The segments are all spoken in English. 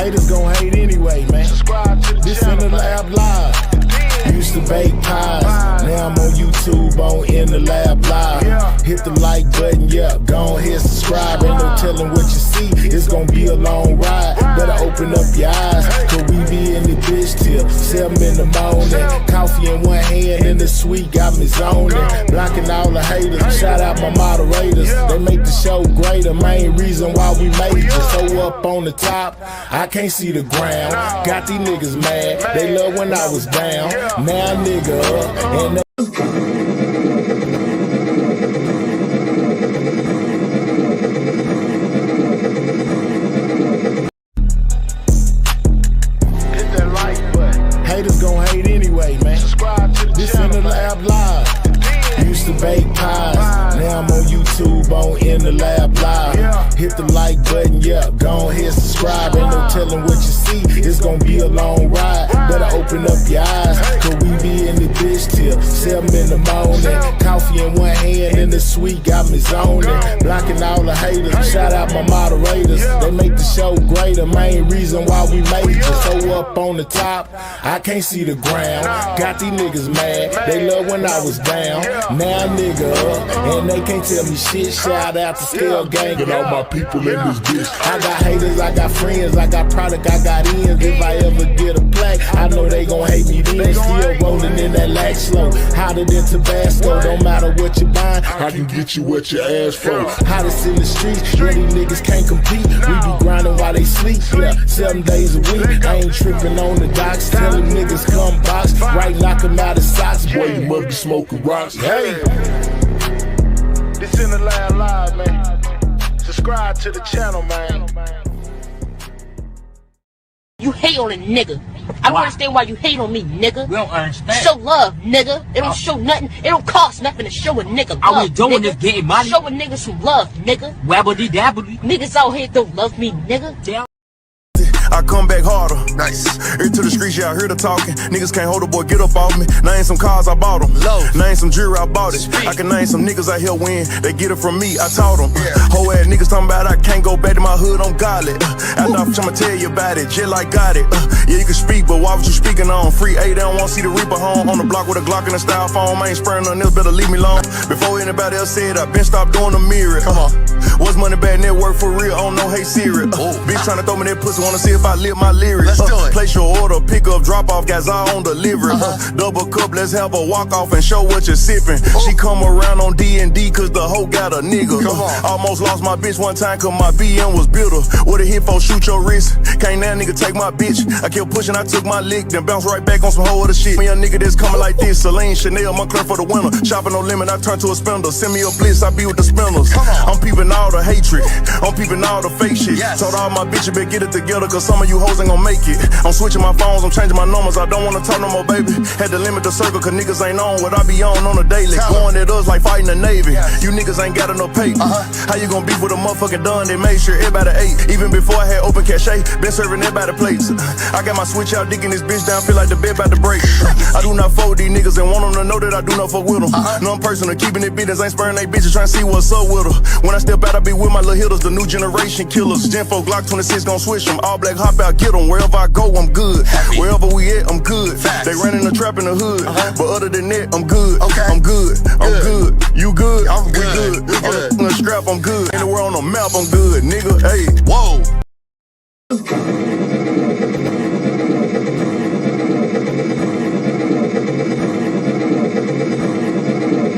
Haters gon' hate anyway, man. Subscribe to the This channel, in the lab live. Used to bake pies, now I'm on YouTube on In the Lab Live. Hit the like button, yeah, go ahead subscribe. Ain't no telling what you see, it's gonna be a long ride. Better open up your eyes, cause we be in the bitch till 7 in the morning. Coffee in one hand and the sweet got me zoning. Blocking all the haters, shout out my moderators. They make the show greater, main reason why we made it. So up on the top, I can't see the ground. Got these niggas mad, they love when I was down. Now nigga up, and hit that like button. haters gon' hate anyway, man. Subscribe to the This channel, in the lab live. Used to bake pies, now I'm on YouTube on In the Lab Live. Hit the like button, yeah, go ahead subscribe. Ain't no telling what you see, it's gonna be a long ride. Better open up your eyes, cause we be in the bitch till 7 in the morning. Coffee in one hand and the sweet got me zoning. Blocking all the haters, shout out my moderators. They make the show greater, main reason why we made it. So up on the top, I can't see the ground. Got these niggas mad, they love when I was down. Now nigga up, and they can't tell me shit. Shout out to Scale Gang and all my people in this bitch. I got haters, I got friends, I got product, I got ends. If I ever get a plaque, I know they gon' hate me then. Still rolling in that lag slow, hotter than Tabasco. Don't matter what you buying, I can get you what you ask for. Hottest in the streets, yeah, these niggas can't compete. We be grinding while they sleep, yeah, 7 days a week. I ain't tripping on the docks, telling niggas come box. Right, knock them out of socks, boy, you must be smoking rocks. Hey! This in the lab live, man. Subscribe to the channel, man. You hate on a nigga. I don't understand why you hate on me, nigga. We don't understand. Show love, nigga. It don't show nothing. It don't cost nothing to show a nigga love. All we doing nigga. is getting money. Show a nigga some love, nigga. Wabbly dabbly. Niggas out here don't love me, nigga. Damn. I come back harder. Nice. Into the streets, yeah, I hear the talking. Niggas can't hold a boy, get up off me. Name some cars, I bought them. Name some jewelry, I bought it. I can name some niggas out here win. They get it from me, I taught them. Whole ass niggas talking about I can't go back to my hood, I'm godly. After I'ma tell you about it, just like got it. Yeah, you can speak, but why was you speaking on? Free A, they don't want to see the Reaper home. On the block with a Glock and a styrofoam. I ain't sparing nothing else, better leave me alone. Before anybody else said, I been stopped doing the mirror. Come on. What's money bad network for real? I don't know, hey Siri. Bitch trying to throw me that pussy, wanna see if I live my lyrics. Let's do it. Place your order, pick up, drop off, guys all on delivery. Double cup, let's have a walk off and show what you're sipping. She come around on D&D cause the hoe got a nigga. Almost lost my bitch one time cause my BM was builder. What a hit for, shoot your wrist. Can't that nigga take my bitch. I kept pushing, I took my lick, then bounced right back on some whole other shit. Me a nigga that's coming like this, Celine, Chanel, Moncler for the winter. Shopping no limit, I turn to a spender. Send me a bliss, I be with the spinners. I'm peeping all the hatred, I'm peeping all the fake shit. Told all my bitches better get it together cause some of you hoes ain't gon' make it. I'm switching my phones, I'm changing my numbers, I don't wanna talk no more, baby. Had to limit the circle, cause niggas ain't on what I be on a daily. Going at us like fighting the Navy. You niggas ain't got enough pay. How you gon' beef with a motherfucking done? They made sure everybody ate. Even before I had open cachet, been serving everybody plates. I got my switch out, digging this bitch down, feel like the bed about to break. I do not fold these niggas and want them to know that I do not fuck with them. No, I'm personal, keeping it business, ain't sparing they bitches, trying to see what's up with her. When I step out, I be with my little hitters, the new generation killers. Gen 4 Glock 26 gon' switch them. All black, hop out, get them. Wherever I go, I'm good. Wherever we at, I'm good. They running the trap in the hood, but other than that, I'm good. I'm good. I'm good. You good? We good. On the strap, I'm good. Anywhere on the map, I'm good, nigga. Hey, whoa.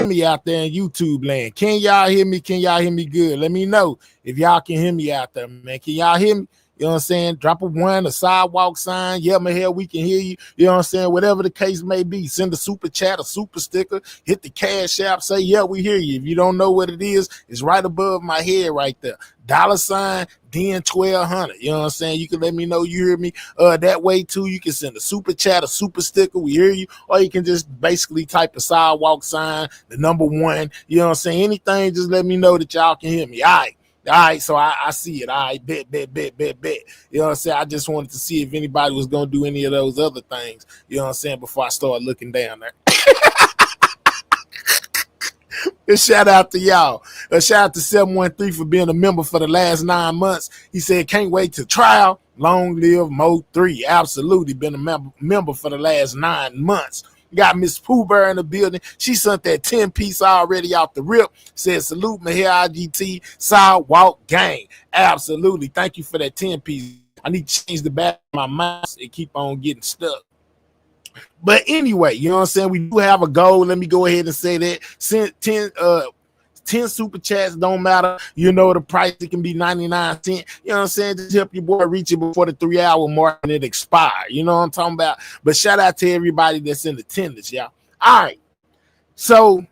Me out there in YouTube land. Can y'all hear me? Can y'all hear me good? Let me know if y'all can hear me out there, man. Can y'all hear me? You know what I'm saying? Drop a 1, a sidewalk sign. Yeah, my hell, we can hear you. You know what I'm saying? Whatever the case may be, send a super chat, a super sticker, hit the cash app, say, yeah, we hear you. If you don't know what it is, it's right above my head right there. $ then 1200. You know what I'm saying? You can let me know you hear me that way too. You can send a super chat, a super sticker, we hear you, or you can just basically type a sidewalk sign, the number 1. You know what I'm saying? Anything, just let me know that y'all can hear me. All right, so I see it. All right, bet. You know what I'm saying? I just wanted to see if anybody was going to do any of those other things, you know what I'm saying, before I start looking down there. A shout out to y'all. A shout out to 713 for being a member for the last 9 months. He said, can't wait to trial. Long live Mo 3. Absolutely been a member for the last 9 months. Got Miss Pooh Bear in the building. She sent that 10-piece already off the rip. Said, salute me here, IGT, Sidewalk Gang. Absolutely. Thank you for that 10-piece. I need to change the back of my mouse and keep on getting stuck. But anyway, you know what I'm saying? We do have a goal. Let me go ahead and say that. Send 10 super chats, don't matter. You know the price, it can be 99 cents. You know what I'm saying? Just help your boy reach it before the 3-hour mark and it expire. You know what I'm talking about? But shout out to everybody that's in attendance, y'all. All right. So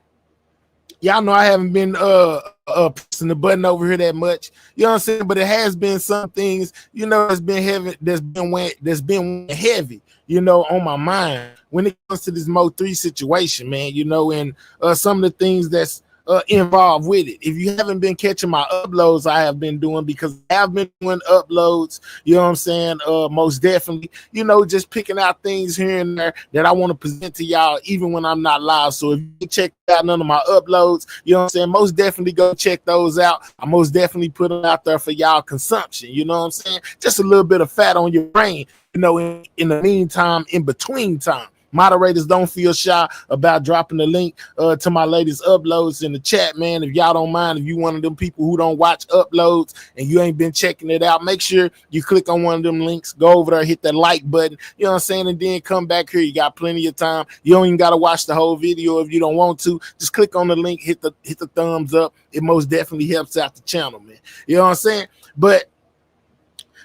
y'all know I haven't been pressing the button over here that much. You know what I'm saying? But it has been some things, you know, that's been heavy, that's been heavy, you know, on my mind when it comes to this Mo 3 situation, man, you know, and some of the things that's involved with it. If you haven't been catching my uploads, I have been doing, because I have been doing uploads, you know what I'm saying? Most definitely, you know, just picking out things here and there that I want to present to y'all, even when I'm not live. So if you check out none of my uploads, you know what I'm saying? Most definitely go check those out. I most definitely put them out there for y'all consumption. You know what I'm saying? Just a little bit of fat on your brain, you know, in the meantime, in between time. Moderators, don't feel shy about dropping the link to my latest uploads in the chat, man. If y'all don't mind, if you one of them people who don't watch uploads and you ain't been checking it out, make sure you click on one of them links, go over there, hit that like button, you know what I'm saying, and then come back here. You got plenty of time. You don't even got to watch the whole video if you don't want to. Just click on the link, hit the thumbs up. It most definitely helps out the channel, man. You know what I'm saying? But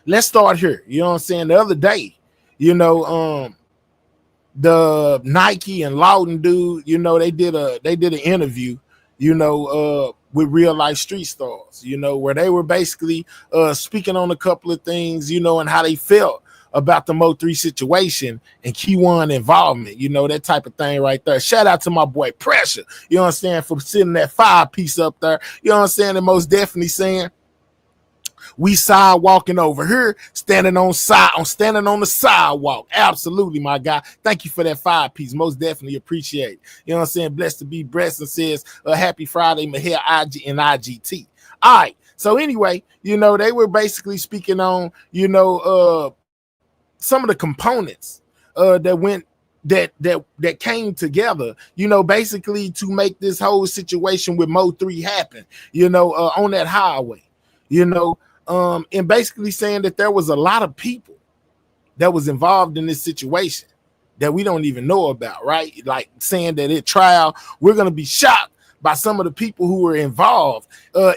let's start here. You know what I'm saying? The other day, you know, the Nike and Lawton dude, you know, they did an interview, you know, with real life street stars, you know, where they were basically speaking on a couple of things, you know, and how they felt about the Mo 3 situation and Kiwan involvement, you know, that type of thing right there. Shout out to my boy Pressure, you know what I'm saying, for sitting that 5-piece up there, you know what I'm saying, and most definitely saying, we sidewalking over here, standing on the sidewalk. Absolutely, my guy. Thank you for that 5-piece. Most definitely appreciate it. You know what I'm saying? Blessed to be blessed, and says happy Friday, Mahir IG and IGT. All right. So anyway, you know, they were basically speaking on, you know, some of the components that came together, you know, basically to make this whole situation with Mo 3 happen, you know, on that highway, you know. And basically saying that there was a lot of people that was involved in this situation that we don't even know about, right? Like saying that at trial, we're going to be shocked by some of the people who were involved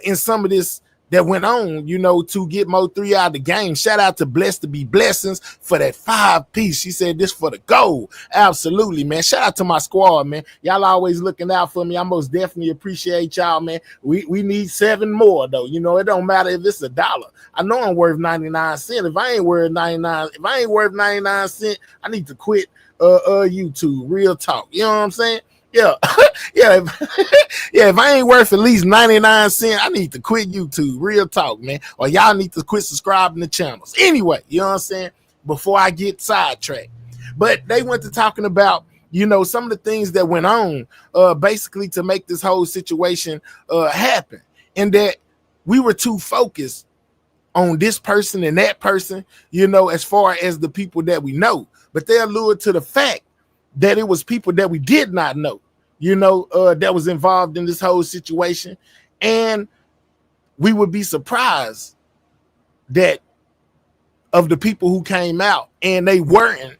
in some of this that went on, you know, to get Mo 3 out of the game. Shout out to Blessed to be Blessings for that 5-piece. She said this for the gold. Absolutely, man. Shout out to my squad, man. Y'all always looking out for me. I most definitely appreciate y'all, man. We need 7 more, though. You know, it don't matter if it's $1. I know I'm worth 99 cents. If I ain't worth 99 cents, I need to quit YouTube. Real talk. You know what I'm saying? Yeah, yeah, if I ain't worth at least 99 cents, I need to quit YouTube. Real talk, man. Or y'all need to quit subscribing to channels. Anyway, you know what I'm saying? Before I get sidetracked. But they went to talking about, you know, some of the things that went on basically to make this whole situation happen. And that we were too focused on this person and that person, you know, as far as the people that we know. But they allured to the fact that it was people that we did not know, you know, that was involved in this whole situation. And we would be surprised that of the people who came out and they weren't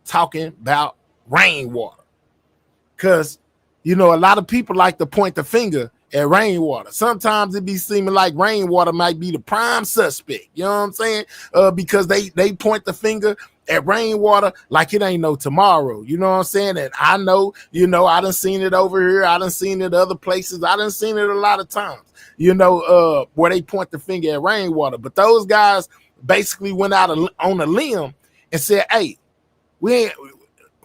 talking about rainwater. Because, you know, a lot of people like to point the finger at rainwater. Sometimes it be seeming like rainwater might be the prime suspect, you know what I'm saying? Because they point the finger at rainwater like it ain't no tomorrow, you know what I'm saying? And I know, you know, I done seen it over here, I done seen it other places, I done seen it a lot of times, you know, where they point the finger at rainwater. But those guys basically went out on a limb and said, hey, we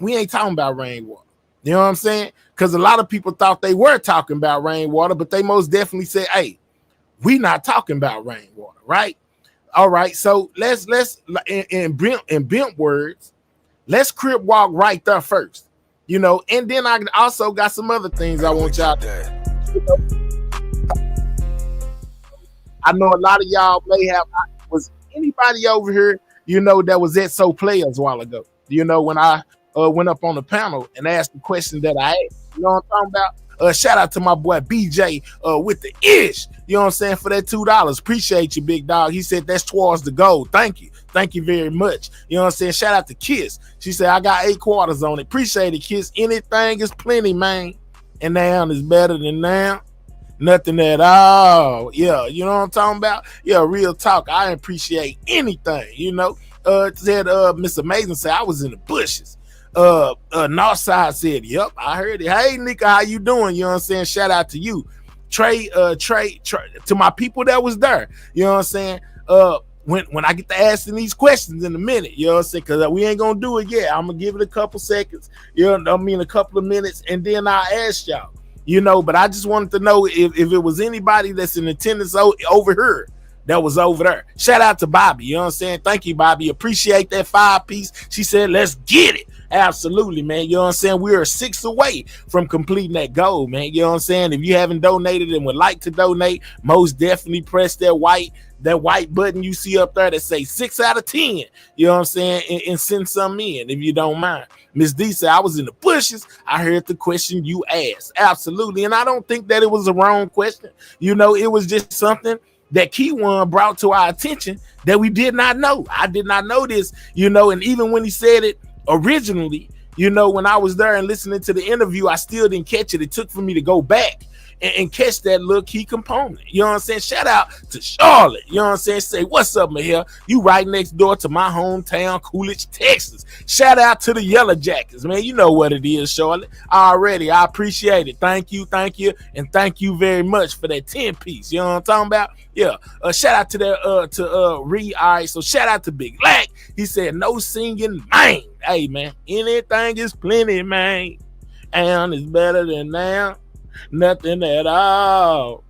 ain't talking about rainwater. You know what I'm saying? Because a lot of people thought they were talking about rainwater, but they most definitely said, hey, we not talking about rainwater, right? All right, so let's in bimp words, let's crip walk right there first, you know, and then I also got some other things I want y'all to, you know. I know a lot of y'all may have, was anybody over here that was at So Players a while ago. When I went up on the panel and asked the question that I asked. You know what I'm talking about? Shout out to my boy BJ with the ish. You know what I'm saying? For that $2. Appreciate you, big dog. He said that's towards the goal. Thank you. Thank you very much. You know what I'm saying? Shout out to Kiss. She said, I got 8 quarters on it. Appreciate it, Kiss. Anything is plenty, man. And now is better than now. Nothing at all. Yeah, you know what I'm talking about? Yeah, real talk. I appreciate anything, Said Miss Amazing said I was in the bushes. Northside said, yep, I heard it. Hey, Nika, how you doing? You know what I'm saying? Shout out to you. Trey, to my people that was there. You know what I'm saying? When I get to asking these questions in a minute, you know what I'm saying? Because we ain't going to do it yet. I'm going to give it a couple seconds, a couple of minutes, and then I'll ask y'all, but I just wanted to know if it was anybody that's in attendance over here that was over there. Shout out to Bobby, you know what I'm saying? Thank you, Bobby. Appreciate that 5-piece. She said, let's get it. Absolutely, man. You know what I'm saying? We are 6 away from completing that goal, man. You know what I'm saying? If you haven't donated and would like to donate, most definitely press that white button you see up there that say 6 out of 10. You know what I'm saying? And send some in if you don't mind. Miss D said, I was in the bushes. I heard the question you asked. Absolutely. And I don't think that it was a wrong question. It was just something that Kiwan brought to our attention that we did not know. I did not know this, and even when he said it originally, when I was there and listening to the interview, I still didn't catch it. It took for me to go back and catch that little key component. You know what I'm saying? Shout out to Charlotte. You know what I'm saying? Say, what's up, Mahel? You right next door to my hometown, Coolidge, Texas. Shout out to the Yellow Jackets, man. You know what it is, Charlotte. Already, I appreciate it. Thank you, and thank you very much for that 10-piece. You know what I'm talking about? Yeah. Shout out to that Ree. All right, so shout out to Big Lack. He said, no singing, man. Hey, man, anything is plenty, man. And it's better than now. Nothing at all.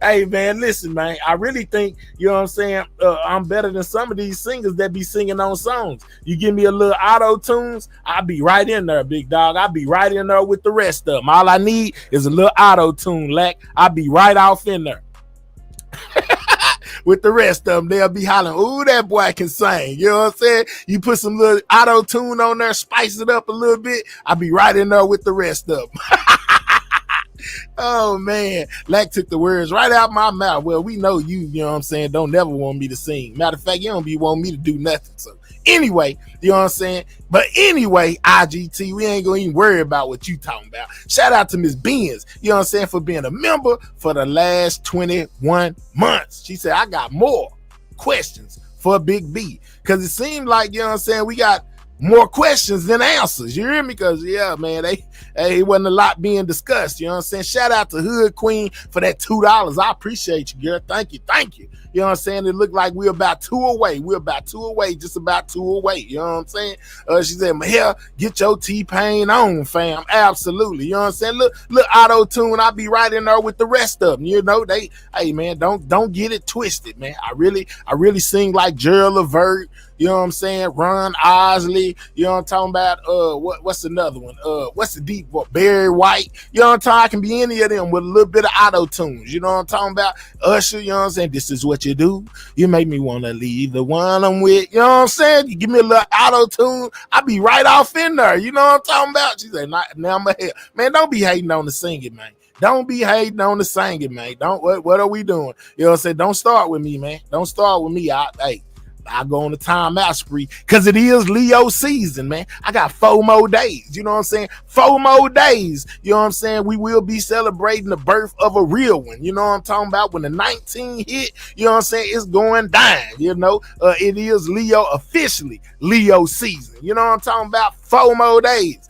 Hey, man, listen, man. I really think, you know what I'm saying, I'm better than some of these singers that be singing on songs. You give me a little auto-tunes, I'll be right in there, big dog. I'll be right in there with the rest of them. All I need is a little auto-tune, Lack. I'll be right off in there. With the rest of them, they'll be hollering, ooh, that boy can sing. You know what I'm saying? You put some little auto-tune on there, spice it up a little bit, I'll be right in there with the rest of them. Oh, man. Lack took the words right out my mouth. Well, we know you know what I'm saying, don't never want me to sing. Matter of fact, you don't be wanting me to do nothing. So anyway, you know what I'm saying? But anyway, IGT, we ain't going to even worry about what you talking about. Shout out to Miss Benz, you know what I'm saying, for being a member for the last 21 months. She said, I got more questions for Big B. Because it seemed like, you know what I'm saying, we got more questions than answers. You hear me? Because, yeah, man, it wasn't a lot being discussed. You know what I'm saying? Shout out to Hood Queen for that $2. I appreciate you, girl. Thank you. You know what I'm saying? It looked like we're about 2 away. Just about 2 away. You know what I'm saying? She said, Mahel, get your T-Pain on, fam. Absolutely. You know what I'm saying? Look, auto-tune. I'll be right in there with the rest of them. Hey, man, don't get it twisted, man. I really sing like Gerald Levert. You know what I'm saying? Ron Osley. You know what I'm talking about? What's another one? What's the deep one? Barry White. You know what I'm talking about? I can be any of them with a little bit of auto-tunes. You know what I'm talking about? Usher, you know what I'm saying? This is what you do. You make me want to leave the one I'm with. You know what I'm saying? You give me a little auto-tune, I'll be right off in there. You know what I'm talking about? She said, now I'm ahead. Man, don't be hating on the singing, man. Don't be hating on the singing, man. What are we doing? You know what I'm saying? Don't start with me, man. Don't start with me. I go on the timeout spree because it is Leo season, man. I got 4 more days. You know what I'm saying? 4 more days. You know what I'm saying? We will be celebrating the birth of a real one. You know what I'm talking about? When the 19 hit, you know what I'm saying? It's going down. It is Leo, officially Leo season. You know what I'm talking about? 4 more days.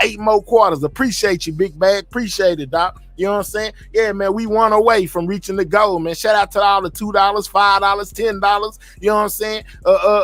8 more quarters. Appreciate you, big bag. Appreciate it, doc. You know what I'm saying? Yeah, man, we 1 away from reaching the goal, man. Shout out to all the $2, $5, $10, you know what I'm saying?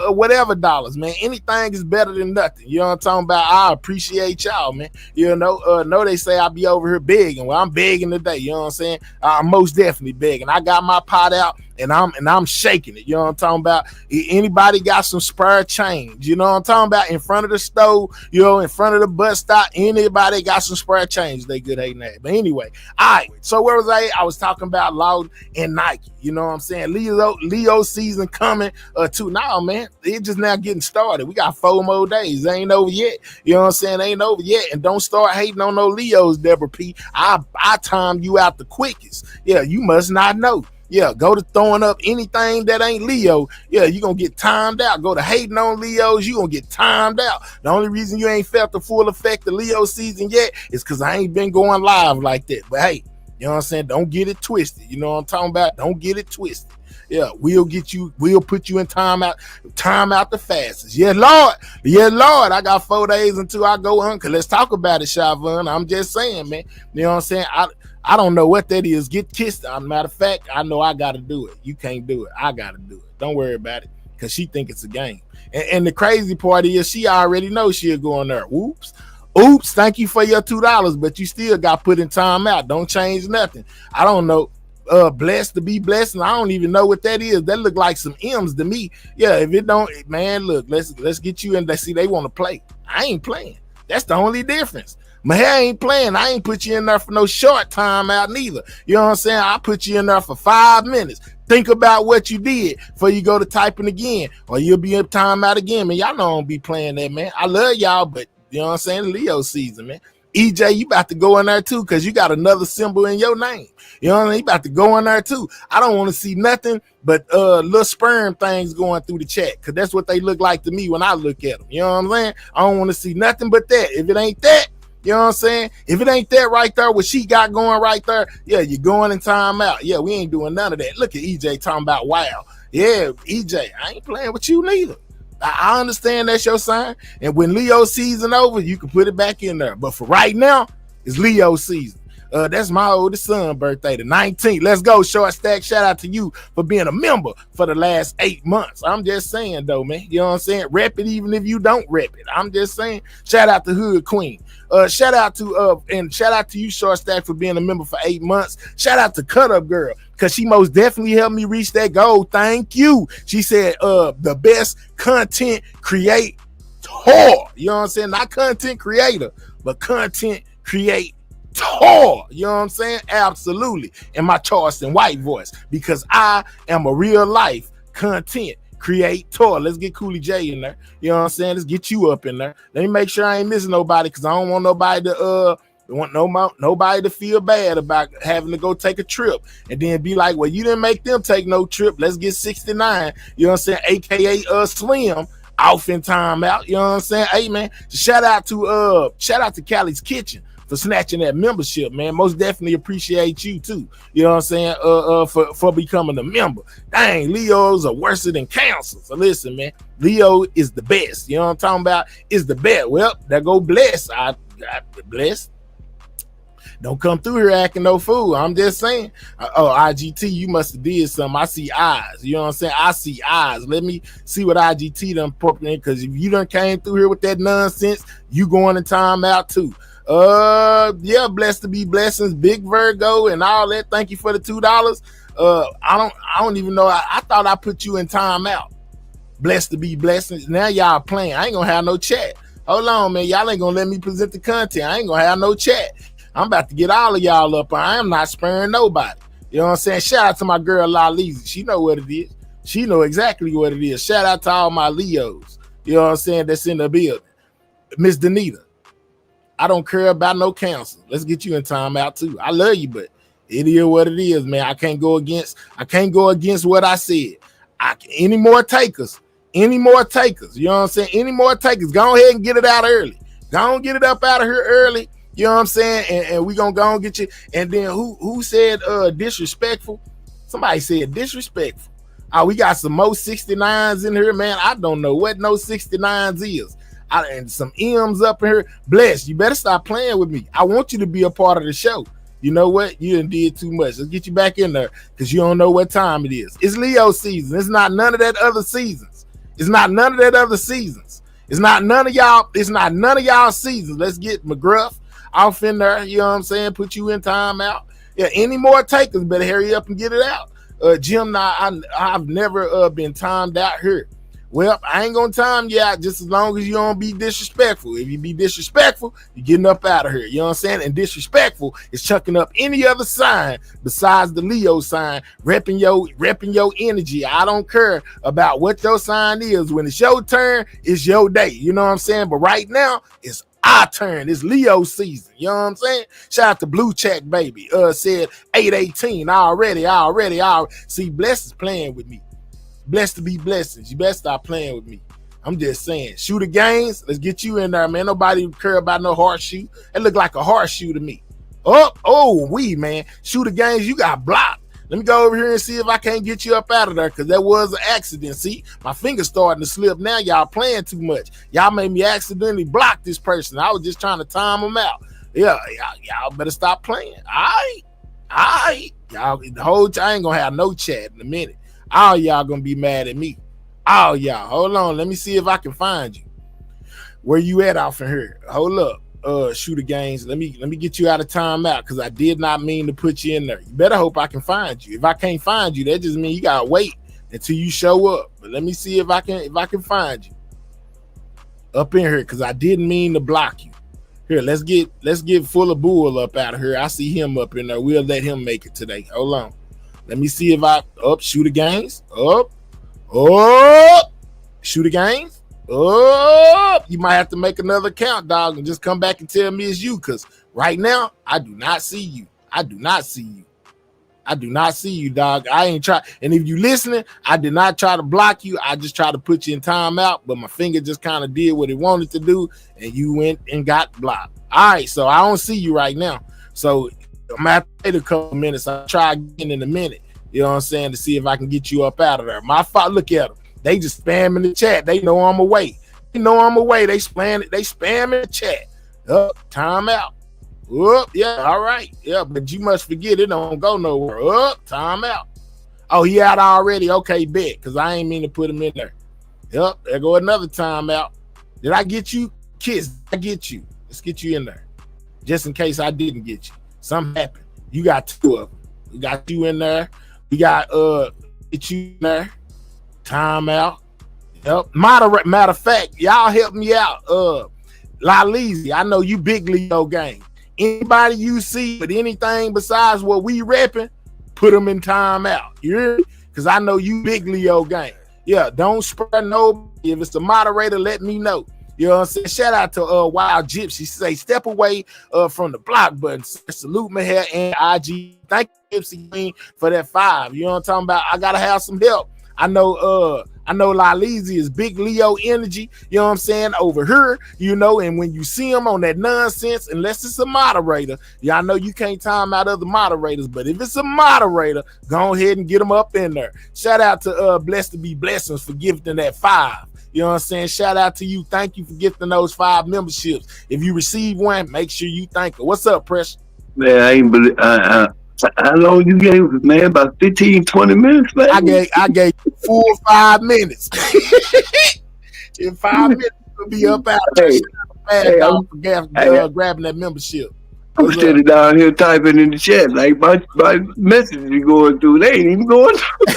Whatever dollars, man. Anything is better than nothing. You know what I'm talking about? I appreciate y'all, man. Know they say I be over here begging. Well, I'm begging today, you know what I'm saying? I'm most definitely begging. I got my pot out. And I'm shaking it. You know what I'm talking about? Anybody got some spare change? You know what I'm talking about? In front of the stove, you know, in front of the bus stop, anybody got some spare change, they good hating that. But anyway, all right. So where was I? I was talking about Lawton and Nike. You know what I'm saying? Leo season coming too. Now, man, it's just now getting started. We got 4 more days. It ain't over yet. You know what I'm saying? It ain't over yet. And don't start hating on no Leos, Deborah P. I time you out the quickest. Yeah, you must not know. Yeah, go to throwing up anything that ain't Leo. Yeah, you're going to get timed out. Go to hating on Leos, you're going to get timed out. The only reason you ain't felt the full effect of Leo season yet is because I ain't been going live like that. But hey, you know what I'm saying? Don't get it twisted. You know what I'm talking about? Don't get it twisted. Yeah, we'll put you in timeout the fastest. Yeah, Lord. I got 4 days until I go uncle. Let's talk about it, Shavon. I'm just saying, man. You know what I'm saying? I don't know what that is. Get kissed. Matter of fact, I know I got to do it. You can't do it. I got to do it. Don't worry about it because she think it's a game. And the crazy part is she already knows she'll go in there. Oops. Thank you for your $2, but you still got put in timeout. Don't change nothing. I don't know. Blessed to be blessed, and I don't even know what that is. That look like some M's to me. Yeah, if it don't, man, look, let's get you in. Let's see, they want to play. I ain't playing. That's the only difference. My hair ain't playing. I ain't put you in there for no short time out neither. You know what I'm saying? I put you in there for 5 minutes. Think about what you did before you go to typing again, or you'll be in time out again, man. Y'all know I don't be playing that, man. I love y'all, but you know what I'm saying? Leo season, man. EJ, you about to go in there too because you got another symbol in your name. You know what I mean? You about to go in there too. I don't want to see nothing but little sperm things going through the chat because that's what they look like to me when I look at them. You know what I'm saying? I don't want to see nothing but that. If it ain't that, you know what I'm saying? If it ain't that right there, what she got going right there, yeah, you're going in timeout. Yeah, we ain't doing none of that. Look at EJ talking about wow. Yeah, EJ, I ain't playing with you neither. I understand that's your sign. And when Leo season over, you can put it back in there. But for right now, it's Leo season. That's my oldest son birthday, the 19th. Let's go, Short Stack. Shout out to you for being a member for the last 8 months. I'm just saying, though, man. You know what I'm saying? Rep it even if you don't rep it. I'm just saying. Shout out to Hood Queen. Shout out to you, Short Stack, for being a member for 8 months. Shout out to Cut Up Girl, because she most definitely helped me reach that goal. Thank you. She said the best content creator. You know what I'm saying? Not content creator, but content creator. You know what I'm saying? Absolutely. In my Charleston White voice, because I am a real life content creator. Let's get Cooley J in there. You know what I'm saying? Let's get you up in there. Let me make sure I ain't missing nobody, because I don't want nobody to feel bad about having to go take a trip and then be like, well, you didn't make them take no trip. Let's get 69. You know what I'm saying? AKA Slim off in time out. You know what I'm saying? Hey man, shout out to Callie's Kitchen for snatching that membership, man. Most definitely appreciate you too. You know what I'm saying? For becoming a member. Dang, Leos are worse than cancer. So listen, man, Leo is the best. You know what I'm talking about? Is the best. Well, there go Bless. I got Bless. Don't come through here acting no fool. I'm just saying. IGT, you must have did something. I see eyes. You know what I'm saying? I see eyes. Let me see what IGT done put in, because if you done came through here with that nonsense, you going in time out too. Yeah, blessed to be blessings, Big Virgo and all that. Thank you for the $2. I don't even know. I thought I put you in time out. Blessed to be blessings. Now y'all playing. I ain't gonna have no chat. Hold on, man. Y'all ain't gonna let me present the content. I ain't gonna have no chat. I'm about to get all of y'all up. I am not sparing nobody. You know what I'm saying? Shout out to my girl Laliza. She know what it is. She know exactly what it is. Shout out to all my Leos. You know what I'm saying? That's in the building. Miss Danita, I don't care about no counsel. Let's get you in time out too. I love you, but it is what it is, man. I can't go against what I said. Any more takers. You know what I'm saying? Any more takers. Go ahead and get it out early. Go on, get it up out of here early. You know what I'm saying? And we gonna go and get you. And then who said disrespectful? Somebody said disrespectful. We got some more 69s in here, man. I don't know what no 69s is. And some M's up in here. Bless, you better stop playing with me. I want you to be a part of the show. You know what? You done did too much. Let's get you back in there, because you don't know what time it is. It's Leo season. It's not none of that other seasons. It's not none of y'all seasons. Let's get McGruff off in there. You know what I'm saying? Put you in time out. Yeah, any more takers, better hurry up and get it out. Jim, I've never been timed out here. Well, I ain't gonna time you out just as long as you don't be disrespectful. If you be disrespectful, you're getting up out of here. You know what I'm saying? And disrespectful is chucking up any other sign besides the Leo sign, repping your energy. I don't care about what your sign is. When it's your turn, it's your day. You know what I'm saying? But right now, it's our turn. It's Leo season. You know what I'm saying? Shout out to Blue Check Baby. Said 818 already. See, Bless is playing with me. Blessed to be blessings. You better stop playing with me. I'm just saying. Shooter Games, let's get you in there, man. Nobody care about no horseshoe. It look like a horseshoe to me. Man. Shooter Games, you got blocked. Let me go over here and see if I can't get you up out of there, because that was an accident. See, my finger's starting to slip now. Y'all playing too much. Y'all made me accidentally block this person. I was just trying to time them out. Yeah, y'all better stop playing. All right. Y'all, the whole time, I ain't gonna have no chat in a minute. All y'all gonna be mad at me. All y'all. Hold on. Let me see if I can find you. Where you at off in here? Hold up. Shooter Games. Let me get you out of timeout, because I did not mean to put you in there. You better hope I can find you. If I can't find you, that just means you gotta wait until you show up. But let me see if I can find you up in here, because I didn't mean to block you. Here, let's get Full of Bull up out of here. I see him up in there. We'll let him make it today. Hold on. Let me see if Shooter Games. Shooter Games. You might have to make another count, dog, and just come back and tell me it's you, because right now, I do not see you. I do not see you, dog. I ain't try. And if you listening, I did not try to block you. I just tried to put you in timeout, but my finger just kind of did what it wanted to do, and you went and got blocked. All right, so I don't see you right now. So I'm gonna have to wait a couple minutes. I'll try again in a minute. You know what I'm saying? To see if I can get you up out of there. My fault. Look at them. They just spamming the chat. They know I'm away. They spamming the chat. Time out. Yeah, all right. Yeah, but you must forget it don't go nowhere. Time out. Oh, he out already. Okay, bet. Because I ain't mean to put him in there. Yep, there go another timeout. Did I get you? Kiss, I get you. Let's get you in there. Just in case I didn't get you. Something happened. You got two of them. We got you in there. We got get you in there. Timeout. Yep. Matter of fact, y'all help me out. Laleezy, I know you big Leo gang. Anybody you see with anything besides what we repping, put them in timeout. You hear me? Because I know you big Leo gang. Yeah, don't spread no. If it's the moderator, let me know. You know what I'm saying? Shout out to Wild Gypsy. Say step away from the block button. Salute my hair and IG. Thank you, Gypsy Queen, for that 5. You know what I'm talking about? I gotta have some help. I know Laleezy is big Leo energy, you know what I'm saying, over here, you know, and when you see him on that nonsense, unless it's a moderator, I know you can't time out other moderators, but if it's a moderator, go ahead and get them up in there. Shout out to Blessed to be Blessings for gifting that 5. You know what I'm saying? Shout out to you. Thank you for gifting those 5 memberships. If you receive one, make sure you thank her. What's up, Press? Man, I ain't believe. How long you gave us, man? About 15, 20 minutes, man? I gave you full 5 minutes. In 5 minutes, we'll be up out there. I'm grabbing that membership. I'm sitting down here typing in the chat. Like, my messages are going through. They ain't even going through.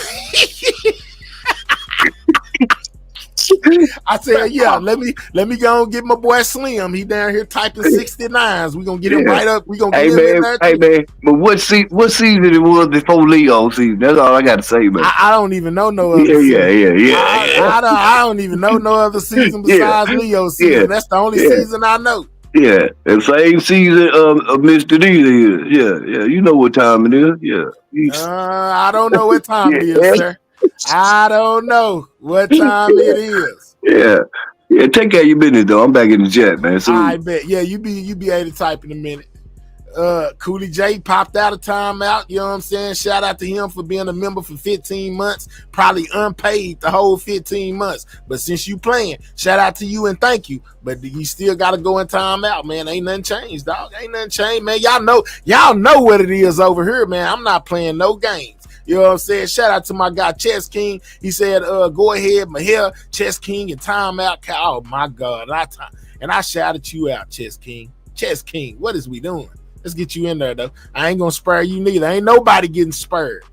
I said, yeah, let me go and get my boy Slim. He down here typing 69s. We gonna get him right up. We gonna get him in there. Hey man, but what season it was before Leo season? That's all I gotta say, man. I don't even know no other season. Yeah. I don't even know no other season besides Leo season. That's the only season I know. Yeah, the same season of Mr. D is. Yeah. You know what time it is. Yeah. I don't know what time it is, sir. I don't know what time it is. Yeah, take care of your business though. I'm back in the chat, man. So I bet. Yeah, you be able to type in a minute. Cooley J popped out of timeout. You know what I'm saying? Shout out to him for being a member for 15 months. Probably unpaid the whole 15 months. But since you playing, shout out to you and thank you. But you still got to go in timeout, man. Ain't nothing changed, dog. Ain't nothing changed, man. Y'all know what it is over here, man. I'm not playing no games. You know what I'm saying? Shout out to my guy, Chess King. He said, go ahead, my hair, Chess King, and timeout. Oh, my God. I shouted you out, Chess King. Chess King, what is we doing? Let's get you in there, though. I ain't going to spur you neither. Ain't nobody getting spurred.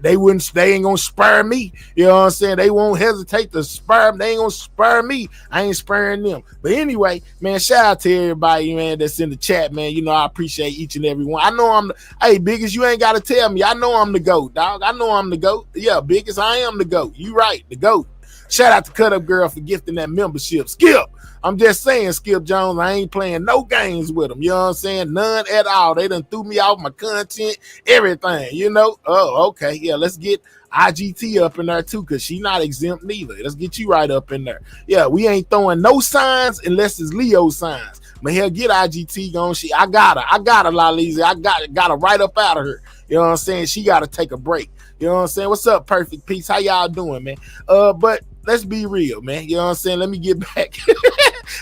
They wouldn't. They ain't gonna spur me. You know what I'm saying? They won't hesitate to spur. They ain't gonna spur me. I ain't spurring them. But anyway, man, shout out to everybody, man, that's in the chat, man. You know, I appreciate each and every one. I know I'm. Hey, Biggest, you ain't gotta tell me. I know I'm the GOAT, dog. I know I'm the GOAT. Yeah, Biggest, I am the GOAT. You right, the GOAT. Shout out to Cut Up Girl for gifting that membership. Skip. I'm just saying, Skip Jones, I ain't playing no games with them. You know what I'm saying? None at all. They done threw me off my content, everything, you know? Oh, okay. Yeah, let's get IGT up in there too, because she not exempt neither. Let's get you right up in there. Yeah, we ain't throwing no signs unless it's Leo signs. But hell, get IGT going. I got her, Laliza. I got her right up out of her. You know what I'm saying? She got to take a break. You know what I'm saying? What's up, Perfect Peace? How y'all doing, man? But let's be real, man. You know what I'm saying? Let me get back.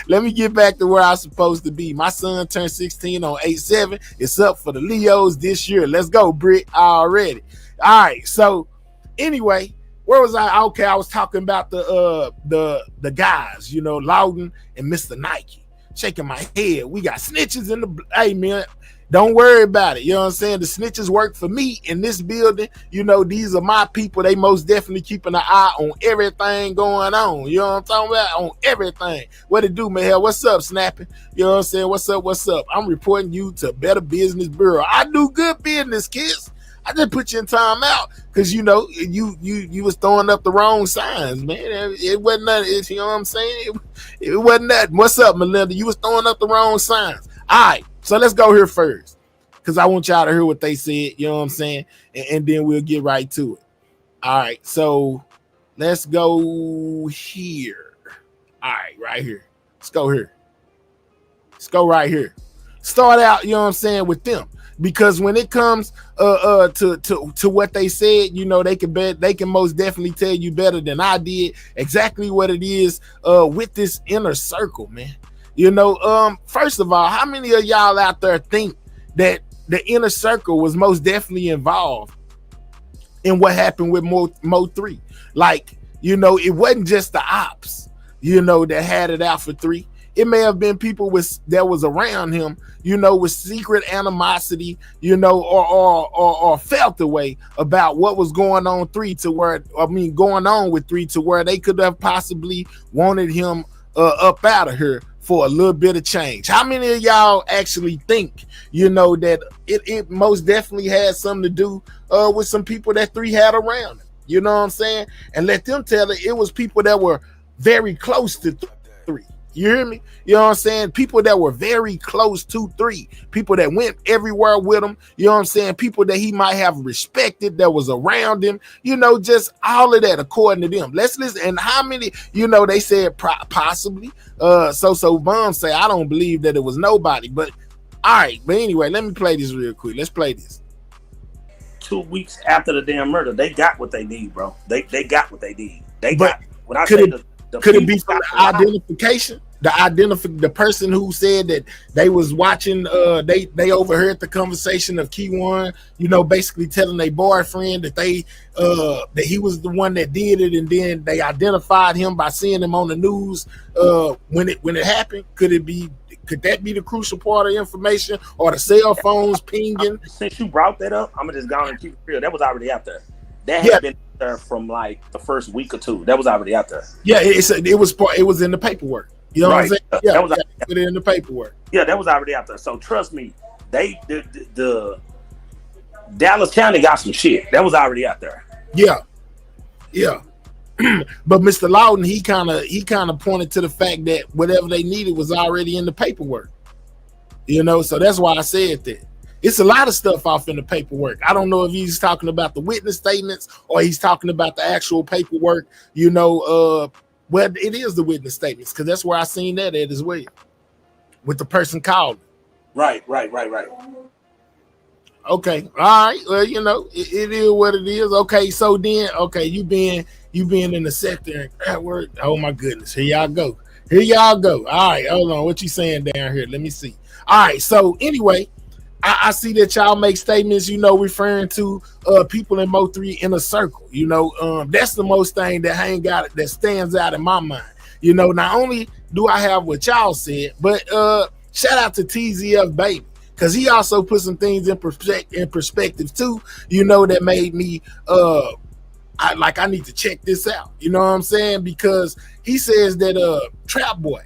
Let me get back to where I'm supposed to be. My son turned 16 on 8/7. It's up for the Leos this year. Let's go, Britt, already. All right. So anyway, where was I? Okay, I was talking about the guys, you know, Lawton and Mr. Nike. Shaking my head. We got snitches in the. Hey, man. Don't worry about it. You know what I'm saying? The snitches work for me in this building. You know, these are my people. They most definitely keeping an eye on everything going on. You know what I'm talking about? On everything. What it do, man? Hell, what's up, Snapping? You know what I'm saying? What's up? What's up? I'm reporting you to Better Business Bureau. I do good business, kids. I just put you in time out because, you know, you was throwing up the wrong signs, man. It wasn't nothing. You know what I'm saying? It wasn't nothing. What's up, Melinda? You was throwing up the wrong signs. All right. So let's go here first because I want y'all to hear what they said, you know what I'm saying? And then we'll get right to it. All right, so let's go here. All right, right here. Let's go here. Let's go right here. Start out, you know what I'm saying, with them. Because when it comes to what they said, you know, they can most definitely tell you better than I did exactly what it is with this inner circle, man. You know, first of all, how many of y'all out there think that the inner circle was most definitely involved in what happened with Mo 3? Like, you know, it wasn't just the ops, you know, that had it out for 3. It may have been people that was around him, you know, with secret animosity, you know, or felt the way about what was going on going on with 3 to where they could have possibly wanted him up out of here for a little bit of change. How many of y'all actually think, you know, that it most definitely had something to do with some people that 3 had around him? You know what I'm saying? And let them tell it was people that were very close to 3. You hear me? You know what I'm saying? People that were very close to 3. People that went everywhere with him. You know what I'm saying? People that he might have respected that was around him. You know, just all of that according to them. Let's listen. And how many, you know, they said possibly. So Bum say, I don't believe that it was nobody. But all right. But anyway, let me play this real quick. Let's play this. 2 weeks after the damn murder, they got what they need, bro. They got what they need. When I could say it, could it be from the identification? The person who said that they was watching, they overheard the conversation of Kiwan, you know, basically telling their boyfriend that that he was the one that did it, and then they identified him by seeing him on the news when it happened. Could that be the crucial part of information, or the cell phones pinging? Since you brought that up, I'm gonna just go and keep it real. That was already out there. That had been there from like the first week or 2. That was already out there. Yeah, it was in the paperwork. You know what I'm saying? Yeah, that was put it in the paperwork. Yeah, that was already out there. So trust me, the Dallas County got some shit. That was already out there. Yeah. But Mr. Lawton, he kind of pointed to the fact that whatever they needed was already in the paperwork. You know, so that's why I said that. It's a lot of stuff off in the paperwork. I don't know if he's talking about the witness statements or he's talking about the actual paperwork, you know, well, it is the witness statements, because that's where I seen that at as well, with the person called. Right. Okay, all right. Well, you know, it is what it is. Okay, so then, you being in the sector at work. Oh my goodness, here y'all go. All right, hold on. What you saying down here? Let me see. All right, so anyway, I see that y'all make statements, you know, referring to people in Mo 3 in a circle. You know, that's the most thing that stands out in my mind. You know, not only do I have what y'all said, but shout out to TZF Baby. because he also put some things in perspective too, you know, that made me I need to check this out. You know what I'm saying? Because he says that Trap Boy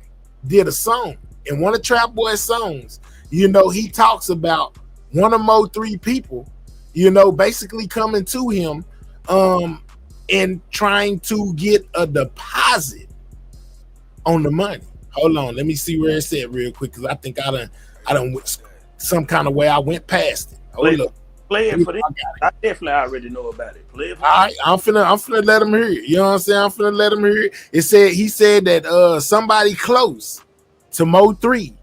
did a song, and one of Trap Boy's songs, you know, he talks about one of Mo3 people, you know, basically coming to him and trying to get a deposit on the money. Hold on, let me see where it's at real quick, because I think I done some kind of way I went past it. Hold up. Play it for them. I definitely already know about it. Play it for all right, I'm finna let him hear it. You know what I'm saying? I'm finna let him hear it. He said that somebody close to Mo3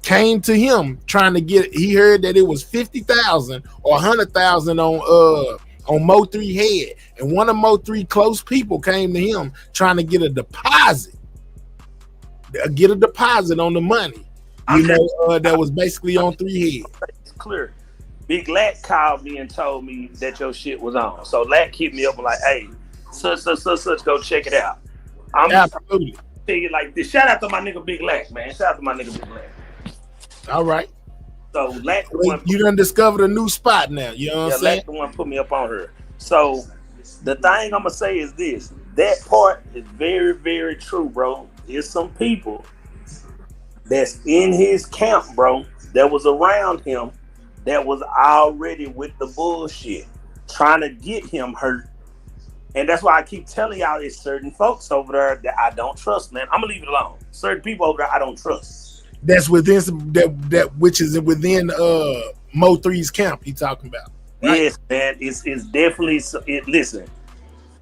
came to him trying to get. He heard that it was 50,000 or 100,000 on Mo3 head, and one of Mo3 close people came to him trying to get a deposit. Get a deposit on the money. You know, that was basically on 3 head. It's clear. Big Lack called me and told me that your shit was on. So Lack hit me up and like, hey, such, go check it out. I'm absolutely tell you like this. Shout out to my nigga Big Lack, man. Shout out to my nigga Big Lack. All right. So Lack, you done discovered a new spot now. You know what I'm saying? Lack the one put me up on her. So the thing I'm gonna say is this: that part is very, very true, bro. There's some people that's in his camp, bro, that was around him, that was already with the bullshit, trying to get him hurt. And that's why I keep telling y'all, it's certain folks over there that I don't trust, man. I'm gonna leave it alone. Certain people over there I don't trust. That's within that which is within Mo3's camp you talking about. Right? Yes, man. It's definitely listen.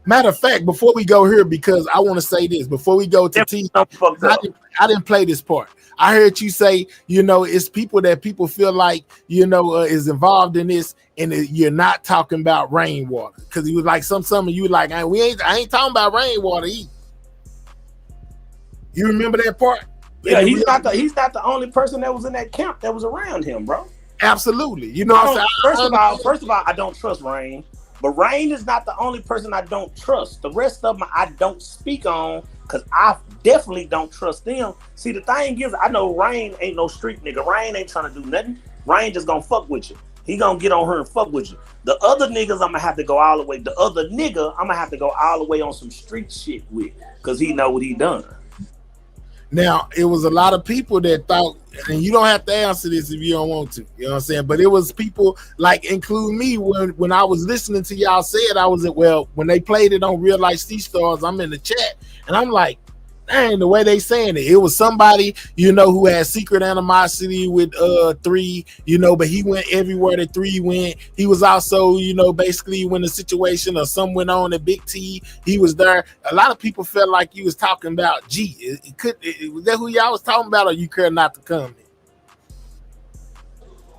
Matter of fact, before we go here, because I want to say this, before we go to T, I didn't play this part. I heard you say, you know, it's people that people feel like, you know, is involved in this, and you're not talking about rainwater. Because he was like, some of you like, I ain't talking about rainwater either. You remember that part? Yeah, he's not the only person that was in that camp that was around him, bro. Absolutely. You know, first of all, I don't trust Rain. But Rain is not the only person I don't trust. The rest of them I don't speak on because I definitely don't trust them. See, the thing is, I know Rain ain't no street nigga. Rain ain't trying to do nothing. Rain just gonna fuck with you. He gonna get on her and fuck with you. The other niggas, I'm gonna have to go all the way. The other nigga, I'm gonna have to go all the way on some street shit with, because he know what he done. Now, it was a lot of people that thought, and you don't have to answer this if you don't want to, you know what I'm saying? But it was people, like, including me, when I was listening to y'all say it, I was at, well, when they played it on Real Life Sea Stars, I'm in the chat, and I'm like, dang, the way they saying it was somebody, you know, who had secret animosity with 3, you know, but he went everywhere that 3 went. He was also, you know, basically when the situation or something went on at Big T, he was there. A lot of people felt like he was talking about G. Was that who y'all was talking about, or you care not to comment?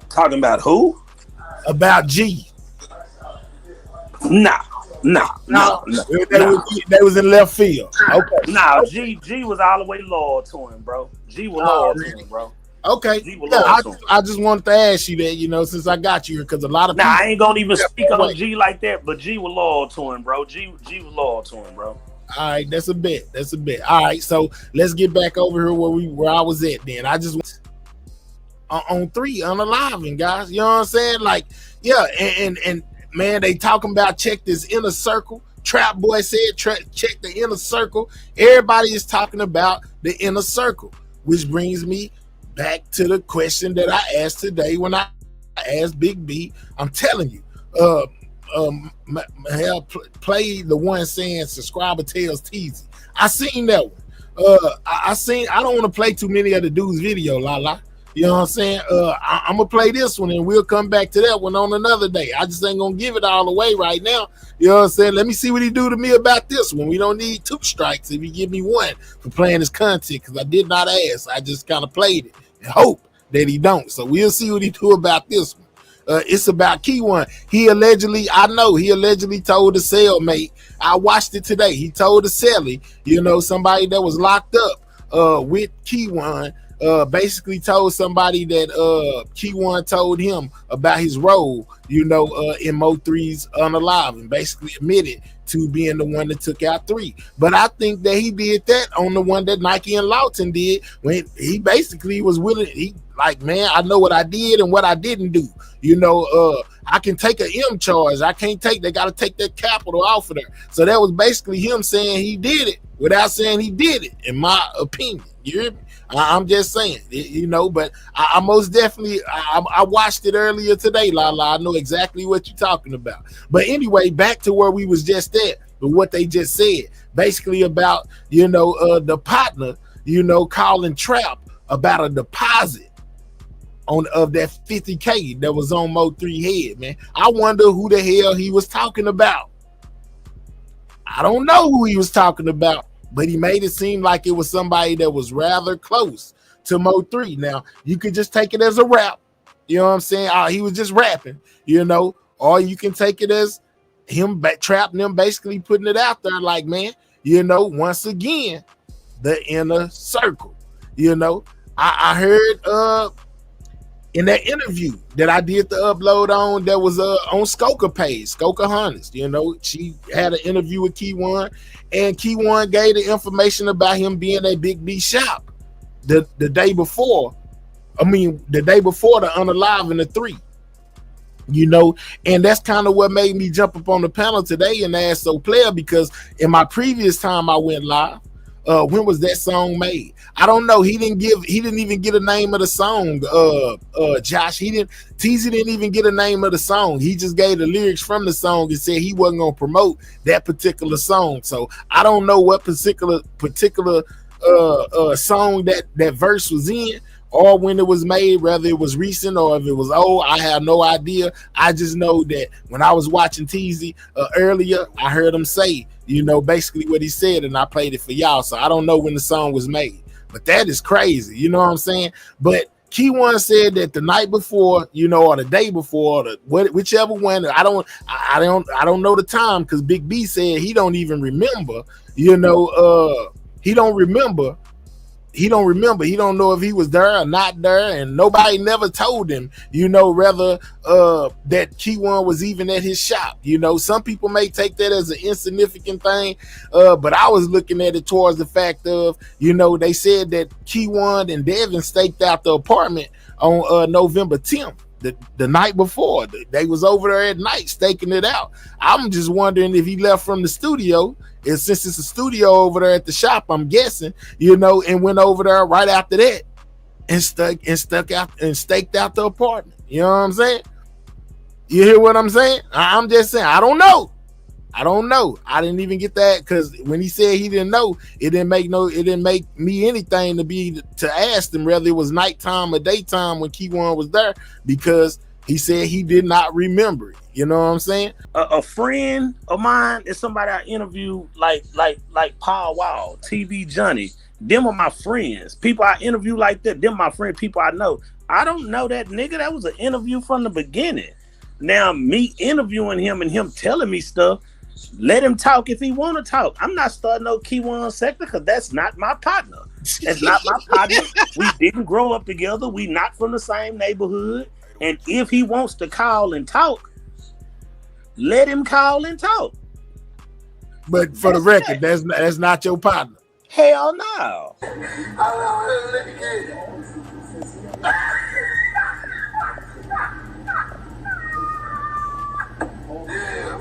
Talking about who? About G. Nah. They was in left field. Okay. Nah, G was all the way loyal to him, bro. G was loyal to him, bro. Okay. I just wanted to ask you that, you know, since I got you here, because a lot of people. I ain't gonna even speak on G like that, but G was loyal to him, bro. G was loyal to him, bro. All right, that's a bet. All right, so let's get back over here where I was at then. I just went on 3 unaliving, guys. You know what I'm saying? Like, yeah, and man, they talking about check this inner circle. Trap Boy said check the inner circle. Everybody is talking about the inner circle, which brings me back to the question that I asked today when I asked Big B. I'm telling you, play the one saying subscriber tells teasy. I seen that one. I don't want to play too many of the dude's video, la. You know what I'm saying? I'm gonna play this one and we'll come back to that one on another day. I just ain't gonna give it all away right now. You know what I'm saying? Let me see what he do to me about this one. We don't need 2 strikes if he give me 1 for playing his content, because I did not ask. I just kind of played it and hope that he don't. So we'll see what he do about this one. It's about Kiwan. He allegedly told the cellmate. I watched it today. He told the cellie, you know, somebody that was locked up with Kiwan, basically told somebody that Kiwan told him about his role, you know, in Mo3's Unalive, and basically admitted to being the one that took out 3. But I think that he did that on the one that Nike and Lawton did, when he basically was willing. He like, man, I know what I did and what I didn't do. You know, I can take an M charge. I can't take. They got to take that capital off of there. So that was basically him saying he did it without saying he did it, in my opinion. You hear me? I'm just saying, you know, but I most definitely, I watched it earlier today, Lala. I know exactly what you're talking about. But anyway, back to where we was just at, but what they just said, basically about, you know, the partner, you know, calling Trap about a deposit of that 50K that was on Mo3 head, man. I wonder who the hell he was talking about. I don't know who he was talking about, but he made it seem like it was somebody that was rather close to Mo3. Now, you could just take it as a rap. You know what I'm saying? He was just rapping, you know, or you can take it as him trapping them, basically putting it out there like, man, you know, once again, the inner circle. You know, I heard in that interview that I did the upload on, that was on Skoka page, Skoka Honest, you know, she had an interview with Kiwan, and Kiwan gave the information about him being at Big B shop the day before. I mean, the day before the Unalive and the 3, you know, and that's kind of what made me jump up on the panel today and ask So Player, because in my previous time I went live, when was that song made? I don't know. He didn't even get a name of the song. Josh, Teezy didn't even get a name of the song. He just gave the lyrics from the song and said he wasn't gonna promote that particular song. So I don't know what particular song that verse was in, or when it was made, whether it was recent or if it was old. I have no idea. I just know that when I was watching Teezy earlier, I heard him say, you know, basically what he said, and I played it for y'all. So I don't know when the song was made, but that is crazy. You know what I'm saying? But Kiwan said that the night before, you know, or the day before, whichever one. I don't know the time, because Big B said he don't even remember. You know, he don't remember. He don't know if he was there or not there, and nobody never told him, you know, rather that Kiwan was even at his shop. You know, some people may take that as an insignificant thing, but I was looking at it towards the fact of, you know, they said that Kiwan and Devin staked out the apartment on November 10th. The night before. They was over there at night staking it out. I'm just wondering if he left from the studio, and since it's a studio over there at the shop, I'm guessing, you know, and went over there right after that and staked out the apartment. You know what I'm saying? You hear what I'm saying? I'm just saying, I don't know. I didn't even get that, because when he said he didn't know, it didn't make me anything to ask him whether it was nighttime or daytime when Kiwan was there, because he said he did not remember it. You know what I'm saying? A friend of mine is somebody I interview, like Paul Wall, TV Johnny. Them are my friends. People I interview like that. Them my friend. People I know. I don't know that nigga. That was an interview from the beginning. Now me interviewing him and him telling me stuff. Let him talk if he want to talk. I'm not starting no Kiwan sector, because that's not my partner. That's not my partner. We didn't grow up together. We not from the same neighborhood. And if he wants to call and talk, let him call and talk. But for the record, that's not your partner. Hell no.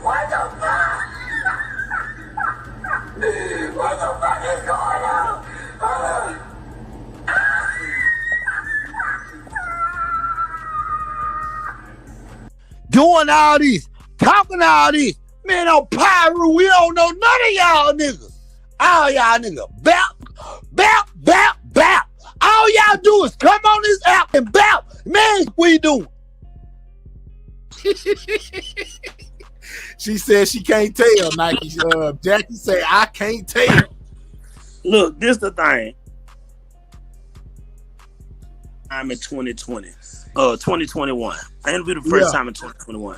What the fuck? What the fuck is going on? Doing all this, talking all this, man, on Pyro, we don't know none of y'all niggas. All y'all niggas, bap, bap, bap, bap. All y'all do is come on this app and bap. Man, we doing. She said she can't tell, Nike. Jackie said, I can't tell. Look, this the thing. I'm in 2020. 2021. I interviewed the first time in 2021.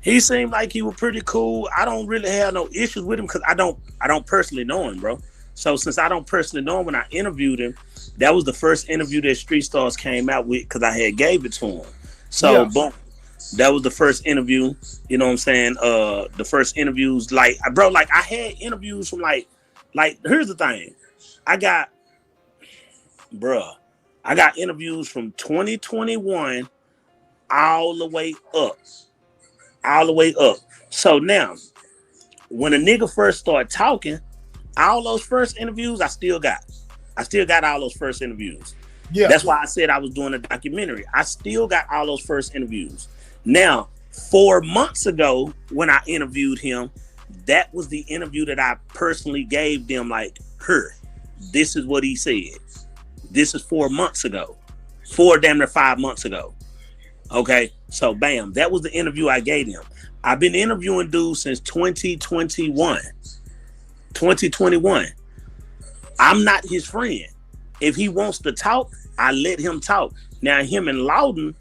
He seemed like he was pretty cool. I don't really have no issues with him, because I don't personally know him, bro. So since I don't personally know him, when I interviewed him, that was the first interview that Street Stars came out with because I had gave it to him. So boom, that was the first interview. You know what I'm saying? The first interviews, like bro, like I had interviews from like here's the thing, I got interviews from 2021 all the way up. So now, when a nigga first started talking, all those first interviews I still got all those first interviews. Yeah, that's why I said I was doing a documentary. I still got all those first interviews. Now, 4 months ago, when I interviewed him, that was the interview that I personally gave them. Like, this is what he said. This is 4 months ago, damn near 5 months ago. Okay, so bam, that was the interview I gave him. I've been interviewing dudes since 2021. I'm not his friend. If he wants to talk, I let him talk. Now, him and Lawton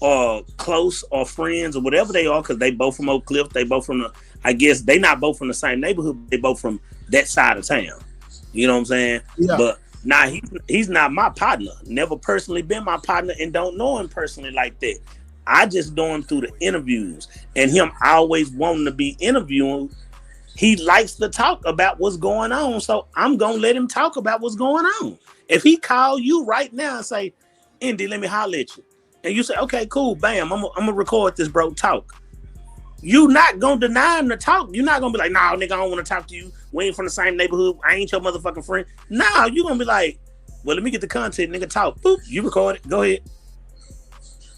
are close or friends or whatever they are, because they both from Oak Cliff. They both from I guess they not both from the same neighborhood. They both from that side of town. You know what I'm saying? Yeah. But now he's not my partner. Never personally been my partner, and don't know him personally like that. I just know him through the interviews, and him always wanting to be interviewing. He likes to talk about what's going on, so I'm gonna let him talk about what's going on. If he call you right now and say, "Indy, let me holler at you," and you say, "Okay, cool, bam, I'm gonna record this, bro. Talk." You not gonna deny him to talk. You're not gonna be like, "Nah, nigga, I don't want to talk to you. We ain't from the same neighborhood. I ain't your motherfucking friend." Nah, you gonna be like, "Well, let me get the content, nigga. Talk." Boop, you record it. Go ahead.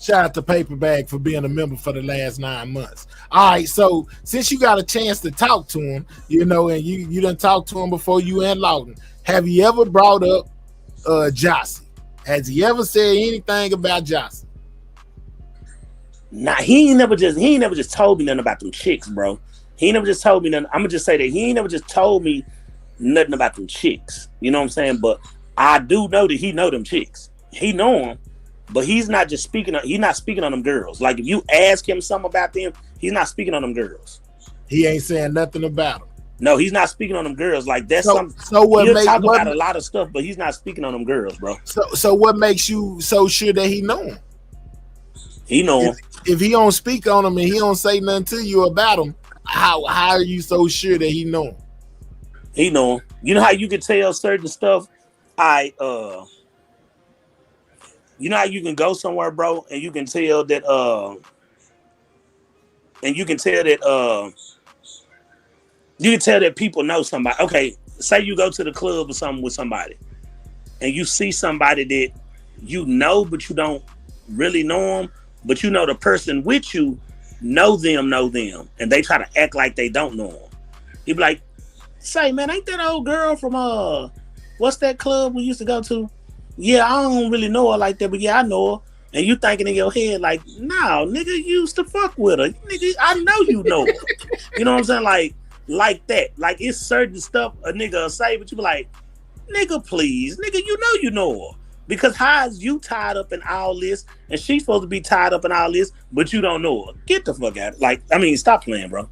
Shout out to Paperbag for being a member for the last 9 months. All right, so since you got a chance to talk to him, you know, and you done talked to him before you and Lawton, have you ever brought up JOCY? Has he ever said anything about JOCY? Nah, he ain't never just told me nothing about them chicks, bro. He ain't never just told me nothing. I'm gonna just say that he ain't never just told me nothing about them chicks. You know what I'm saying? But I do know that he know them chicks. He know them. But he's not just speaking on them girls. Like, if you ask him something about them, he's not speaking on them girls. He ain't saying nothing about them. No, he's not speaking on them girls. Like, that's he'll talk about a lot of stuff, but he's not speaking on them girls, bro. So what makes you so sure that he know him? He know him. If he don't speak on them and he don't say nothing to you about him, how are you so sure that he know him? He know him. You know how you can tell certain stuff? You know how you can go somewhere, bro, and you can tell that people know somebody. Okay, say you go to the club or something with somebody, and you see somebody that you know, but you don't really know them, but you know the person with you know them, and they try to act like they don't know them. You be like, "Say, man, ain't that old girl from what's that club we used to go to? Yeah, I don't really know her like that, but yeah, I know her." And you thinking in your head like, "No, nigga, you used to fuck with her. Nigga, I know you know her." You know what I'm saying? Like that. Like, it's certain stuff a nigga will say, but you be like, "Nigga, please. Nigga, you know her." Because how is you tied up in all this, and she's supposed to be tied up in all this, but you don't know her? Get the fuck out. Stop playing, bro.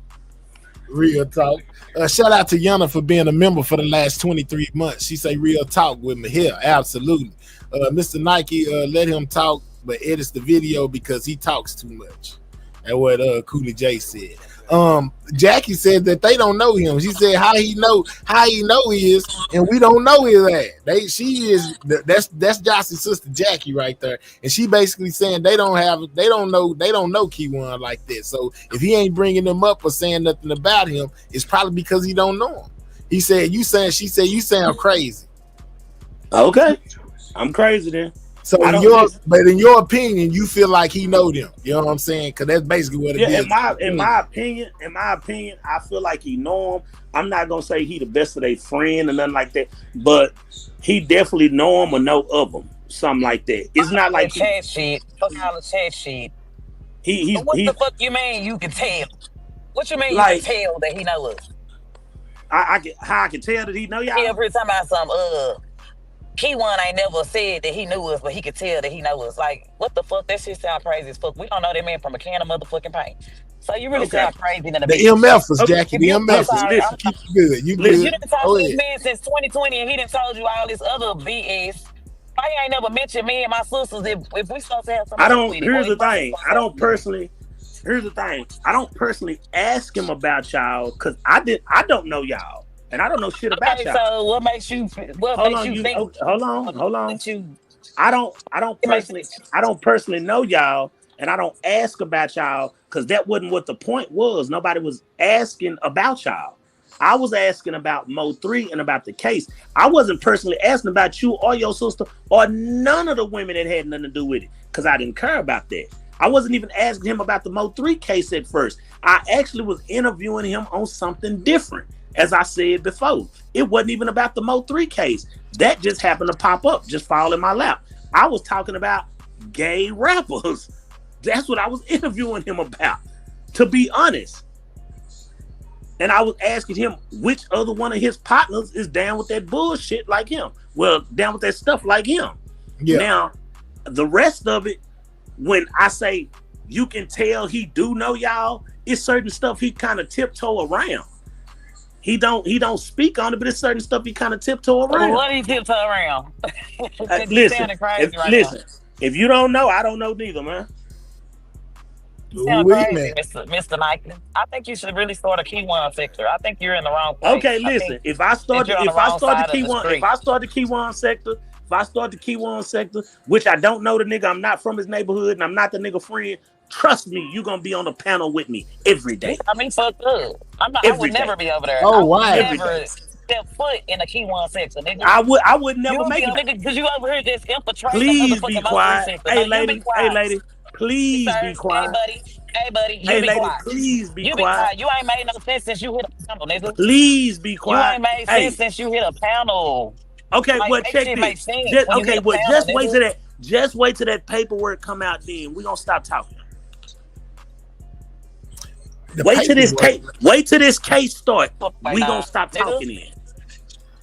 Real talk. Shout out to Yana for being a member for the last 23 months. She say real talk with me here. Absolutely. Mr. Nike, let him talk, but edits the video because he talks too much. That's what Cooley J said. Jackie said that they don't know him. She said how he know he is, and we don't know his ass. That's JOCY's sister Jackie right there, and she basically saying they don't know Kiwan like that. So if he ain't bringing them up or saying nothing about him, it's probably because he don't know him. She said you sound crazy. Okay, I'm crazy then. So in your opinion, you feel like he know them. You know what I'm saying? Because that's basically what it is. In my opinion, I feel like he know him. I'm not gonna say he the best of their friend or nothing like that, but he definitely know him or know of them, something like that. It's not like chat sheet. Fuck all the chat sheet. What the fuck you mean you can tell? What you mean you can tell that he know us? How I can tell that he know y'all? Yeah, every time I some Kiwan ain't never said that he knew us, but he could tell that he know us. Like, what the fuck? That shit sound crazy as fuck. We don't know that man from a can of motherfucking paint. So you really sound crazy than a The bitch. MFers, Jackie. The I'm MFers. sorry. Keep you good. You Listen, good. you didn't talk to this man since 2020, and he done told you all this other BS. Why you ain't never mentioned me and my sisters if we supposed to have something to do with it? Here's the thing. Here's the thing. I don't personally ask him about y'all because I don't know y'all. And I don't know shit about y'all. So what makes you think? Hold on. I don't personally know y'all, and I don't ask about y'all because that wasn't what the point was. Nobody was asking about y'all. I was asking about Mo 3 and about the case. I wasn't personally asking about you or your sister or none of the women that had nothing to do with it because I didn't care about that. I wasn't even asking him about the Mo 3 case at first. I actually was interviewing him on something different. As I said before, it wasn't even about the Mo 3 case. That just happened to pop up, just fall in my lap. I was talking about gay rappers. That's what I was interviewing him about, to be honest. And I was asking him which other one of his partners is down with that bullshit like him. Well, down with that stuff like him. Yeah. Now, the rest of it, when I say you can tell he do know y'all, it's certain stuff he kind of tiptoe around. He don't speak on it, but it's certain stuff he kind of tiptoe around. What do you tiptoe around? Listen, if you don't know, I don't know neither, man. You sound crazy, Mr. Nike. I think you should really start a Kiwan sector. I think you're in the wrong place. Okay, listen. If I start the Kiwan sector, which I don't know the nigga, I'm not from his neighborhood, and I'm not the nigga friend. Trust me, you're gonna be on the panel with me every day. I mean, fuck up. I would never be over there. Oh, wow. I would never step foot in a Kiwan sector, nigga. I would never make it. Because you over here just infiltrating. Please be quiet. Hey, lady. Please be quiet. Hey, buddy. You be quiet. Please be quiet. Be quiet. You ain't made no sense since you hit a panel, nigga. Please be quiet. You ain't made sense since you hit a panel. Okay, well, check this. Just wait till that paperwork come out. Then we gonna stop talking. Wait till this case start. We gonna stop talking then.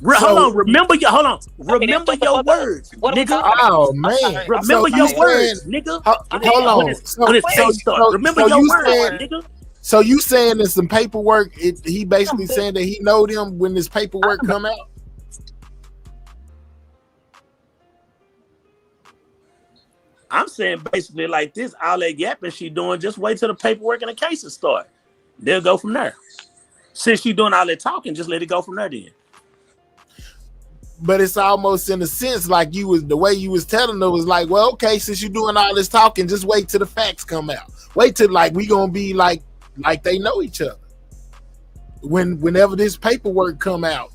Hold on. Remember your words, nigga. Oh man. Remember your words, nigga. Hold on. Remember your words, nigga. So you saying there's some paperwork? He basically saying that he know them when this paperwork come out. I'm saying basically like this, all that yapping she doing, just wait till the paperwork and the cases start. They'll go from there. Since she doing all that talking, just let it go from there then. But it's almost in a sense like the way you was telling her was like, well, okay, since you're doing all this talking, just wait till the facts come out. Wait till like we gonna be like they know each other. Whenever this paperwork come out.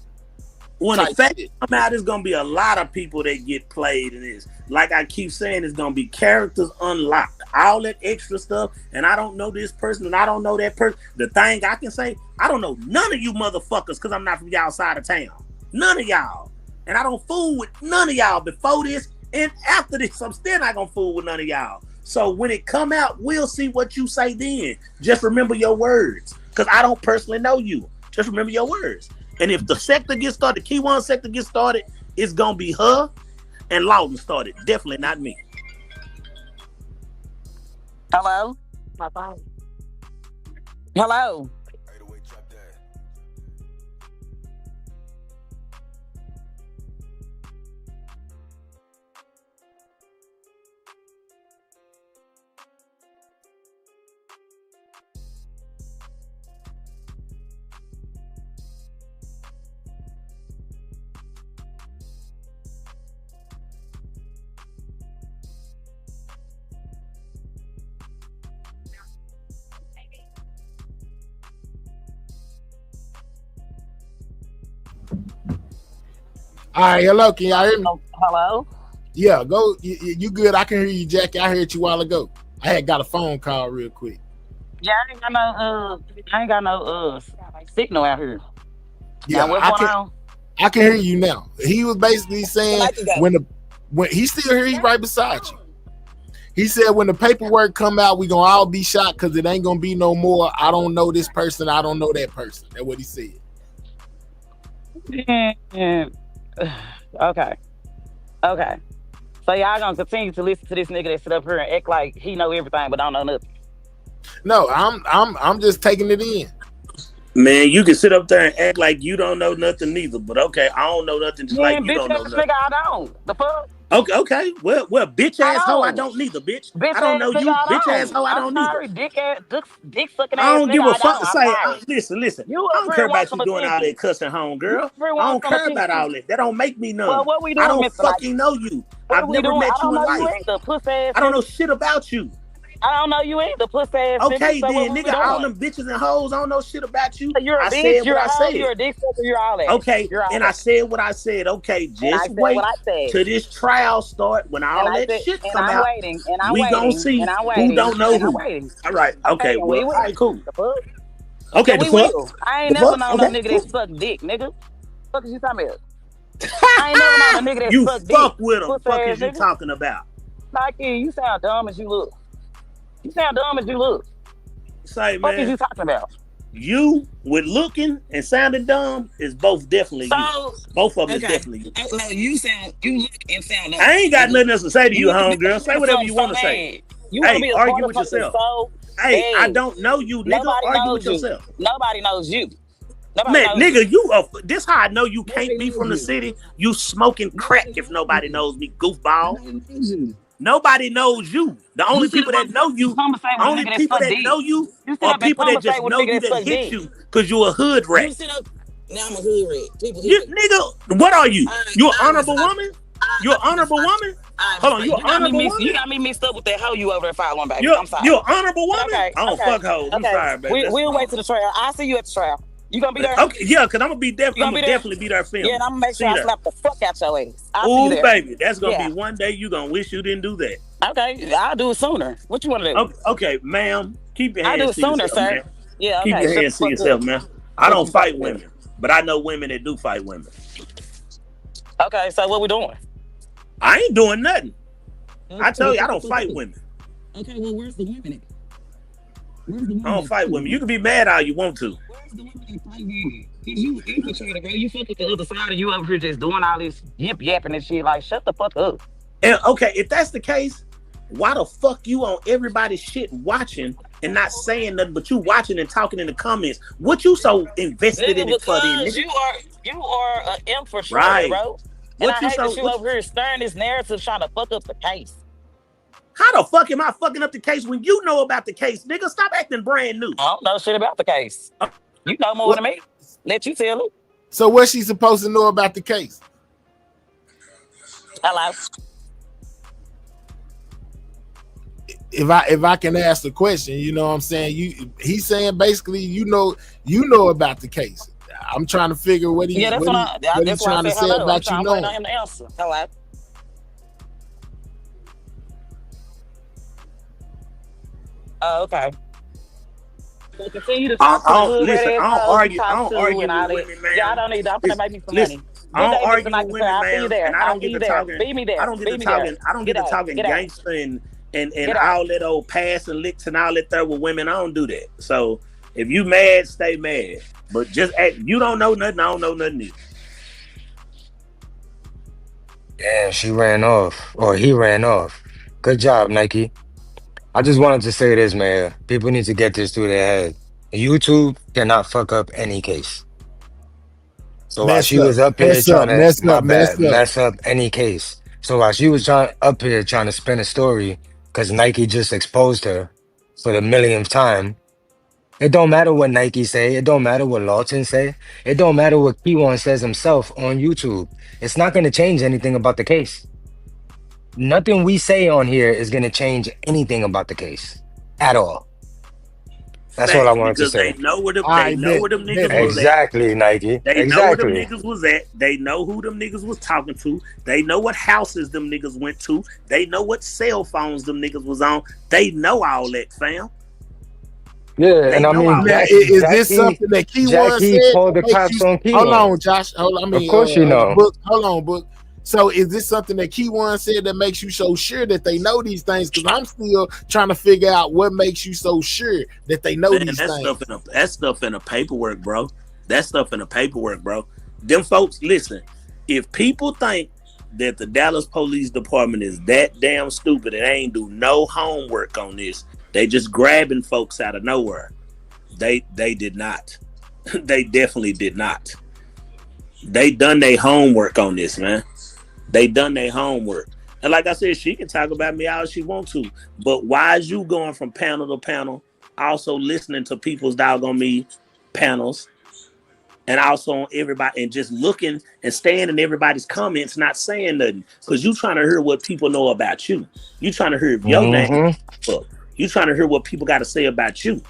When the facts come out, there's gonna be a lot of people that get played in this. Like I keep saying, it's gonna be characters unlocked, all that extra stuff. And I don't know this person, and I don't know that person. The thing I can say, I don't know none of you motherfuckers because I'm not from y'all side of town. None of y'all, and I don't fool with none of y'all before this and after this. I'm still not gonna fool with none of y'all. So when it come out, we'll see what you say then. Just remember your words, because I don't personally know you. Just remember your words. And if the sector gets started, the Kiwan sector gets started, it's gonna be her and Lawton started. Definitely not me. Hello? My phone. Hello? All right, hello, can y'all hear me? Hello? Yeah, go. You good? I can hear you, Jackie. I heard you a while ago. I had got a phone call real quick. Yeah, I ain't got no signal out here. Yeah, now, what's going on? I can hear you now. He was basically saying when he's still here, he's right beside you. He said when the paperwork come out, we gonna all be shocked because it ain't gonna be no more. I don't know this person. I don't know that person. That's what he said. Okay. Okay. So y'all gonna continue to listen to this nigga that sit up here and act like he know everything but don't know nothing. No, I'm just taking it in. Man, you can sit up there and act like you don't know nothing neither. But okay, I don't know nothing just like you bitch don't know ass nothing. nigga, I don't. The fuck? Okay. Well, bitch ass hoe, I don't neither, bitch. I don't know you. Bitch ass hoe, I don't sorry, neither. dick sucking I ass don't nigga, give a I fuck. don't. I'm Say, sorry. listen. You I up don't here care want about some you doing all attention. that cussing, home You girl. up here I want don't some care about attention. all that. That don't make me none. Well, what we I doing, don't Mr. Light? fucking know you. What I've we never doing? met I you don't in know you life. either, pussy ass I don't know nigga. shit about you. I don't know you either, pussy ass nigga. Okay, So then, what we nigga, all doing? them bitches and hoes, I don't know shit about you. You're a I bitch, said you're what a I hoe, said. you're a dick sucker, you're all that. Okay, You're all and that. I said what I said. Okay, And I just said wait what I said. till this trial start. When all that shit And come I'm out, waiting, and I'm we gonna waiting, see and I'm who waiting, don't know and I'm who. waiting. All right, okay, and well, we all will. right, cool. The fuck? Okay, And the we fuck? will. I ain't The never fuck? known Okay, no nigga cool. that suck dick, nigga. Fuck is you talking about? I ain't never known a nigga that You suck dick. fuck with them. Pussy Fuck ass is you nigga. talking about? Like you sound dumb as you look. You sound dumb as you look. Say, Fuck is man, you talking about? you with looking and sounding dumb is both definitely you. So Both of them is definitely you. no, you look and sound dumb. I ain't got nothing else to say to you, want to be homegirl. Say whatever you want to say. You want to Hey, be a argue with motherfucker yourself. so Hey, I bad. don't know you, nigga. Nobody Argue knows with yourself. Nobody knows you. Nobody Man, knows nigga, you. this how I know you can't be from the city. You smoking crack if nobody knows me, goofball. Nobody knows you. The only people that know you, only people that know you are people that just know you that hit you because you're a hood rat. Now I'm a hood rat. People You, nigga, what are you? You an honorable woman? You an honorable woman? Hold on, you an honorable woman? You got me mixed up with that hoe you over there 5'1", baby. I'm I'm sorry. You an honorable woman? Okay. I don't fuck hoes. I'm sorry, baby. We'll wait till the trial. I'll see you at the trial. You gonna be there? Okay, yeah, because I'm gonna be definitely be there filming. Yeah, and I'm gonna make sure I slap the fuck out your ass. Ooh, baby, that's gonna be one day you gonna wish you didn't do that. Okay, I'll do it sooner. What you want to do? Okay, ma'am, keep your hands I'll do it sooner, yourself, sir. man. Yeah, keep your hands to yourself, man. I don't fight women, but I know women that do fight women. Okay, so what we doing? I ain't doing nothing. I tell you, I don't fight women. Okay, well, where's the women at? I don't fight women. You can be mad all you want to. Where's the women that fight women? You infiltrated, bro. You fuck with the other side and you over here just doing all this yip yapping and shit. Like, shut the fuck up. And okay, if that's the case, why the fuck you on everybody's shit watching and not saying nothing, but you watching and talking in the comments? What you so invested in it for? Then, nigga? You are an infiltrator, right, bro. And I hate that you over here stirring this narrative trying to fuck up the case. How the fuck am I fucking up the case when you know about the case, nigga? Stop acting brand new. I don't know shit about the case. You know more than me. Let you tell it. So what's she supposed to know about the case? Hello. If I can ask the question, you know what I'm saying? He's saying basically you know about the case. I'm trying to figure what he's trying to say about you knowing. I'm the answer. Hello. Oh, okay. So continue to talk listen, I don't argue with women, man. Yeah, I don't need that. I'm gonna make me some money. I don't argue with women, man. And I don't get to talking. Be me there. I don't get to talking gangster and all that old pass and licks and all that there with women. I don't do that. So if you mad, stay mad. But just act, you don't know nothing, I don't know nothing either. Damn, she ran off. Or he ran off. Good job, Nike. I just wanted to say this, man. People need to get this through their head. YouTube cannot fuck up any case. So while she was up here trying to mess up any case. So while she was up here trying to spin a story, because Nike just exposed her for the millionth time, it don't matter what Nike say. It don't matter what Lawton say. It don't matter what Kiwan says himself on YouTube. It's not going to change anything about the case. Nothing we say on here is going to change anything about the case at all. That's all I wanted to say. They know where them niggas was at. Exactly, Nike. They know where them niggas was at. They know who them niggas was talking to. They know what houses them niggas went to. They know what cell phones them niggas was on. They know all that, fam. Yeah, and I mean, is this something that Kiwan said? Called the cops on Kiwan. Hold on, Josh. Of course you know. Hold on, Book. So is this something that Kiwan said that makes you so sure that they know these things? Because I'm still trying to figure out what makes you so sure that they know these things. That stuff in the paperwork, bro. That stuff in the paperwork, bro. Them folks, listen, if people think that the Dallas Police Department is that damn stupid and they ain't do no homework on this. They just grabbing folks out of nowhere. They did not. They definitely did not. They done their homework on this, man. They done their homework. And like I said, she can talk about me all she wants to. But why is you going from panel to panel, also listening to people's doggone me panels, and also on everybody, and just looking and staying in everybody's comments, not saying nothing? Because you trying to hear what people know about you. You trying to hear if your name up. You trying to hear what people got to say about you.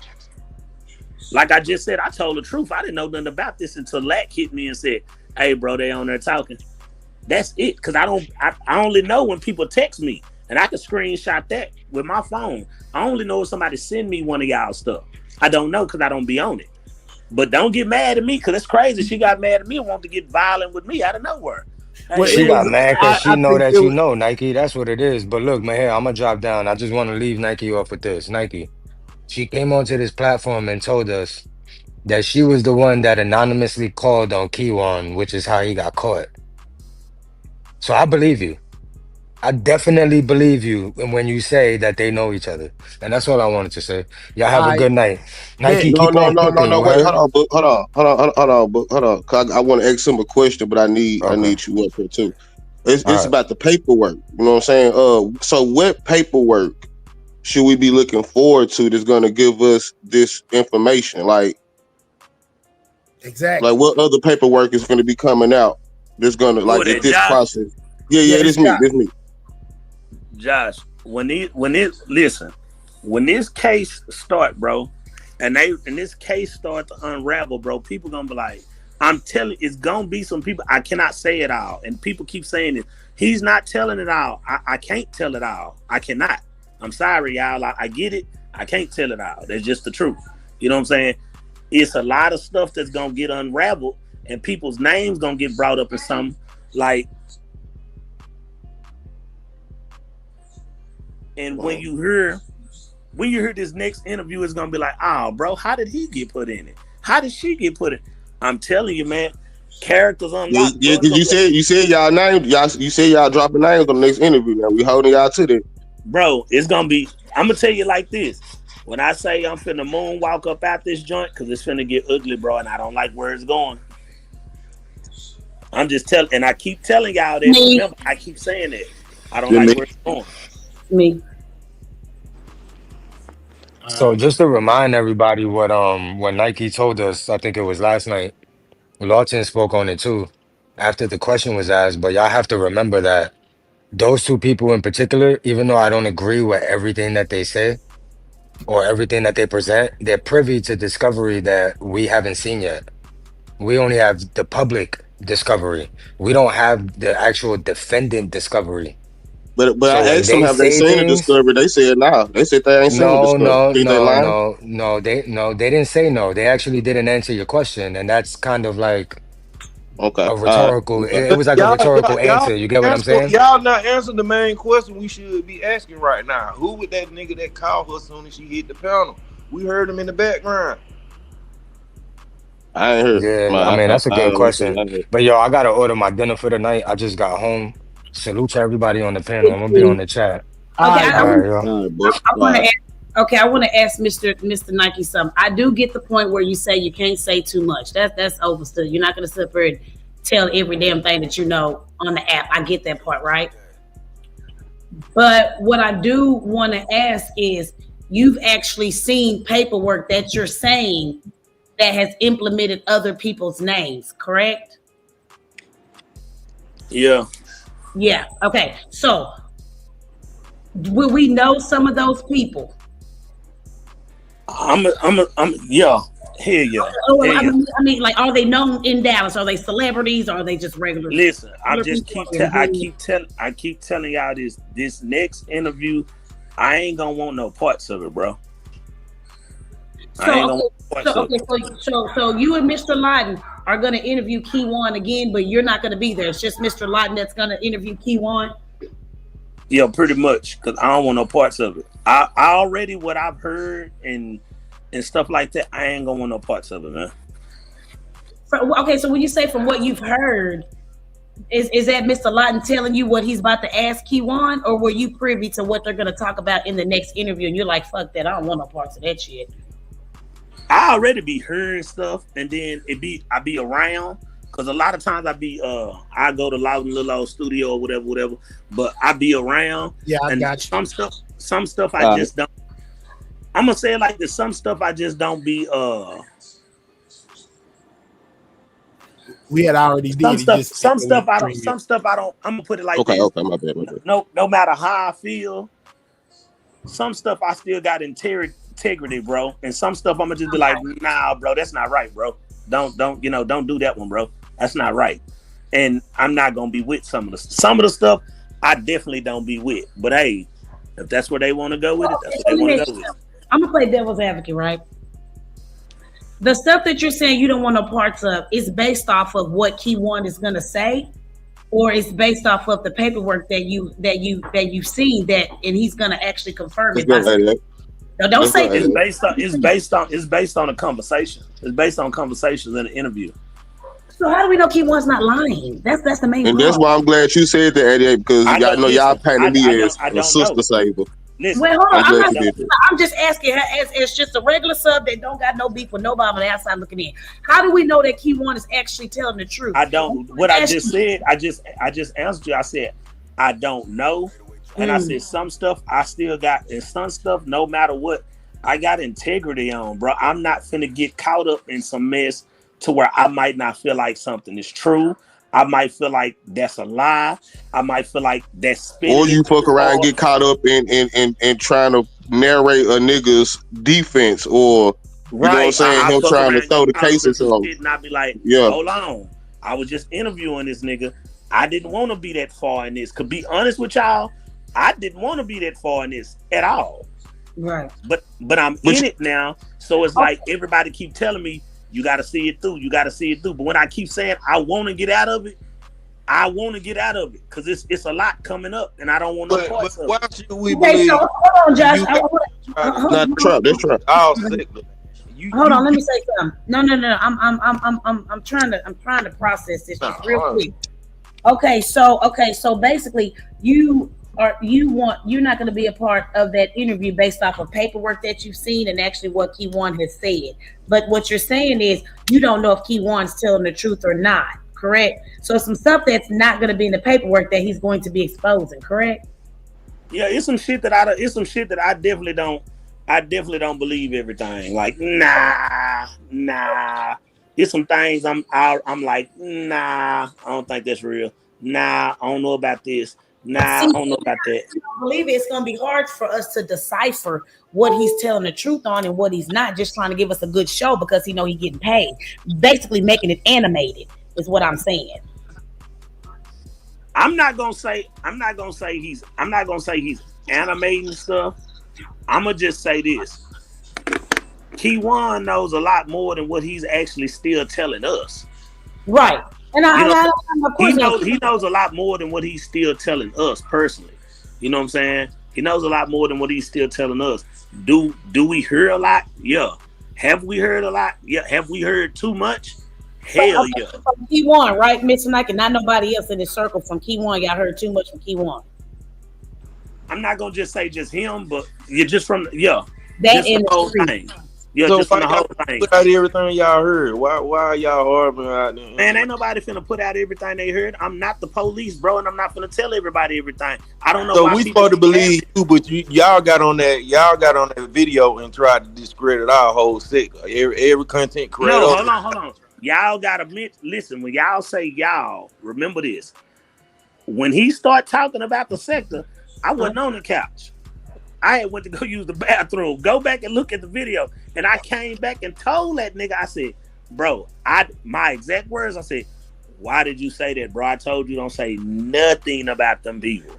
Like I just said, I told the truth. I didn't know nothing about this until Lack hit me and said, "Hey, bro, they on there talking." That's it. Because I only know when people text me, and I can screenshot that with my phone. I only know if somebody send me one of y'all stuff. I don't know because I don't be on it. But don't get mad at me because it's crazy. She got mad at me and wanted to get violent with me out of nowhere. Well, she got mad because she know that you know, Nike. That's what it is. But look, man, here, I'm going to drop down. I just want to leave Nike off with this. Nike, she came onto this platform and told us that she was the one that anonymously called on Kiwan, which is how he got caught. So I believe you. I definitely believe you when you say that they know each other. And that's all I wanted to say. Y'all have a good night. Nike, No, keep no, on no, no, cooking, no. you Wait, heard? hold on. 'Cause I want to ask him a question, but I need you up here too. It's about the paperwork. You know what I'm saying? So what paperwork should we be looking forward to that's going to give us this information? Like Exactly. what other paperwork is going to be coming out that's going to like if this Josh? process? Yeah, this me. Josh, when this case start, bro, and this case start to unravel, bro, people gonna be like, I'm telling, it's gonna be some people. I cannot say it all, and people keep saying it. He's not telling it all. I can't tell it all. I cannot. I'm sorry, y'all. I get it. I can't tell it all. That's just the truth. You know what I'm saying? It's a lot of stuff that's gonna get unraveled, and people's names gonna get brought up in something like. And when you hear this next interview, it's gonna be like, oh, bro, how did he get put in it? How did she get put in? I'm telling you, man, characters unlocked. Yeah, because you said y'all names, you said y'all dropping names on the next interview. Now we holding y'all to that. Bro, it's gonna be. I'm gonna tell you like this. When I say I'm finna moonwalk up out this joint, because it's finna get ugly, bro, and I don't like where it's going. I'm just telling, and I keep telling y'all that. Remember, I keep saying that. I don't like where it's going. Me. So just to remind everybody what when Nike told us, I think it was last night, Lawton spoke on it too, after the question was asked. But y'all have to remember that those two people in particular, even though I don't agree with everything that they say or everything that they present, they're privy to discovery that we haven't seen yet. We only have the public discovery. We don't have the actual defendant discovery. But So I when asked them, have they say seen the things, discovery? They said no. They said they ain't seen the discovery. Think they lying? They didn't say no. They actually didn't answer your question, and that's kind of like okay, a rhetorical. Okay. It was like a rhetorical answer. You get what I'm saying? Y'all not answering the main question we should be asking right now. Who was that nigga that called her as soon as she hit the panel? We heard him in the background. I ain't heard. Yeah, I mean that's a good question. But yo, I gotta order my dinner for the night. I just got home. Salute to everybody on the panel. I'm gonna be on the chat. Okay, I want to ask Mr. Nike something. I do get the point where you say you can't say too much. That's overstood. You're not gonna sit there and tell every damn thing that you know on the app. I get that part, right? But what I do want to ask is, you've actually seen paperwork that you're saying that has implemented other people's names, correct? Yeah. Yeah. Okay. So, will we know some of those people? Yeah. Hell yeah. I mean, like, are they known in Dallas? Are they celebrities? Or are they just regular? Listen, I keep telling y'all this next interview, I ain't gonna want no parts of it, bro. So you and Mr. Lawton are gonna interview Kiwan again, but you're not gonna be there. It's just Mr. Lawton that's gonna interview Kiwan. Yeah, pretty much, because I don't want no parts of it. I already, what I've heard and stuff like that, I ain't gonna want no parts of it, man. Okay, so when you say from what you've heard, Is that Mr. Lawton telling you what he's about to ask Kiwan, or were you privy to what they're going to talk about in the next interview? And you're like, fuck that, I don't want no parts of that shit. I already be hearing stuff, and then I be around, because a lot of times I go to Lawton little old studio or whatever, but I be around. Yeah, I and got you. Some stuff I just don't. I'm gonna say it like this: some stuff I just don't be. We had already did. Some stuff I don't. I'm gonna put it like this. Okay, my bad. No matter how I feel, some stuff I still got integrity, bro. And some stuff I'm gonna just be like, nah, bro, that's not right, bro. Don't do that one, bro. That's not right. And I'm not gonna be with some of the stuff. I definitely don't be with. But hey, if that's where they want to go with it, that's what they want to go with. I'm gonna play devil's advocate, right? The stuff that you're saying you don't want no parts of is based off of what Kiwan is gonna say, or it's based off of the paperwork that you've seen that, and he's gonna actually confirm it. No, don't say it's based on a conversation. It's based on conversations in an interview. So how do we know Kiwan's not lying? That's the main. And that's why I'm glad you said that, 88, because y'all painted me as a sister saver. Listen, wait, hold on. I'm just asking as just a regular sub that don't got no beef with nobody on the outside looking in. How do we know that Kiwan is actually telling the truth? I don't. What I just said, I just answered you. I said I don't know, and I said some stuff I still got, and some stuff, no matter what, I got integrity on, bro. I'm not finna get caught up in some mess to where I might not feel like something is true. I might feel like that's a lie. I might feel like that's spinning. Or you fuck around and get caught up in trying to narrate a nigga's defense, or you know what I'm saying, him trying to throw the cases on. And I'd be like, hold on. I was just interviewing this nigga. I didn't want to be that far in this. Could be honest with y'all, I didn't want to be that far in this at all. Right. But I'm in it now. So it's like everybody keep telling me, you got to see it through. You got to see it through. But when I keep saying I want to get out of it, I want to get out of it because it's a lot coming up, and I don't want no parts of it. Why should we believe? So hold on, Josh. Not Trump. That's Trump. Hold on. Let me say something. No. I'm trying to process this just real quick. Okay. So basically, you're not going to be a part of that interview based off of paperwork that you've seen and actually what Kiwan has said. But what you're saying is you don't know if Kiwan's telling the truth or not, correct? So some stuff that's not going to be in the paperwork that he's going to be exposing, correct? Yeah, it's some shit that I definitely don't believe everything. Like, nah. It's some things I'm like, nah, I don't think that's real. Nah, I don't know about this. Nah, I don't know about that. I believe it's going to be hard for us to decipher what he's telling the truth on and what he's not, just trying to give us a good show because he know he's getting paid. Basically making it animated is what I'm saying. I'm not gonna say he's animating stuff. I'm gonna just say this. Kiwan knows a lot more than what he's actually still telling us. Right. And he knows a lot more than what he's still telling us personally. You know what I'm saying? He knows a lot more than what he's still telling us. Do we hear a lot? Yeah. Have we heard a lot? Yeah. Have we heard too much? Hell yeah. From Kiwan, right, Mr. Nike? Not nobody else in this circle from Kiwan. Y'all heard too much from Kiwan. I'm not gonna just say just him, but you're just from that just in the whole thing. Yeah, so just from the whole thing. Put out everything y'all heard. Why are y'all arguing out there? Man, ain't nobody finna put out everything they heard. I'm not the police, bro, and I'm not finna tell everybody everything. I don't know. So we supposed to believe you, but y'all got on that video and tried to discredit our whole sector. Every content creator. No, hold on. Y'all gotta listen. When y'all say y'all, remember this. When he start talking about the sector, I wasn't on the couch. I had went to go use the bathroom. Go back and look at the video. And I came back and told that nigga, I said, bro, my exact words, I said, why did you say that, bro? I told you don't say nothing about them people.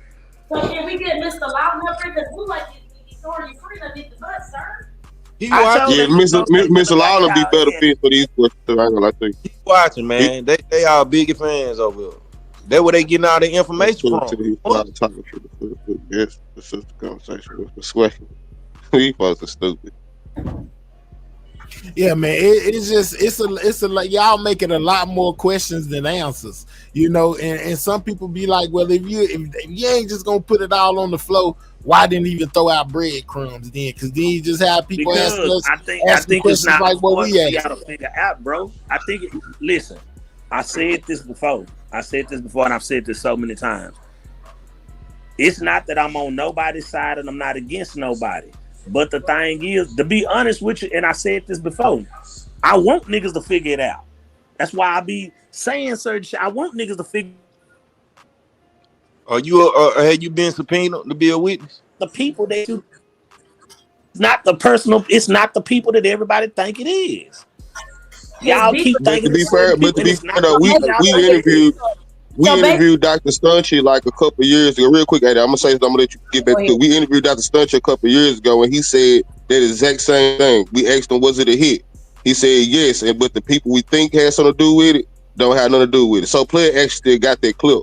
So can we get Mr. Lawton up here? Because we like you throwing your friend underneath the bus, sir. Mr. Lawton be better fit for these questions. Keep watching, man. They are big fans over here. That's where they getting all the information from. Yes, this is the conversation with the sweat. We folks are stupid. Yeah, man. It's a like y'all making a lot more questions than answers, you know. And some people be like, well, if you ain't just gonna put it all on the floor, why didn't even throw out breadcrumbs then? Because then you just have people asking us I think questions it's not like what we we asked. gotta figure out, bro. I think listen, I said this before. And I've said this so many times. It's not that I'm on nobody's side and I'm not against nobody. But the thing is, to be honest with you, and I said this before, I want niggas to figure it out. That's why I be saying certain shit. I want niggas to figure. Are you have you been subpoenaed to be a witness? The people that you, not the personal. It's not the people that everybody think it is. Y'all keep thinking. But to be fair, though, we interviewed Dr. Stunchy like a couple of years ago. Real quick, Eddie, I'm gonna let you get back to it. We interviewed Dr. Stunchy a couple of years ago, and he said that exact same thing. We asked him, was it a hit? He said yes, but the people we think had something to do with it don't have nothing to do with it. So Player actually still got that clip,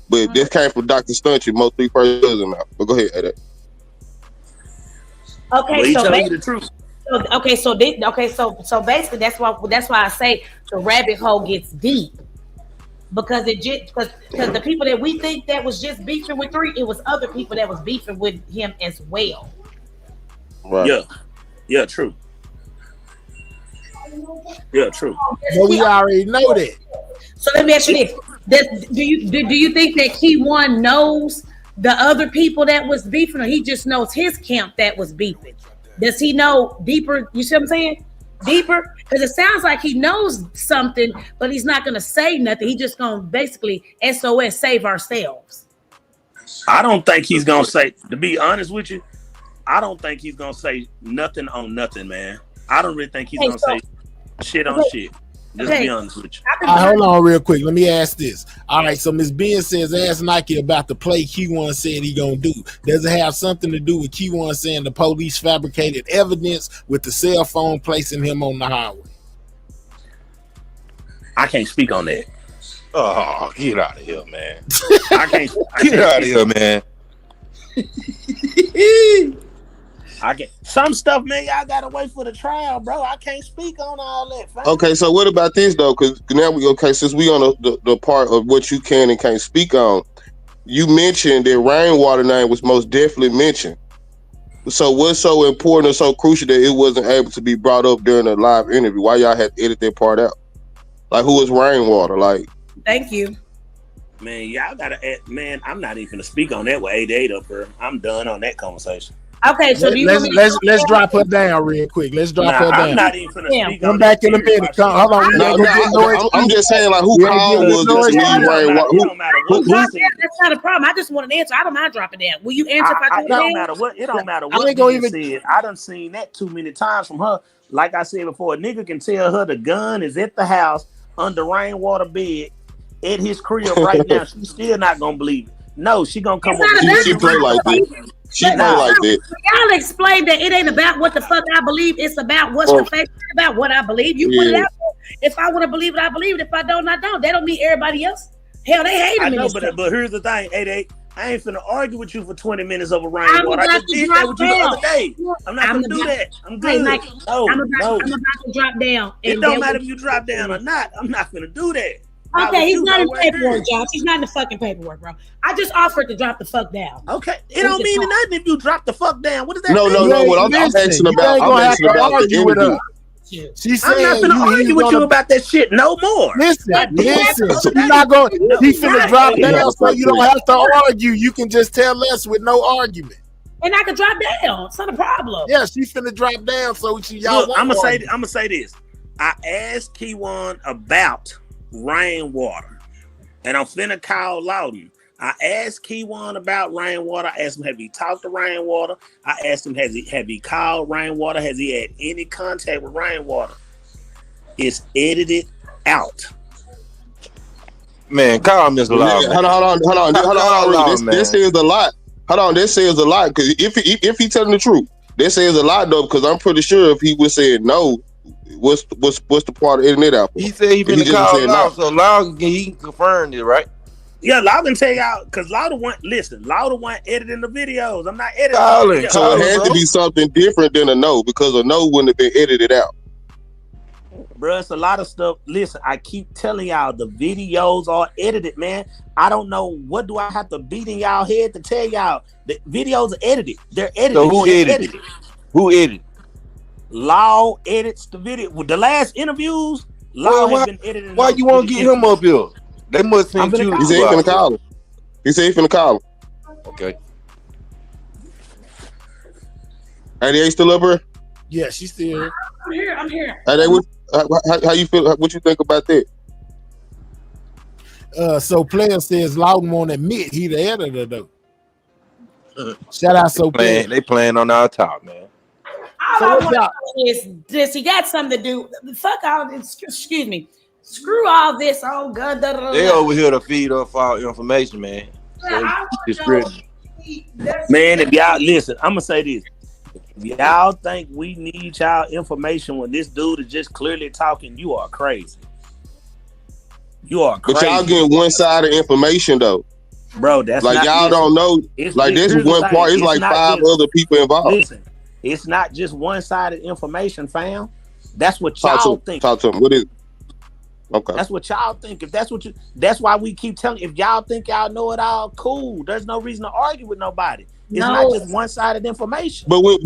but this came from Dr. Stunchy, most 3 first dozen now. But go ahead, Eddie. Okay, so tell you the truth. So basically that's why I say the rabbit hole gets deep. Because because the people that we think that was just beefing with 3, it was other people that was beefing with him as well. Right. Yeah, true. Yeah, true. Well, we already know that. So let me ask you this: do you think that Kiwan knows the other people that was beefing, or he just knows his camp that was beefing? Does he know deeper? You see what I'm saying? Deeper, because it sounds like he knows something, but he's not going to say nothing. He's just going to basically SOS, save ourselves. I don't think he's going to say, to be honest with you, I don't think he's going to say nothing on nothing, man. I don't really think he's going to say shit on shit. Just be honest with you. Hold on real quick. Let me ask this. All right, so Ms. Ben says, ask Nike about the play Kiwan said he gonna do. Does it have something to do with Kiwan saying the police fabricated evidence with the cell phone placing him on the highway? I can't speak on that. Oh, get out of here, man. I can't get out of here, man. I get some stuff, man. Y'all gotta wait for the trial, bro. I can't speak on all that. Fam. Okay, so what about this though? Because now since we on the part of what you can and can't speak on, you mentioned that Rainwater name was most definitely mentioned. So what's so important or so crucial that it wasn't able to be brought up during a live interview? Why y'all had to edit that part out? Like, who is Rainwater? Like, thank you. Man, y'all gotta. Man, I'm not even gonna speak on that with 88 up here. I'm done on that conversation. Okay, so let's drop her down real quick. Let's drop her down. I'm not even gonna speak Come on back in a minute. Hold on. I'm just saying, like, who called was this? That's not a problem. I just want an answer. I don't mind dropping down. Will you answer if I do it? Don't matter what. It don't matter what you said. I done seen that too many times from her. Like I said before, a nigga can tell her the gun is at the house under Rainwater bed at his crib right now. She's still not gonna believe it. No, she gonna come over. She play like that. She play like that. Y'all explain that it ain't about what the fuck I believe. It's about what's the fact. It's about what I believe. You put it out there. If I want to believe it, I believe it. If I don't, I don't. That don't mean everybody else. Hell, they hate me. I know, but here's the thing, 88. I ain't finna argue with you for 20 minutes over Rainwater. I just did that with you the other day. I'm not gonna do that. I'm good. I'm about to drop down. It don't matter if you drop down or not. I'm not gonna do that. Okay, he's not in the paperwork, Josh. He's not in the fucking paperwork, bro. I just offered to drop the fuck down. Okay, it don't mean nothing if you drop the fuck down. What does that mean? No. What I'm asking about, the interview. She said, I'm not gonna argue with you about that shit no more. Listen. So you're not going. He finna drop down, so you don't have to argue. You can just tell us with no argument. And I can drop down. It's not a problem. Yeah, she finna drop down, so y'all. Look, I'm gonna say this. I asked Kiwan about Rainwater, and I'm finna call Lawton. I asked Kiwan about Rainwater. I asked him, have he talked to Rainwater? I asked him, have he called Rainwater? Has he had any contact with Rainwater? It's edited out. Man, call Mr. Lawton. Hold on. This says a lot. Hold on, this says a lot, because if he telling the truth, this says a lot though, because I'm pretty sure if he would say no, what's the part of editing it out? He said he been called Lawton, so Lawton he confirmed it, right? Yeah, Lawton tell y'all, because Lawton want editing the videos. I'm not editing. So it had to be something different than a no, because a no wouldn't have been edited out. Bro, it's a lot of stuff. Listen, I keep telling y'all the videos are edited, man. I don't know what do I have to beat in y'all head to tell y'all the videos are edited. They're edited. So who edited? Who edited? Law edits the video. With the last interviews, Law has been editing. Why you want to get him up here? They must send you. He said he finna call him. He said he finna call him. Okay. Hey, they still up here? Yeah, she's still here. I'm here. Hey, they, how you feel? What you think about that? So player says Lawton won't admit he the editor though. Shout out so player. They playing on our top, man. All I want to know is this: he got something to do. Fuck all this. Excuse me. Screw all this. Oh God. They over here to feed us our information, man. So man, if y'all listen, I'm gonna say this. If y'all think we need y'all information when this dude is just clearly talking, you are crazy. You are crazy. But y'all getting one-sided information though. Bro, that's like not, y'all don't know. Like this one part, it's like five other people involved. Listen, it's not just one-sided information, fam. That's what y'all think. Talk to him. What is? Okay. That's what y'all think. If that's what you, that's why we keep telling. If y'all think y'all know it all, cool. There's no reason to argue with nobody. It's not just one-sided information. But when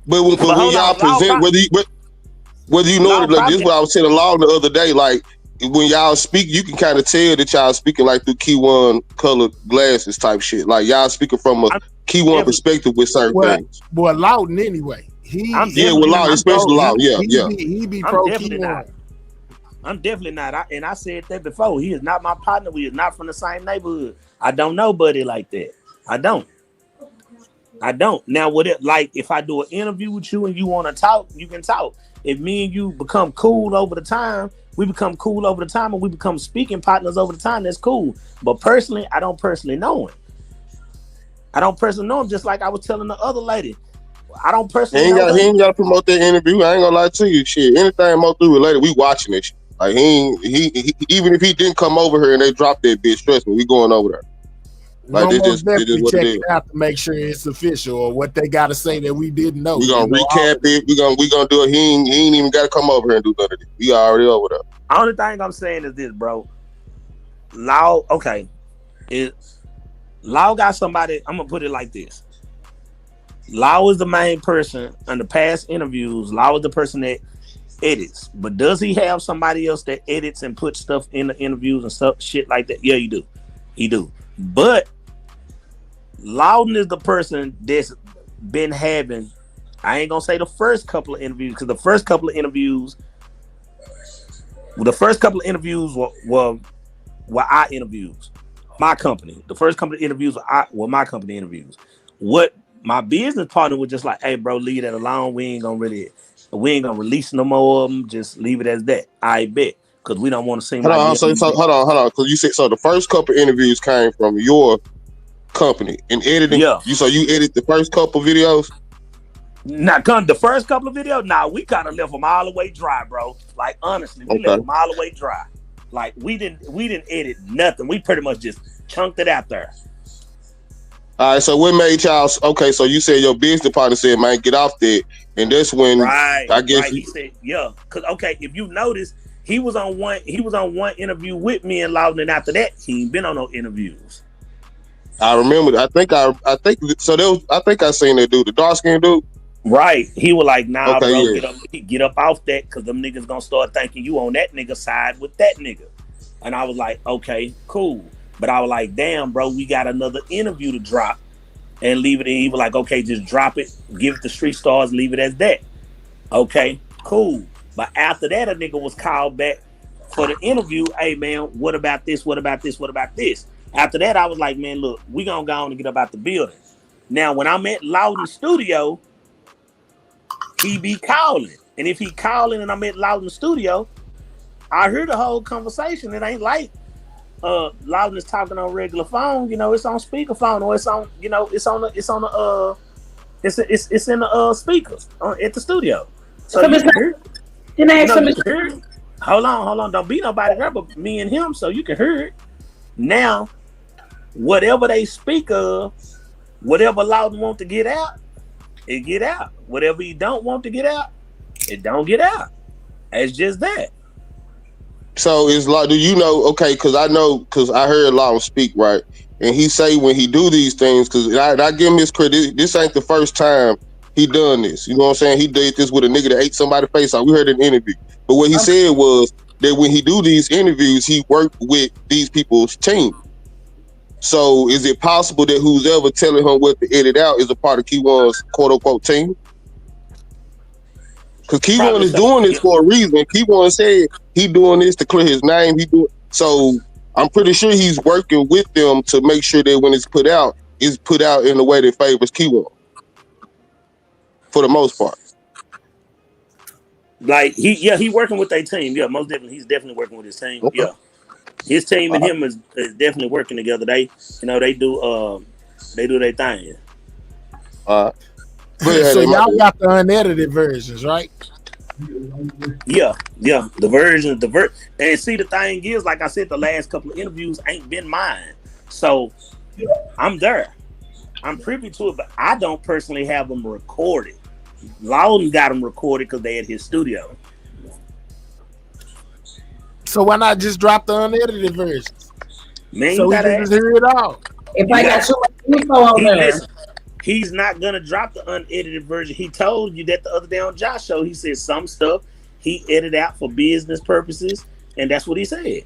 y'all present, whether you know it, like this, is what I was telling Law the other day. Like when y'all speak, you can kind of tell that y'all speaking like through Kiwan colored glasses type shit. Like y'all speaking from a Kiwan perspective with certain things. Boy, Lawton anyway. With Law, especially Law. He be pro Kiwan. I'm definitely not. And I said that before. He is not my partner. We is not from the same neighborhood. I don't know buddy like that. I don't. Now, if I do an interview with you and you want to talk, you can talk. If me and you become cool over the time, we become cool over the time, and we become speaking partners over the time, that's cool. But personally, I don't personally know him. Just like I was telling the other lady. I don't personally know him. He ain't got to promote that interview. I ain't gonna lie to you. Shit, anything Mo through related, we watching it. Like he even if he didn't come over here and they dropped that bitch, trust me, we going over there. Like they just what check it is. It out to make sure it's official or what they got to say that we didn't know. We gonna recap it. We gonna do it. He ain't even got to come over here and do none of this. We already over there. Only thing I'm saying is this, bro. Law got somebody. I'm gonna put it like this. Law is the main person in the past interviews. Law is the person that edits. But does he have somebody else that edits and puts stuff in the interviews and stuff, shit like that? Yeah, he do. But Lawton is the person that's been having, I ain't gonna say the first couple of interviews, because the first couple of interviews were our interviews. My company. The first couple of interviews were my company interviews. What my business partner was just like, hey bro, leave that alone. We ain't gonna release no more of them. Just leave it as that. I bet. Because we don't want to seem hold on. Because you said so the first couple of interviews came from your company in editing. Yeah. So you edit the first couple videos? The first couple of videos, we kind of left them all the way dry, bro. Like honestly, we left them all the way dry. Like we didn't edit nothing. We pretty much just chunked it out there. All right, so what made y'all okay? So you said your business partner said, "Man, get off that," and that's when I guess he said, "Yeah." Because if you notice, he was on one interview with me and Lawton, and after that, he ain't been on no interviews. I remember. I think so. I think I seen that dude, the dark skinned dude. Right. He was like, "Nah, okay, bro, yeah. get up off that, because them niggas gonna start thinking you on that nigga side with that nigga." And I was like, "Okay, cool." But I was like, damn, bro, we got another interview to drop and leave it in. He was like, okay, just drop it, give it to Street Stars, leave it as that. Okay, cool. But after that, a nigga was called back for the interview. Hey, man, what about this? What about this? What about this? After that, I was like, man, look, we gonna go on and get up out the building. Now, when I'm at Lawton's studio, he be calling. And if he calling and I'm at Lawton's studio, I hear the whole conversation. It ain't like Lawton is talking on regular phone, it's on speakerphone, or it's on, it's in the speakers at the studio. So you can hear it. Hold on, don't be nobody there but me and him, so you can hear it. Now, whatever they speak of, whatever Lawton want to get out, it get out. Whatever he don't want to get out, it don't get out. It's just that. So it's like, do you know? Okay, because I know, because I heard Lawton speak, right, and he say when he do these things, because I give him his credit. This ain't the first time he done this. You know what I'm saying? He did this with a nigga that ate somebody's face off. We heard an interview, but what he said was that when he do these interviews, he worked with these people's team. So is it possible that who's ever telling him what to edit out is a part of Kiwan's quote unquote team? Because Kiwan is doing this for a reason. Kiwan said he doing this to clear his name. So I'm pretty sure he's working with them to make sure that when it's put out in a way that favors Kiwan. For the most part. Like he working with their team. Yeah, most definitely. He's definitely working with his team. Okay. Yeah. His team and him is definitely working together. They do their thing. So y'all got the unedited versions, right? Yeah. The and see, the thing is, like I said, the last couple of interviews ain't been mine, so I'm there. I'm privy to it, but I don't personally have them recorded. Lawton got them recorded because they at his studio. So why not just drop the unedited versions? Man, so we can just hear it all. If I got too much info on there. Listen, he's not gonna drop the unedited version. He told you that the other day on Josh show. He said some stuff he edited out for business purposes, and that's what he said.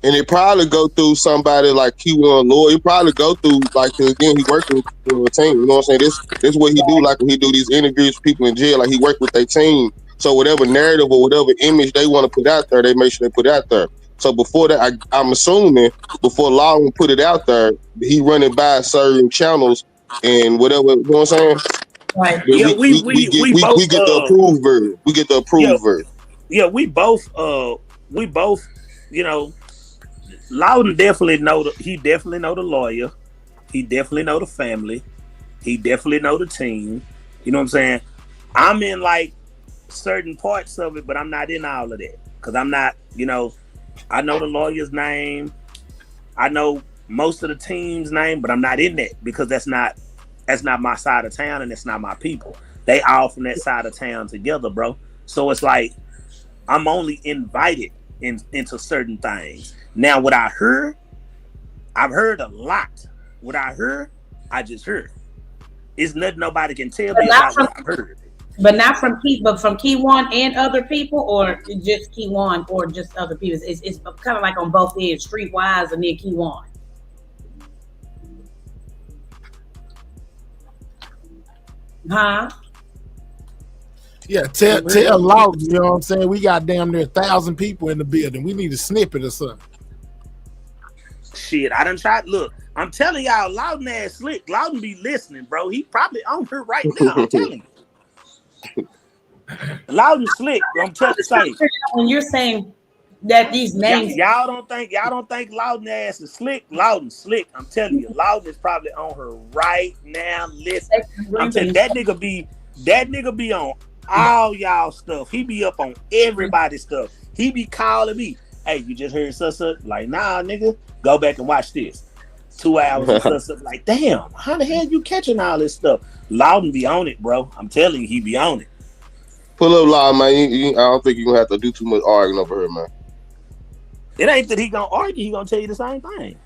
And it probably go through somebody like Kiwan Lord. It probably go through again, he working with a team. You know what I'm saying? This is what he do. Like when he do these interviews with people in jail, like he work with their team. So whatever narrative or whatever image they want to put out there, they make sure they put out there. So before that, I'm assuming before Lawton put it out there, he run it by certain channels and whatever. You know what I'm saying? Right. Yeah, we get the approved version. We get the approved version. Yeah, we both. You know, Lawton definitely know the lawyer. He definitely know the family. He definitely know the team. You know what I'm saying? I'm in like certain parts of it, but I'm not in all of that because I'm not. You know, I know the lawyer's name. I know most of the team's name, but I'm not in that because that's not my side of town and that's not my people. They all from that side of town together, bro. So it's like I'm only invited into certain things. Now, what I heard, I've heard a lot. What I heard, I just heard. It's nothing nobody can tell me about what I heard. But not from Kiwan and other people, or just Kiwan or just other people. It's kind of like on both ends, Streetwise and then Kiwan. Huh? Yeah, tell Lawton, you know what I'm saying? We got damn near 1,000 people in the building. We need a snippet or something. Shit, I done tried. Look, I'm telling y'all, Lawton ass slick. Lawton be listening, bro. He probably on her right now. I'm telling you. Lawton slick. I'm telling you. When you're saying that these names, y'all don't think Lawton ass is slick. Lawton slick. I'm telling you, Lawton is probably on her right now. Listen, I'm telling you, that nigga be on all y'all stuff. He be up on everybody's stuff. He be calling me, hey, you just heard such. Like, nah, nigga, go back and watch this. 2 hours of stuff. Like, damn, how the hell you catching all this stuff? Lawton be on it, bro. I'm telling you, he be on it. Pull up, Lawton, man. I don't think you're gonna have to do too much arguing over here, man. It ain't that he gonna argue. He gonna tell you the same thing.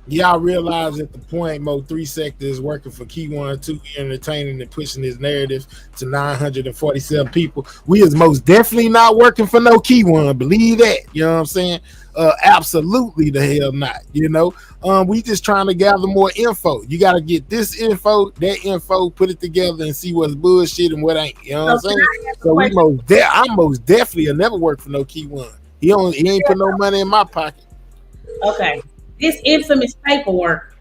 Y'all realize at the point Mo 3 Sector is working for Kiwan 2, entertaining and pushing his narrative to 947 people. We is most definitely not working for no Kiwan. Believe that. You know what I'm saying? Absolutely the hell not. You know, we just trying to gather more info. You got to get this info, that info, put it together and see what's bullshit and what ain't. You know what I'm saying? So I most definitely will never work for no Kiwan. He ain't put no money in my pocket. Okay. This infamous paperwork.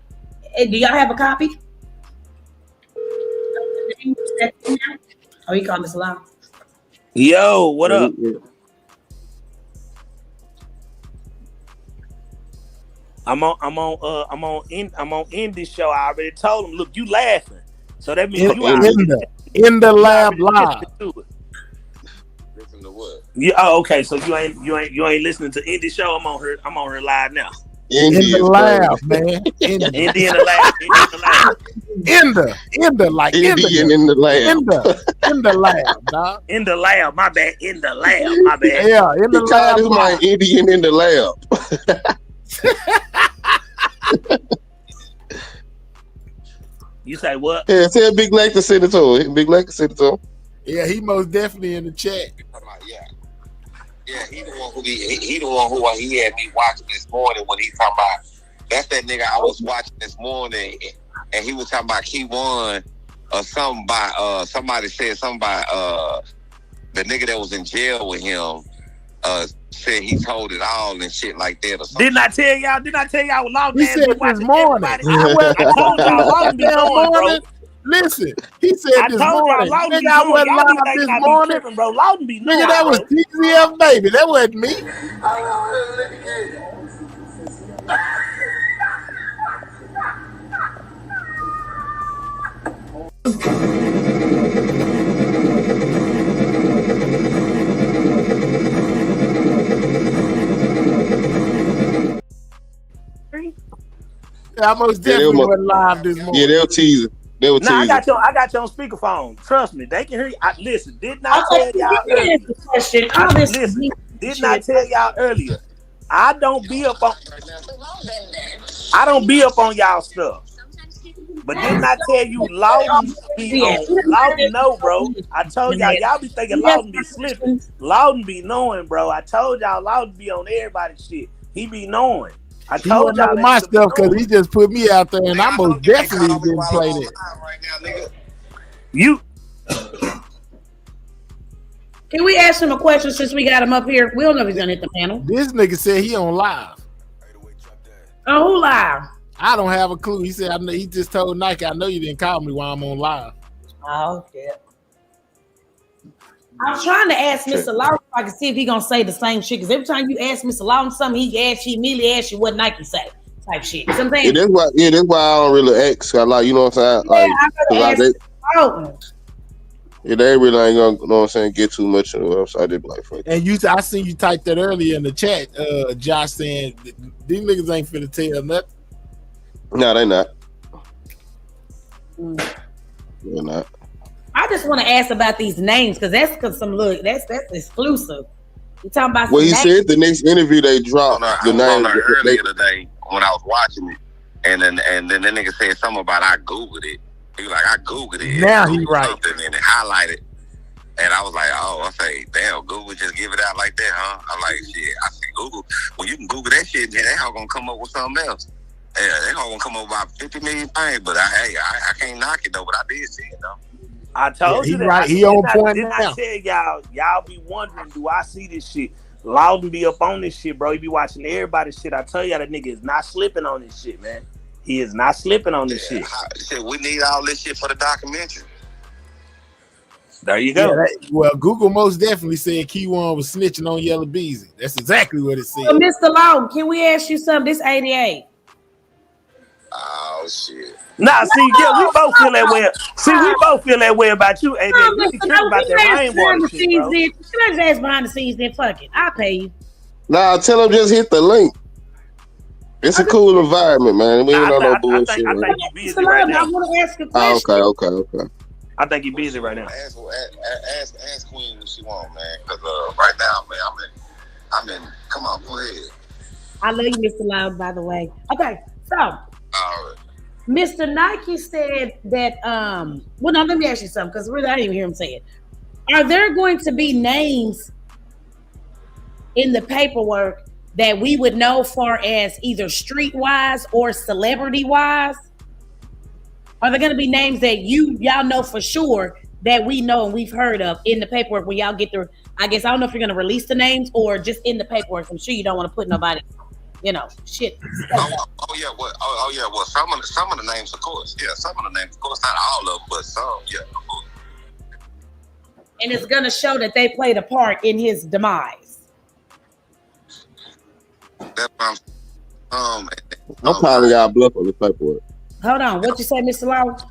Do y'all have a copy? Oh, you called this loud. Yo, what up? I'm on Indy's show. I already told him, look, you laughing. So that means in the lab live. Listen to what? Yeah, oh, okay. So you ain't listening to Indy's show. I'm on her live now. In the lab, man. In the lab. Like Indian in the lab. In the lab, dog. In the lab, my bad. In the lab, my bad. Yeah, in the lab. This my Indian in the lab. You say what? Yeah, tell Big Lake to send it to him. Big Lake to send it to him. Yeah, he most definitely in the chat. Yeah, he the one who he had me watching this morning when he talking about. That's that nigga I was watching this morning, and he was talking about Kiwan or something by somebody said something by the nigga that was in jail with him said he told it all and shit like that or something. Didn't I tell y'all Lawton He said this morning. I told y'all Lawton be knowing, bro. Listen, he said this morning. Nigga, I wasn't live this morning. Bro, Lawton be knowing. Nigga, that was TZF baby. That wasn't me. I most definitely wasn't live this morning. Yeah, they'll tease it. They will tease I got you on speakerphone. Trust me, they can hear you. Listen, didn't I tell y'all earlier? Listen, didn't I tell y'all earlier? I don't be up on y'all stuff. But didn't I tell you Lawton be on? Lawton know, bro. I told y'all be thinking Lawton be slipping. Lawton be knowing, bro. I told y'all Lawton be on everybody's shit. He be knowing. I told y'all my stuff because he just put me out there, and I most definitely didn't play that. You. Can we ask him a question since we got him up here? We don't know if he's gonna hit the panel. This nigga said he on live. Oh, who live? I don't have a clue. He said he just told Nike, I know you didn't call me while I'm on live. Oh, shit. I'm trying to ask Mr. Lawton if I can see if he gonna say the same shit. Because every time you ask Mr. Lawton something, he immediately asks you what Nike say, type shit. Something. Yeah, that's why I don't really ask. I like, you know what I'm saying? They really ain't gonna, you know what I'm saying, get too much on the website. They be like, fuck. And I seen you type that earlier in the chat, Josh, saying these niggas ain't finna tell nothing. No, they not. They're not. I just want to ask about these names because that's that's exclusive. You talking about? Well, he said the next interview they dropped the name earlier today when I was watching it, and then the nigga said something about I googled it. He was like, I googled it. Now he right. And then it highlighted, and I was like, oh, I say, damn, Google just give it out like that, huh? I'm like, shit. I said, Google. Well, you can Google that shit, then they all gonna come up with something else. Yeah, they all gonna come up with about 50 million things, but I can't knock it though. But I did see it though. I told you that. Right. He on point now. I tell y'all be wondering, do I see this shit? Lawton be up on this shit, bro. He be watching everybody's shit. I tell y'all that nigga is not slipping on this shit, man. He is not slipping on this shit. We need all this shit for the documentary. There you go. Yeah, well, Google most definitely said Kiwan was snitching on Yellow Beezy. That's exactly what it said. So, Mr. Lawton, can we ask you something? This 88. Oh shit. Nah, see, yeah, we both feel that way. See, we both feel that way about you, AB. We be tripping about that rainwater shit, bro. Can I just ask behind the scenes then? Fuck it. I'll pay you. Nah, tell him just hit the link. It's a cool environment, man. We ain't on no bullshit. I think you're busy right now. I want to ask a question. Okay. I think you're busy right now. Ask Queen what she want, man. Because right now, man, I'm in. Come on, go ahead. I love you, Mr. Loud, by the way. Okay, so. All right. Mr. Nike said that, well, no, let me ask you something, because really I didn't even hear him say it. Are there going to be names in the paperwork that we would know far as either streetwise or celebrity-wise? Are there going to be names that y'all know for sure that we know and we've heard of in the paperwork when y'all get the, I guess, I don't know if you're going to release the names or just in the paperwork. I'm sure you don't want to put nobody, shit. Oh yeah. Well, some of the names, of course. Yeah, some of the names, of course. Not all of them, but some. Yeah. And it's gonna show that they played a part in his demise. That's what I'm probably got bluff on the paperwork. Hold on, what you say, Mr. Lawton?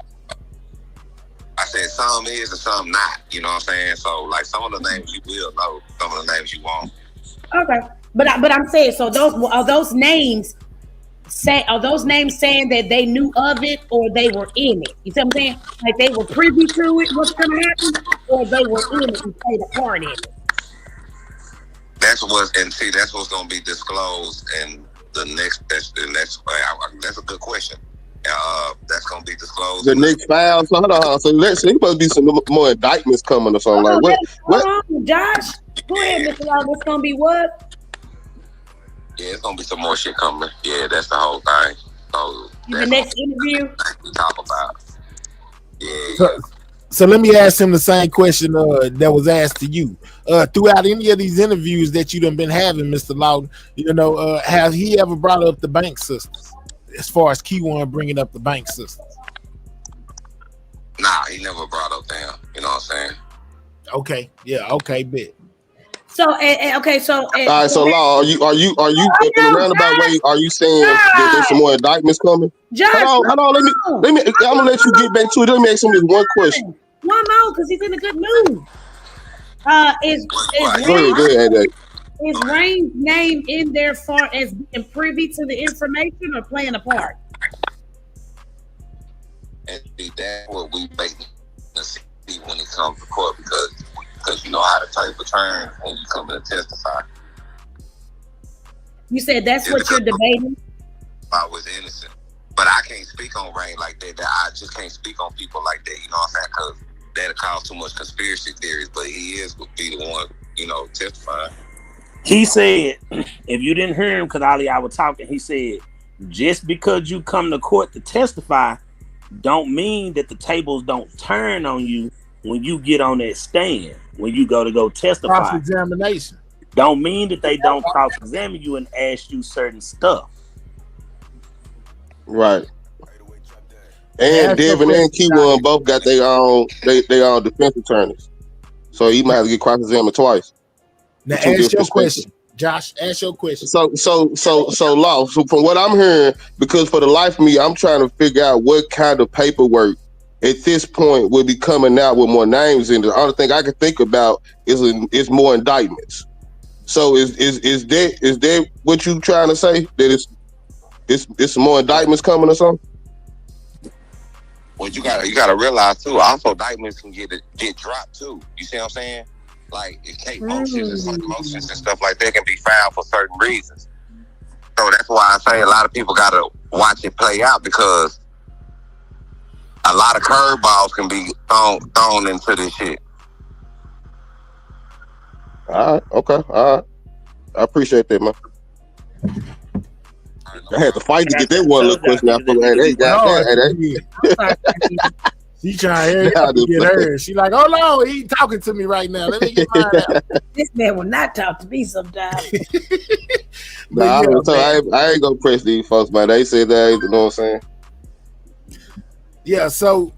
I said some is and some not. You know what I'm saying? So like some of the names you will know, some of the names you won't. Okay. But I'm saying, so those names are those names saying that they knew of it or they were in it? You see what I'm saying? Like they were privy to it, what's gonna happen, or they were in it and played a part in it. That's what's gonna be disclosed in the next. That's a good question. That's gonna be disclosed. The next file. So hold on. So there must be some more indictments coming or something. Like what? Hold on, Josh. Go ahead, Mr. Lawton. It's gonna be what? Yeah, it's gonna be some more shit coming. Yeah, that's the whole thing. So the next interview we talk about. Yeah. So let me ask him the same question that was asked to you. Throughout any of these interviews that you done been having, Mr. Lawton, has he ever brought up the bank systems? As far as Kiwan bringing up the bank systems? Nah, he never brought up them. You know what I'm saying? Okay. Yeah. Okay. Bet. So okay. So all right. So Law, are you in a roundabout way? Are you saying that there's some more indictments coming? Hold on. Let me. I'm gonna let you get back to it. Let me ask him this one question. One more, because he's in a good mood. Is Rain's name in there far as being privy to the information or playing a part? And that's what we basically see when it comes to court because you know how to take a turn when you come in to testify. You said that's what you're debating? I was innocent. But I can't speak on Rain like that. I just can't speak on people like that, you know what I'm saying? Because that'll cause too much conspiracy theories, but he would be the one, testifying. He said, if you didn't hear him, because Ali, I was talking, he said, just because you come to court to testify, don't mean that the tables don't turn on you when you get on that stand, when you go testify. Cross-examination. Don't mean that they don't cross-examine you and ask you certain stuff. Right. And Devin and Kiwan both got their own defense attorneys. So you might have to get cross-examined twice. Now ask your question. Josh, ask your question. So Law, so from what I'm hearing, because for the life of me, I'm trying to figure out what kind of paperwork at this point will be coming out with more names in it. The only thing I can think about is more indictments. So is that what you trying to say? That it's some more indictments coming or something? Well, you gotta realize too. Also, indictments can get dropped too. You see what I'm saying? Like case motions and stuff like that can be filed for certain reasons. So that's why I say a lot of people gotta watch it play out because a lot of curveballs can be thrown into this shit. All right. Okay. All right. I appreciate that, man. I had to fight to get that one little question out for She trying to get hers. She like, oh no, he talking to me right now. Let me get mine out. This man will not talk to me sometimes. I ain't gonna press these folks, man. They said that, you know what I'm saying? Yeah, so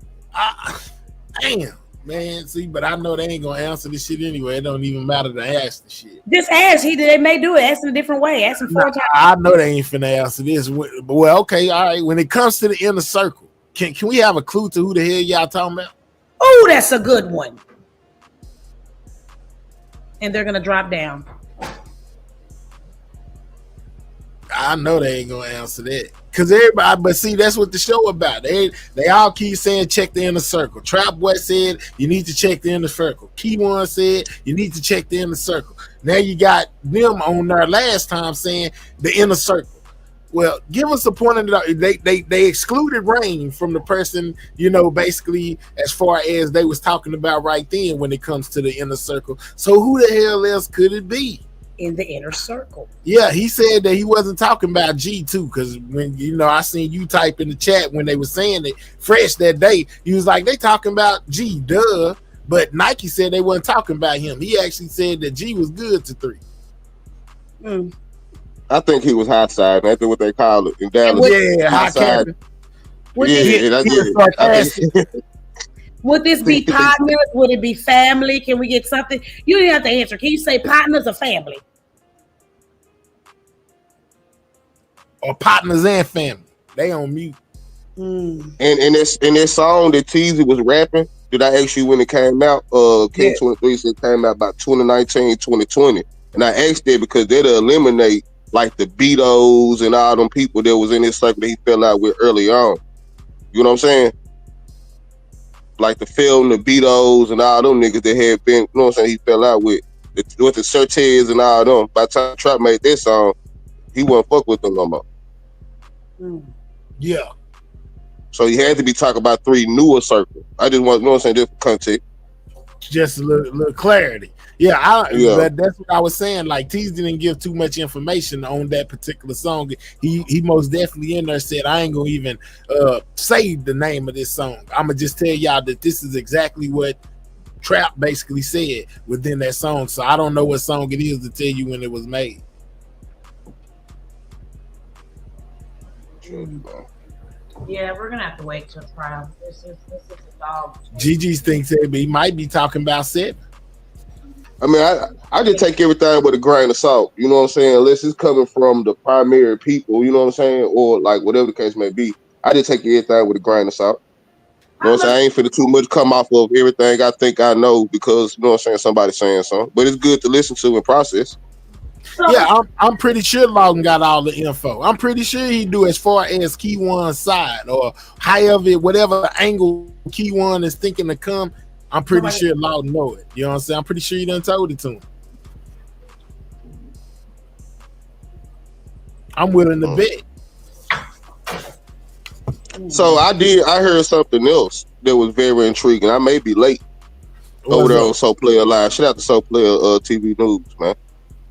damn, man. See, but I know they ain't gonna answer this shit anyway. It don't even matter to ask the shit. Just ask. They may do it. Ask in a different way. Ask him 4 times. I know they ain't finna answer this. Well, okay, all right. When it comes to the inner circle, can we have a clue to who the hell y'all talking about? Oh, that's a good one. And they're gonna drop down. I know they ain't gonna answer that. Cause everybody, but see, that's what the show about. They all keep saying check the inner circle. Trap Boy said you need to check the inner circle. Kiwan said you need to check the inner circle. Now you got them on there last time saying the inner circle. Well, give us a point of they excluded Rain from the person, basically as far as they was talking about right then when it comes to the inner circle. So who the hell else could it be? In the inner circle. Yeah, he said that he wasn't talking about G too, because when I seen you type in the chat when they were saying it fresh that day, he was like, they talking about G, duh. But Nike said they wasn't talking about him. He actually said that G was good to 3. I think he was high side. That's what they call it in Dallas. High side. Would this be partners? Would it be family? Can we get something? You didn't have to answer. Can you say partners or family? Or partners and family. They on mute. And in this song that Teasy was rapping, did I ask you when it came out? King 23 said it came out about 2019, 2020. And I asked that because that'll eliminate like the Beatles and all them people that was in his circle that he fell out with early on. You know what I'm saying? Like the film, the Beatles and all them niggas that had been, you know what I'm saying, he fell out with the Surtees and all them. By the time Trap made this song, he wouldn't fuck with them no more. Yeah. So he had to be talking about 3 newer circles. I just want, you know what I'm saying, different context. Just a little clarity. Yeah, but that's what I was saying. Like Tease didn't give too much information on that particular song. He most definitely in there said, I ain't gonna even say the name of this song. I'ma just tell y'all that this is exactly what Trap basically said within that song. So I don't know what song it is to tell you when it was made. Yeah, we're gonna have to wait till trial. This is a dog. GG thinks that he might be talking about 7. I mean, I just take everything with a grain of salt. You know what I'm saying? Unless it's coming from the primary people, you know what I'm saying? Or like whatever the case may be. I just take everything with a grain of salt. You know what I'm saying? I ain't finna too much come off of everything I think I know because, you know what I'm saying, somebody's saying something. But it's good to listen to and process. Yeah, I'm pretty sure Lawton got all the info. I'm pretty sure he do as far as Kiwan's side or however, whatever angle Kiwan is thinking to come. I'm pretty sure Lawton know it. You know what I'm saying? I'm pretty sure he done told it to him. I'm willing to bet. So I heard something else that was very intriguing. I may be late over there on Soul Player Live. Shout out to Soul Player TV News, man.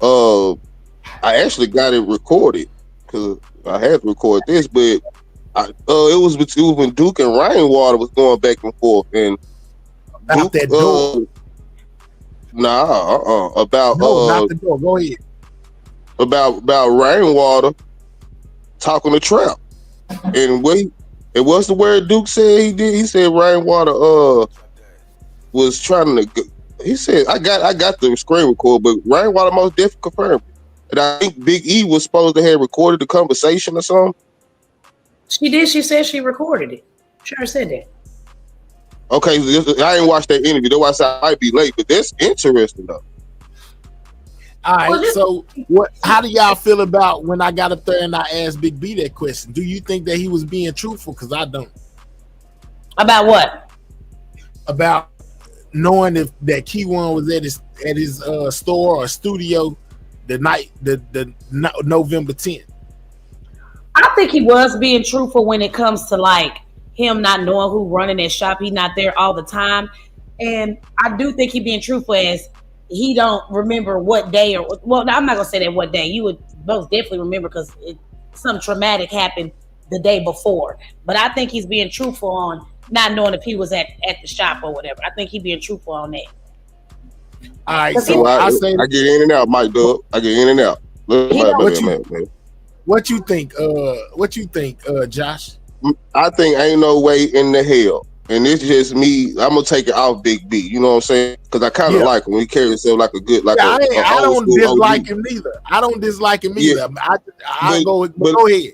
I actually got it recorded because I had to record this, but it was when Duke and Rainwater was going back and forth, and about that door. About not the door. Go ahead. About Rainwater talking to Trap, and what's the word Duke said he did? He said Rainwater was trying to. He said I got the screen record, but Rainwater most definitely confirmed. And I think Big E was supposed to have recorded the conversation or something. She did. She said she recorded it. Sure said that. Okay, I ain't watched that interview. That's why I said I might be late, but that's interesting though. All right, so how do y'all feel about when I got up there and I asked Big B that question? Do you think that he was being truthful? Because I don't. About what? About knowing that Kiwan was at his store or studio the November 10th. I think he was being truthful when it comes to like him not knowing who running that shop. He's not there all the time, and I do think he being truthful as he don't remember what day or I'm not gonna say that what day. You would most definitely remember because some traumatic happened the day before. But I think he's being truthful on not knowing if he was at the shop or whatever. I think he being truthful on that. All right, so I get in and out, Mike Dub. I get in and out. What you think? Josh? I think ain't no way in the hell, and it's just me. I'm gonna take it off Big B. You know what I'm saying? Because I kind of like him when he carries himself like a good, like I don't dislike him neither. I don't dislike him either. Go ahead.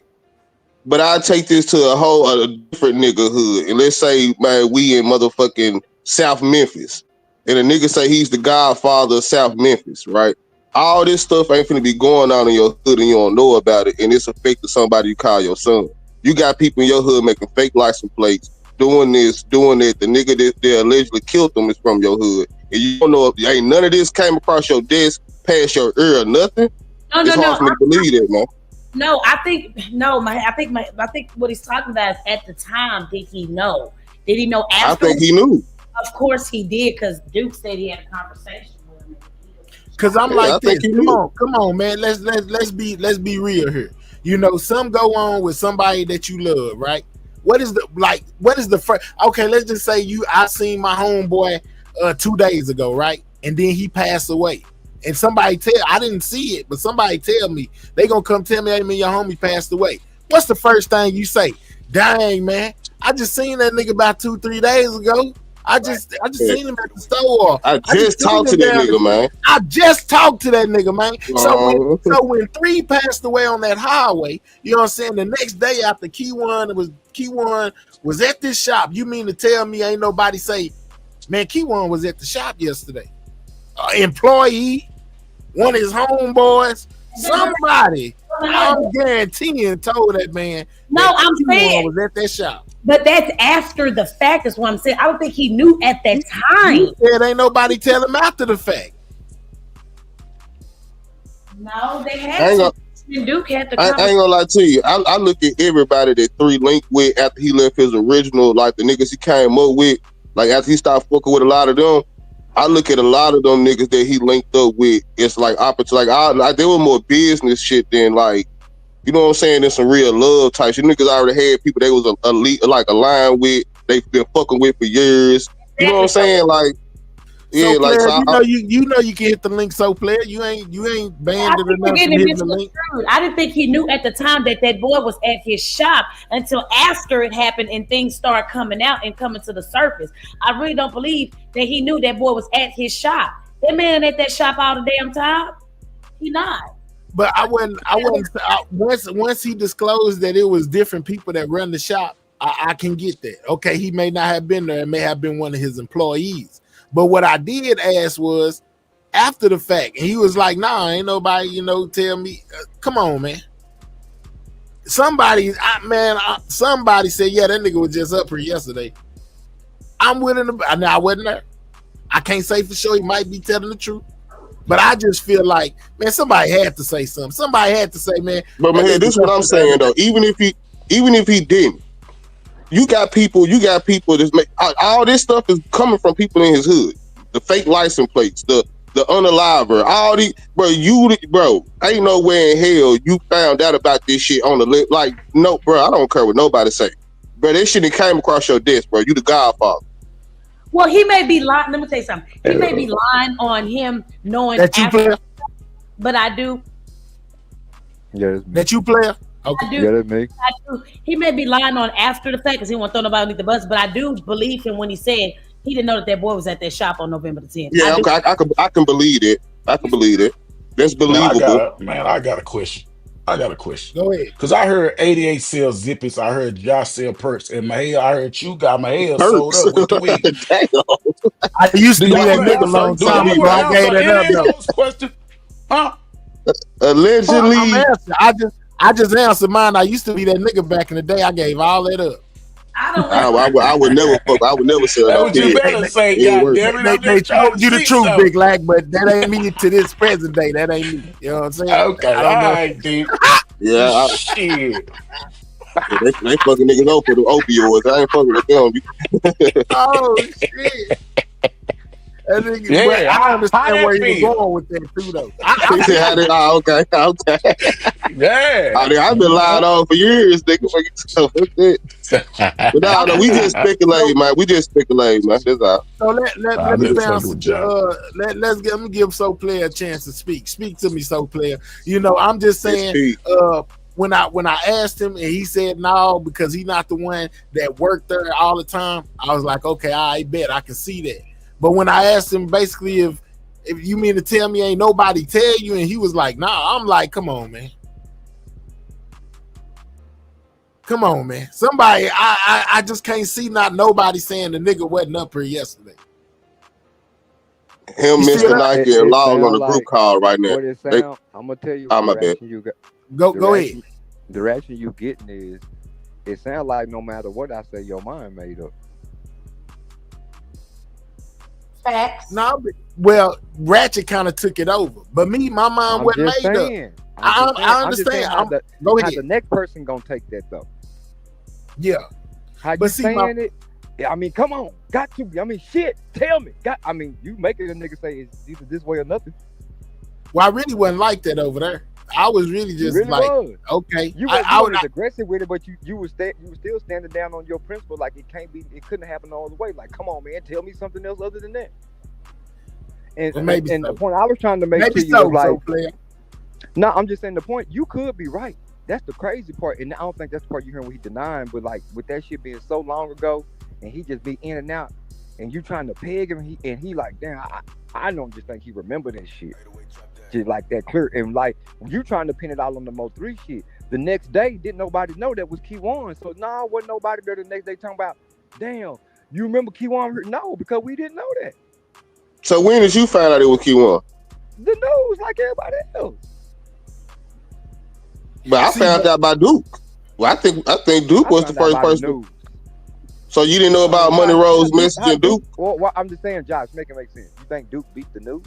But I take this to a different nigga hood, and let's say, man, we in motherfucking South Memphis. And a nigga say he's the godfather of South Memphis, right? All this stuff ain't finna be going on in your hood and you don't know about it, and it's affecting somebody you call your son. You got people in your hood making fake license plates, doing this, doing that. The nigga that they allegedly killed them is from your hood. And you don't know if ain't none of this came across your desk, past your ear or nothing. It's hard for me to believe that, man. No, I think what he's talking about is at the time, did he know? Did he know after? I think he knew. Of course he did, because Duke said he had a conversation with him. Because I'm like this. Come on, man. Let's be real here. You know, some go on with somebody that you love, right? What is the first? Okay, let's just say I seen my homeboy 2 days ago, right? And then he passed away. And somebody I didn't see it, but somebody tell me, they gonna come tell me, hey man, your homie passed away. What's the first thing you say? Dang, man, I just seen that nigga about 2-3 days ago. I just seen him at the store. I just talked to that nigga, man. I just talked to that nigga, man. So when 3 passed away on that highway, you know what I'm saying? The next day after Kiwan was at this shop, you mean to tell me ain't nobody say, man, Kiwan was at the shop yesterday? Employee, one of his homeboys, somebody I'm guaranteeing told that man. No, that I'm Kiwan saying was at that shop. But that's after the fact, is what I'm saying. I don't think he knew at that time. You said ain't nobody tell him after the fact. No, they had to. Duke had to I ain't gonna lie to you. I look at everybody that 3 linked with after he left his original, like the niggas he came up with, like after he stopped fucking with a lot of them. I look at a lot of them niggas that he linked up with. It's like opposite. Like they were more business shit than like, you know what I'm saying? There's some real love type shit. Niggas already had people they was aligned with. They've been fucking with for years. You know what I'm saying? Like, yeah, so like player, so you know you can hit the link. So player, you ain't banned it enough to hit the link. I didn't think he knew at the time that boy was at his shop until after it happened and things started coming out and coming to the surface. I really don't believe that he knew that boy was at his shop. That man at that shop all the damn time. He not. But I wouldn't. Once he disclosed that it was different people that run the shop, I can get that. Okay, he may not have been there. It may have been one of his employees. But what I did ask was after the fact, and he was like, "Nah, ain't nobody, tell me." Come on, man. Somebody said, "Yeah, that nigga was just up here yesterday." I'm willing to. Now I wasn't there. I can't say for sure. He might be telling the truth, but I just feel like, man, somebody had to say something. Somebody had to say, man. But man, this is what I'm saying though. Even if he didn't. You got people that's make all this stuff is coming from people in his hood. The fake license plates, the unaliver, all these, bro, ain't nowhere in hell you found out about this shit on the list. Like, no, bro, I don't care what nobody say. Bro, this shit came across your desk, bro. You the godfather. Well, he may be lying. Let me tell you something. He may be lying on him knowing that you player. But I do. Yeah, that you player. Okay. Yeah, that's me. I do. He may be lying on after the fact because he won't throw nobody underneath the bus, but I do believe him when he said he didn't know that boy was at that shop on November the 10th. Yeah, I can believe it. I can believe it. That's believable. I got a question. Go ahead. Because I heard 88 sell zippers. I heard Josh sell perks. And Mahel, I heard you got Mahel sold up with the weed. I used to be that nigga long time ago. I gave it up though. Question? Huh? Allegedly. I just answered mine. I used to be that nigga back in the day. I gave all that up. I would never fuck. I would never sell that. What you better say, goddamn They told you the truth, Big Lack, but that ain't me to this present day. That ain't me. You know what I'm saying? Okay, all right, dude. Yeah, shit. They fucking niggas up for the opioids. I ain't fucking with them. Oh shit. Nigga, yeah, I understand where you were going with that too, though. Okay. Yeah. I've been lying on for years, nigga. But no, we just speculate, man. That's all. So let me give So Player a chance to speak. Speak to me, So Player. I'm just saying. When I asked him and he said no because he's not the one that worked there all the time, I was like, okay, I bet I can see that. But when I asked him basically if you mean to tell me ain't nobody tell you, and he was like, nah, I'm like, come on, man. Somebody, I just can't see not nobody saying the nigga wasn't up here yesterday. Him, Mr. Nike, and Lawton on the group call right now. I'm gonna tell you my bad. You got. Go ahead. The reaction you getting is, it sounds like no matter what I say, your mind made up. Facts. No, well, Ratchet kind of took it over, but my mind wasn't made up. I understand. Go ahead. How the next person gonna take that though? Yeah. How you saying it? I mean, come on, got to be. I mean, shit. Tell me. You making a nigga say it's either this way or nothing. Well, I really wasn't like that over there. I was really just okay. You was aggressive with it, but you was still standing down on your principle. Like it couldn't happen all the way. Like, come on, man, tell me something else other than that. And the point I was trying to make to you was like, no, I'm just saying the point. You could be right. That's the crazy part, and I don't think that's the part you hearing what he denying. But like with that shit being so long ago, and he just be in and out, and you trying to peg him, and he like, damn, I don't just think he remember that shit. Just like that clear, and like you trying to pin it all on the Mo3 shit. The next day, didn't nobody know that was Kiwan. So wasn't nobody there the next day talking about, damn, you remember Kiwan? No, because we didn't know that. So when did you find out it was Kiwan? The news, like everybody else. But I found out about Duke. Well, I think Duke was the first person. So you didn't know about Money Rose messaging Duke? Well, I'm just saying, Josh, make it make sense. You think Duke beat the news?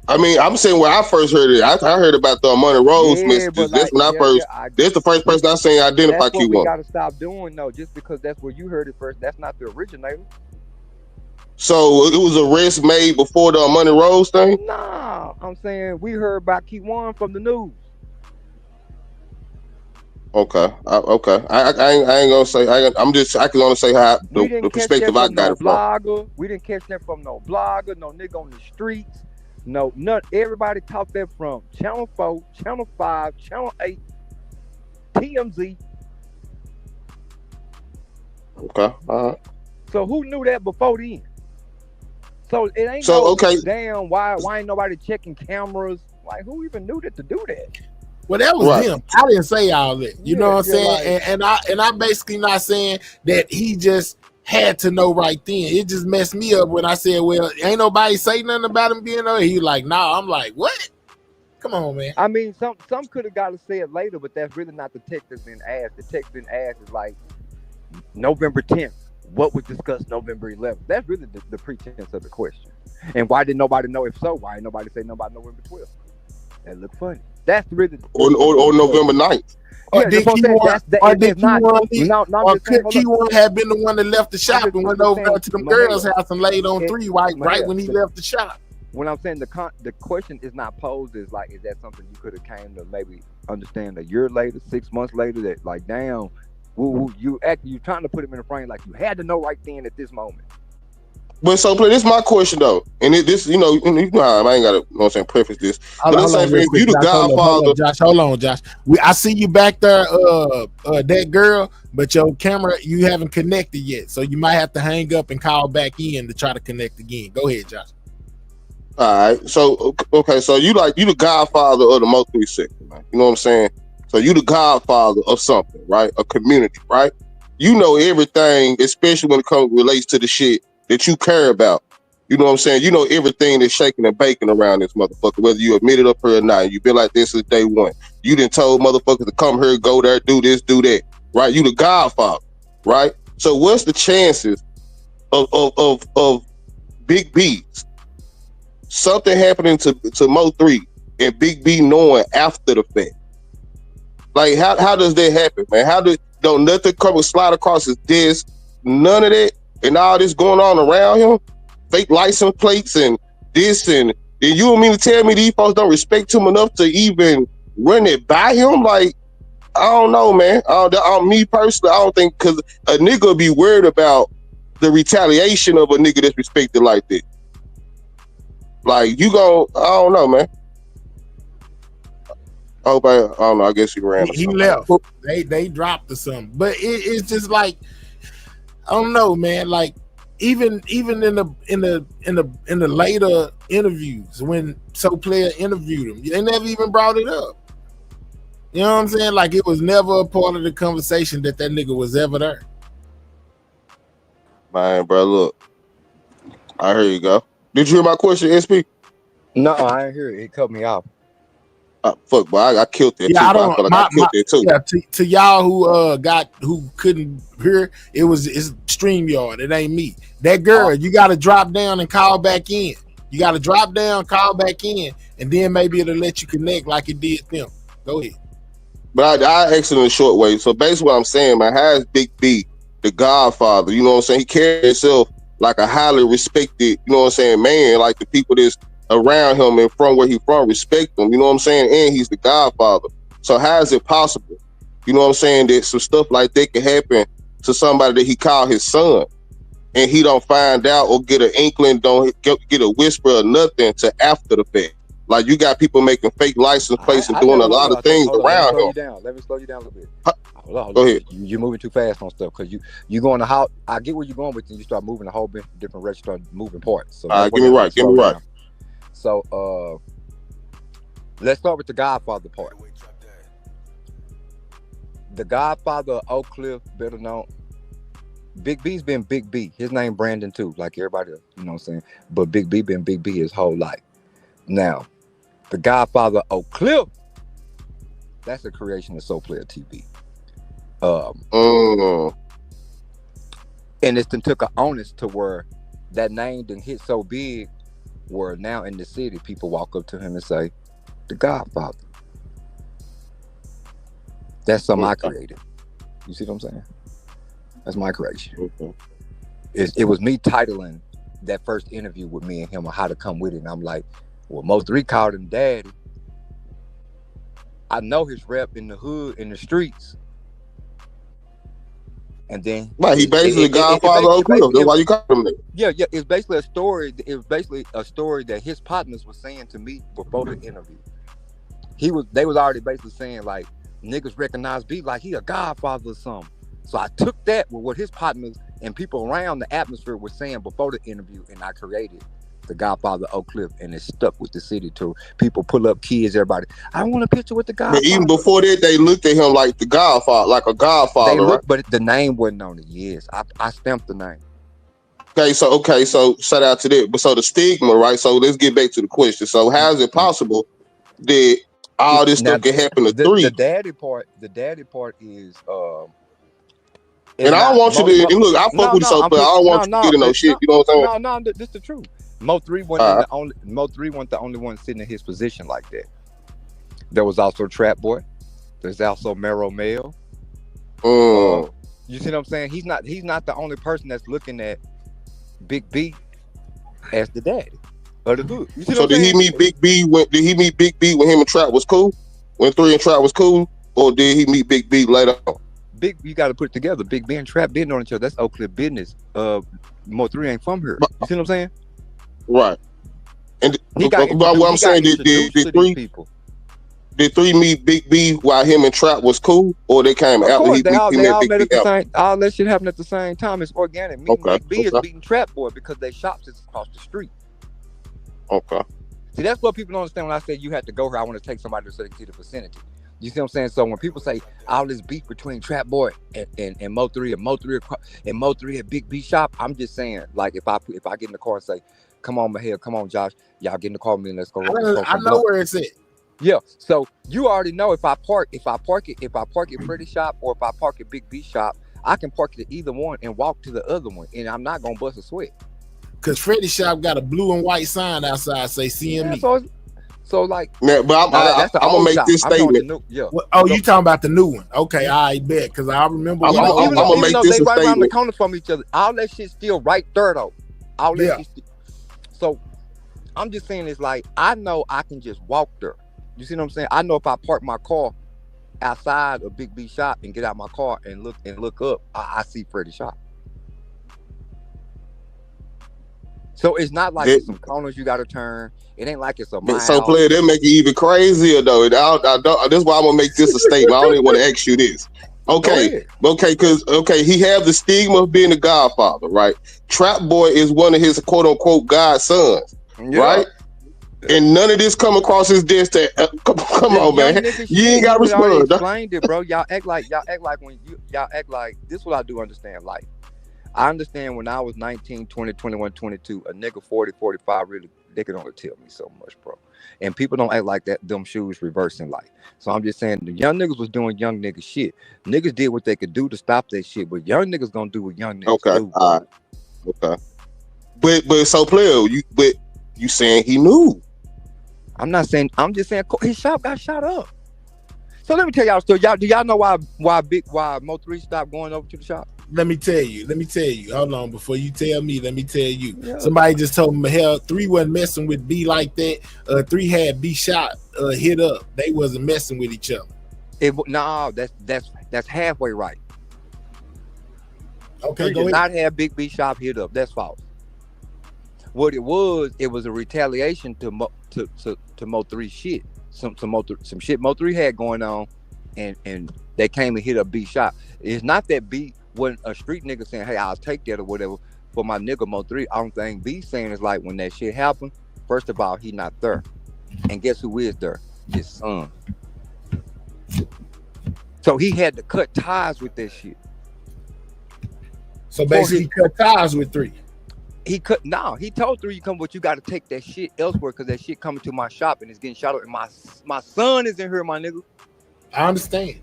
I mean, I'm saying where I first heard it. I heard about the Money Rose messages. That's when that's the first person I seen identify That's what Kiwan. we got to stop doing, though. Just because that's where you heard it first, that's not the originator. So it was a arrest made before the Money Rose thing? Nah, I'm saying we heard about Kiwan from the news. Okay. I ain't gonna say. I can only say how the perspective I got it from. We didn't catch that from no blogger, no nigga on the streets. No, none. Everybody caught that from Channel 4, Channel 5, Channel 8, TMZ. Okay. All right. So who knew that before then? So it ain't damn why ain't nobody checking cameras? Like who even knew that to do that? Well, that was them. I didn't say all that. You know what I'm saying? Like, and I basically not saying that he just had to know right then. It just messed me up when I said, well, ain't nobody say nothing about him being there. He like, nah. I'm like, what? Come on, man. I mean, some could have got to say it later, but that's really not the text that's been asked. The text been asked is like November 10th. What was discussed November 11th? That's really the pretense of the question. And why did nobody know? If so, why did nobody say nothing about November 12th? That looked funny. That's really or November 9th. Or did Kiwan have been the one that left the shop and went over to the girls' house and laid on 3 right when he left the shop? When I'm saying the question is not posed as like, is that something you could have came to maybe understand a year later, 6 months later, that like, damn, you trying to put him in a frame like you had to know right then at this moment. But so, this is my question though, and this, you know how I ain't got to, preface this. Hold on, you the Godfather. Hold on, Josh. I see you back there, that girl, but your camera you haven't connected yet, so you might have to hang up and call back in to try to connect again. Go ahead, Josh. All right, so okay, so you the Godfather of the Mo 3 sector, man. You know what I'm saying? So you the Godfather of something, right? A community, right? You know everything, especially when it relates to the shit that you care about. You know what I'm saying? You know everything that's shaking and baking around this motherfucker, whether you admit it up here or not. You've been like this since day one. You done told motherfuckers to come here, go there, do this, do that, right? You the Godfather, right? So what's the chances of Big B's something happening to Mo 3 and Big B knowing after the fact? Like how does that happen, man? Don't nothing come and slide across his desk, none of that, and all this going on around him, fake license plates and this, and then you don't mean to tell me these folks don't respect him enough to even run it by him? Like, I don't know, man. Me personally, I don't think, because a nigga will be worried about the retaliation of a nigga that's respected like that. Like, I don't know, man. I don't know. I guess he ran. He left. They dropped or something. But it's just like, I don't know, man. Like even in the later interviews when So Player interviewed him, they never even brought it up. You know what I'm saying? Like it was never a part of the conversation that nigga was ever there. Man, bro, look. I hear you go. Did you hear my question, SP? No, I didn't hear it. It cut me off. Fuck, but I killed that too. I feel like I killed that too. Yeah, to y'all who couldn't hear, it's StreamYard. It ain't me. That girl, you got to drop down and call back in. You got to drop down, call back in, and then maybe it'll let you connect like it did them. Go ahead. But I asked it in a short way. So basically, what I'm saying, man, how is Big B the Godfather? You know what I'm saying? He carries himself like a highly respected, you know what I'm saying, man. Like the people that's around him and from where he from respect him, you know what I'm saying? And he's the Godfather. So how is it possible, you know what I'm saying, that some stuff like that can happen to somebody that he called his son and he don't find out or get an inkling, don't get a whisper or nothing to after the fact? Like you got people making fake license plates and doing a lot of things around him. Let me slow you down a little bit. Hold on. Go ahead. You're moving too fast on stuff because you going to how I get where you're going with, and you start moving a whole bit different direction, start moving parts. So give me right. So let's start with the Godfather part. The Godfather of Oak Cliff, better known. Big B's been Big B. His name Brandon too, like everybody else, you know what I'm saying? But Big B been Big B his whole life. Now, the Godfather of Oak Cliff That's a creation of Soul Player TV. And it's then took an onus to where that name didn't hit so big, where now in the city people walk up to him and say, "The Godfather." That's something I created. You see what I'm saying? That's my creation. It was me titling that first interview with me and him on how to come with it. And I'm like, well, Mo3 called him daddy. I know his rep in the hood, in the streets. And then he basically Godfather of Cliff. That's why you call him that. Yeah. It's basically a story. It was basically a story that his partners were saying to me before the interview. They was already basically saying like, niggas recognize B like he a Godfather or something. So I took that with what his partners and people around the atmosphere were saying before the interview, and I created the Godfather Oak Cliff, and it stuck with the city too. People pull up, kids, everybody. I want a picture with the Godfather. But even before that, they looked at him like the Godfather, like a Godfather. They looked, right? But the name wasn't on it. Yes, I stamped the name. Okay, so shout out to that. But so the stigma, right? So let's get back to the question. So how is it possible that all this stuff can happen to three? The daddy part is and I don't want you to look. I fuck with you so, but I don't want you to get no shit. You know what I'm saying? No, this is the truth. Mo3 wasn't the only one sitting in his position like that. There was also Trap Boy. There's also Mero Mel. You see what I'm saying? He's not the only person that's looking at Big B as the daddy of the hood. You see so did he meet Big B when him and Trap was cool? When 3 and Trap was cool, or did he meet Big B later on? You got to put it together. Big B and Trap been on each other. That's Oak Cliff business. Mo3 ain't from here. You see what I'm saying? Right. And what I'm saying, did 3 meet Big B while him and Trap was cool, or they came after he met Big B? All that shit happened at the same time. It's organic. Big B is beating Trap Boy because they shops is across the street. Okay. See, that's what people don't understand when I say you have to go here. I want to take somebody so they can see the vicinity. You see what I'm saying? So when people say all this beef between Trap Boy and Mo3 and Mo3 at Big B shop, I'm just saying, like, if I get in the car and say, "Come on, Mahel, come on, Josh, y'all get in the car with me and let's go." I know where it's at. Yeah, so you already know if I park at Freddy shop or if I park at Big B shop, I can park at either one and walk to the other one, and I'm not gonna bust a sweat. Cause Freddy shop got a blue and white sign outside say CME. Yeah, so like, yeah, but I'm gonna make this statement. You talking about the new one? Okay, I bet. Cause I remember. I'm gonna make this a right statement. around the corner from each other. All that shit still right there though. All that shit. So I'm just saying, it's like I know I can just walk there. You see what I'm saying? I know if I park my car outside of Big B shop and get out my car and look up, I see Freddy shop. So it's not like it's some corners you got to turn. It ain't like it's a mile. So player, that make it even crazier though. That's why I'm gonna make this a statement. I don't even want to ask you this. Okay, because he have the stigma of being a Godfather, right? Trap Boy is one of his quote unquote godsons, right? And none of this come across his desk. Come on, man. You ain't got to respond. Explained it, bro. Y'all act like this. What I do understand, like. I understand when I was 19, 20, 21, 22, a nigga 40, 45, really, they could only tell me so much, bro. And people don't act like that, them shoes reversing life. So I'm just saying, the young niggas was doing young nigga shit. Niggas did what they could do to stop that shit, but young niggas gonna do what young niggas do. All right. Okay. But so player, you saying he knew. I'm not saying, I'm just saying his shop got shot up. So let me tell y'all a story. Do y'all know why Mo3 stopped going over to the shop? Let me tell you. Hold on, before you tell me, let me tell you. Yeah. Somebody just told me, hell, 3 wasn't messing with B like that. 3 had B shot hit up. They wasn't messing with each other. That's halfway right. Okay, 3 did not have Big B shop hit up. That's false. What it was a retaliation to Mo3 shit. Some shit Mo3 had going on, and they came and hit up B shop. It's not that B wasn't a street nigga saying, "Hey, I'll take that" or whatever for my nigga Mo3. I don't think B saying is like when that shit happened. First of all, he not there, and guess who is there? His son. So he had to cut ties with that shit. So basically, he cut ties with 3. He told 3, you come, but you got to take that shit elsewhere because that shit coming to my shop and it's getting shot up. And my son is in here, my nigga. I understand.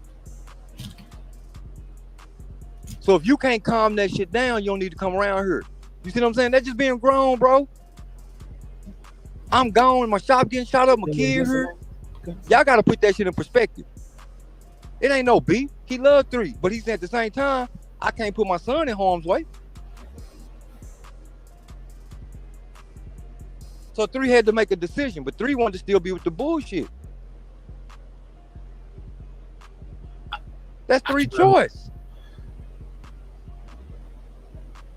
So if you can't calm that shit down, you don't need to come around here. You see what I'm saying? That's just being grown, bro. I'm gone. My shop getting shot up. My kid here. Y'all got to put that shit in perspective. It ain't no beef. He loved 3, but he said at the same time, I can't put my son in harm's way. So 3 had to make a decision, but 3 wanted to still be with the bullshit. That's 3 choice.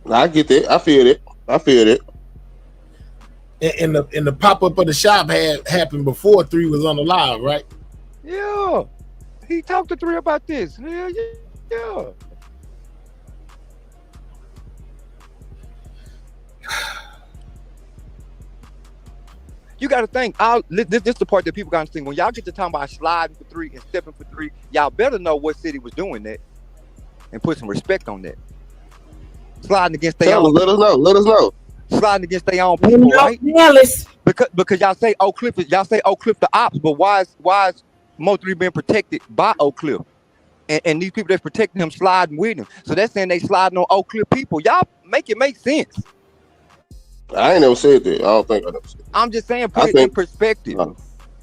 I get that. I feel it. And the pop up of the shop had happened before 3 was on the live, right? Yeah. He talked to 3 about this. Yeah. You got to think. This is the part that people got to think. When y'all get to talking about sliding for 3 and stepping for 3, y'all better know what city was doing that and put some respect on that. Sliding against their own. Let us know. Sliding against their own people, right? Because y'all say Oak Cliff the ops, but why is Mo 3 being protected by Oak Cliff? And these people that's protecting him sliding with him. So that's saying they sliding on Oak Cliff people. Y'all make it make sense. I ain't never said that. I don't think I never said that. I'm just saying put it in perspective.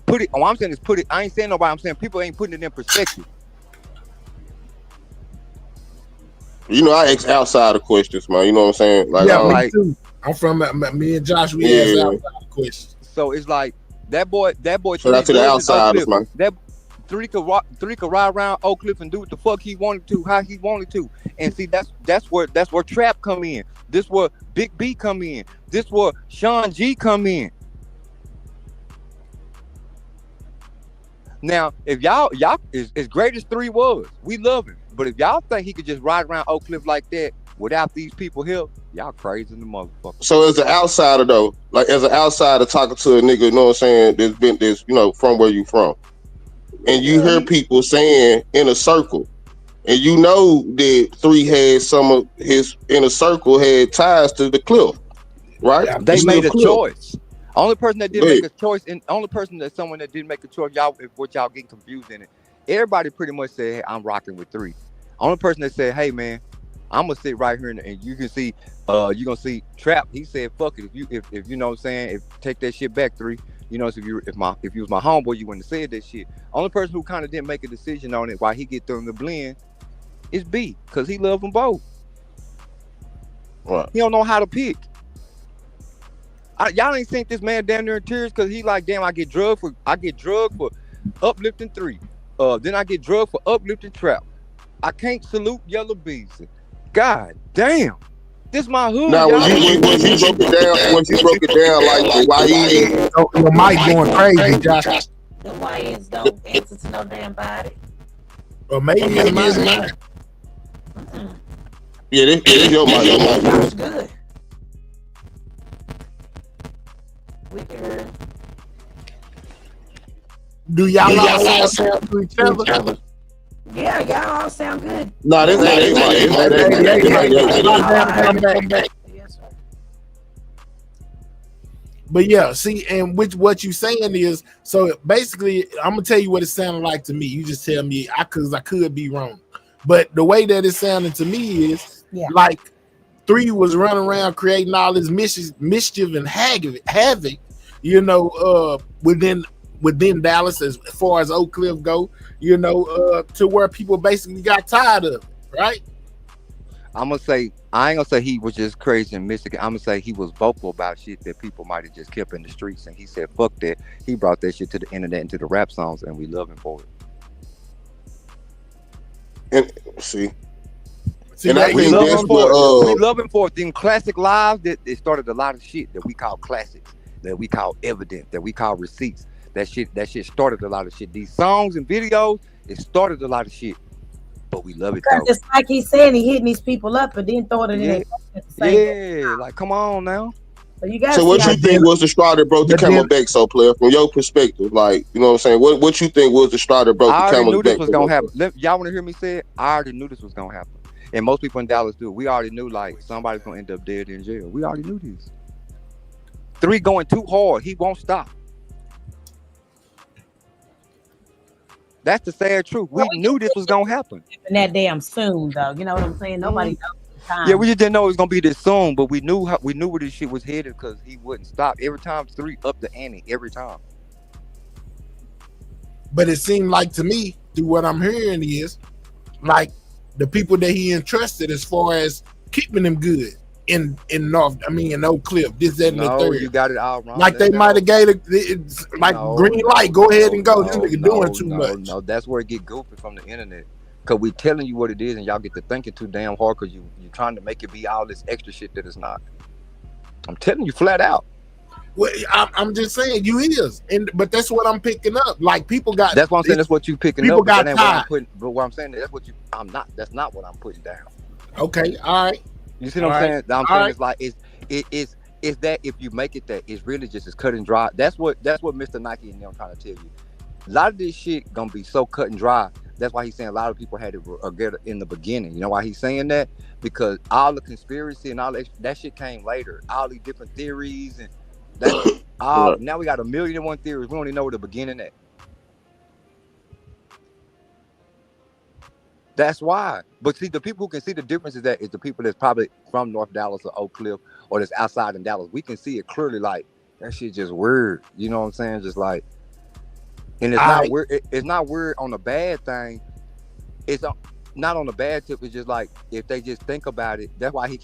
Put it. I'm saying is put it. I ain't saying nobody. I'm saying people ain't putting it in perspective. You know, I ask outside of questions, man. You know what I'm saying? Like, yeah, me too. I'm from me and Josh. We ask outside of questions. So it's like that boy. So that's to the outsiders, man. That 3 could ride around Oak Cliff and do what the fuck he wanted to, how he wanted to, and see that's where Trap come in. This where Big B come in. This where Sean G come in. Now, if y'all as great as 3 was, we love him. But if y'all think he could just ride around Oak Cliff like that without these people here, y'all crazy in the motherfucker. So as an outsider though, like as an outsider talking to a nigga, you know what I'm saying, there's you know, from where you from. And you hear people saying in a circle, and you know that 3 had some of his inner circle had ties to the Cliff, right? They made a choice. Only person that didn't make a choice, and only person that someone that didn't make a choice, y'all getting confused in it. Everybody pretty much said, hey, I'm rocking with 3. Only person that said, hey man, I'm gonna sit right here and you can see you're gonna see Trap. He said, fuck it, if you know what I'm saying, take that shit back 3. You know, if you was my homeboy, you wouldn't have said that shit. Only person who kind of didn't make a decision on it while he get through the blend is B, because he loved them both. Right. He don't know how to pick. Y'all ain't seen this man down there in tears because he like, damn, I get drugged for uplifting 3. Then I get drugged for uplifting Trap. I can't salute Yellow Bees. God damn. This my hood. Now when you broke it down, like why he your mic going crazy, Josh. The YNs don't answer to no damn body. Or maybe it's mine. Yeah, this your mic. That's good. We can hear. Do y'all all sound to each other? Yeah, y'all all sound good. No, this ain't. But yeah, see, and what you saying is, so basically, I'm gonna tell you what it sounded like to me. You just tell me, because I could be wrong. But the way that it sounded to me is like 3 was running around creating all this mischief and havoc, you know, within Dallas as far as Oak Cliff go, you know, to where people basically got tired of it, right? I ain't gonna say he was just crazy and mystic. I'm gonna say he was vocal about shit that people might have just kept in the streets, and he said, fuck that. He brought that shit to the internet and to the rap songs, and we love him for it. And see and I think that's what we love him for it. Them classic lives that it started a lot of shit that we call classics, that we call evidence, that we call receipts. That shit started a lot of shit. These songs and videos, it started a lot of shit. But we love it though. Just like he's saying, he hitting these people up and then throwing it in. Yeah, like come on now. So what you think was the straw that broke the camel back, so player, from your perspective? Like, you know what I'm saying? What you think was the straw that broke the camel back? I already knew this was gonna happen. Y'all wanna hear me say it? I already knew this was gonna happen. And most people in Dallas do. We already knew like somebody's gonna end up dead in jail. We already knew this. 3 going too hard, he won't stop. That's the sad truth. We knew this was gonna happen. And that damn soon, though. You know what I'm saying? Nobody knows the time. Yeah, we just didn't know it was gonna be this soon, but we knew where this shit was headed because he wouldn't stop. Every time 3 up the ante, every time. But it seemed like to me, through what I'm hearing, is like the people that he entrusted as far as keeping them good in Oak Cliff, this, that, and the third. You got it all wrong. Like they might have gave it green light. Go ahead and go. This nigga doing too much. No, that's where it get goofy from the internet. Cause we telling you what it is, and y'all get to thinking too damn hard because you trying to make it be all this extra shit that it's not. I'm telling you flat out. Well, I'm just saying you is, but that's what I'm picking up. Like people got. That's what I'm saying. That's what you picking people up. Got but tired. But what I'm saying that's what you. I'm not. That's not what I'm putting down. Okay. All right. You see what I'm saying? I'm saying it's like it's that if you make it that it's really just as cut and dry. That's what Mr. Nike and them trying to tell you. A lot of this shit gonna be so cut and dry. That's why he's saying a lot of people had to get it in the beginning. You know why he's saying that? Because all the conspiracy and all that shit came later. All these different theories and that's now we got 1,000,001 theories. We don't even know where the beginning at. That's why. But see, the people who can see the difference is the people that's probably from North Dallas or Oak Cliff or that's outside in Dallas. We can see it clearly. Like that shit just weird. You know what I'm saying? Just like, and it's not weird. It's not weird on a bad thing. It's not on the bad tip. It's just like if they just think about it. That's why he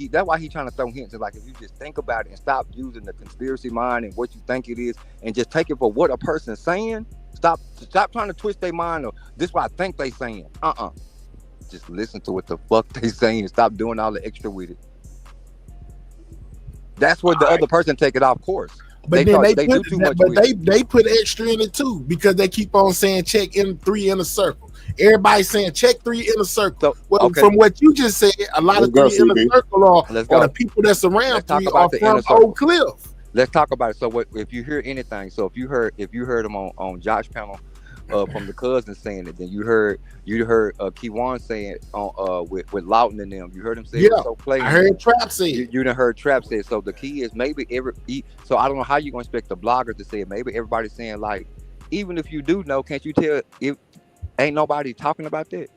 trying to throw hints. It's like if you just think about it and stop using the conspiracy mind and what you think it is, and just take it for what a person's saying. Stop trying to twist their mind. Or this is what I think they saying. Just listen to what the fuck they saying and stop doing all the extra with it. That's where the other person take it off course. But they put extra in it too because they keep on saying check in 3 in a circle. Everybody's saying check 3 in a circle. Well, from what you just said, a lot of 3 in a circle are the people that's around 3 are from Oak Cliff. Let's talk about it. So what if you hear anything? So if you heard them on Josh panel from the cousins saying it, then you heard Kiwan saying it on with Lawton and them. You heard him say it. So I heard Trap say it. You done heard Trap say it. So the key is maybe so I don't know how you gonna expect the bloggers to say it. Maybe everybody's saying like, even if you do know, can't you tell if ain't nobody talking about that?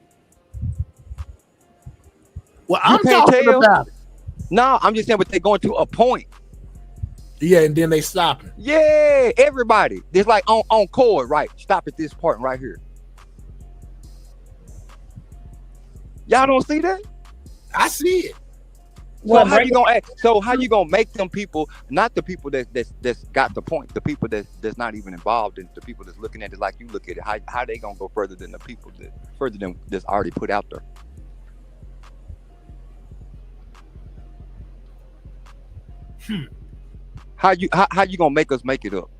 Well, I'm talking about it. No, I'm just saying, but they're going to a point. Yeah, and then they stop it. Yeah, everybody. It's like on chord, right? Stop at this point right here. Y'all don't see that? I see it. So how you gonna act? So how you gonna make them people, not the people that's got the point, the people that's not even involved, and the people that's looking at it like you look at it, how they gonna go further than the people that's already put out there? How you gonna make us make it up?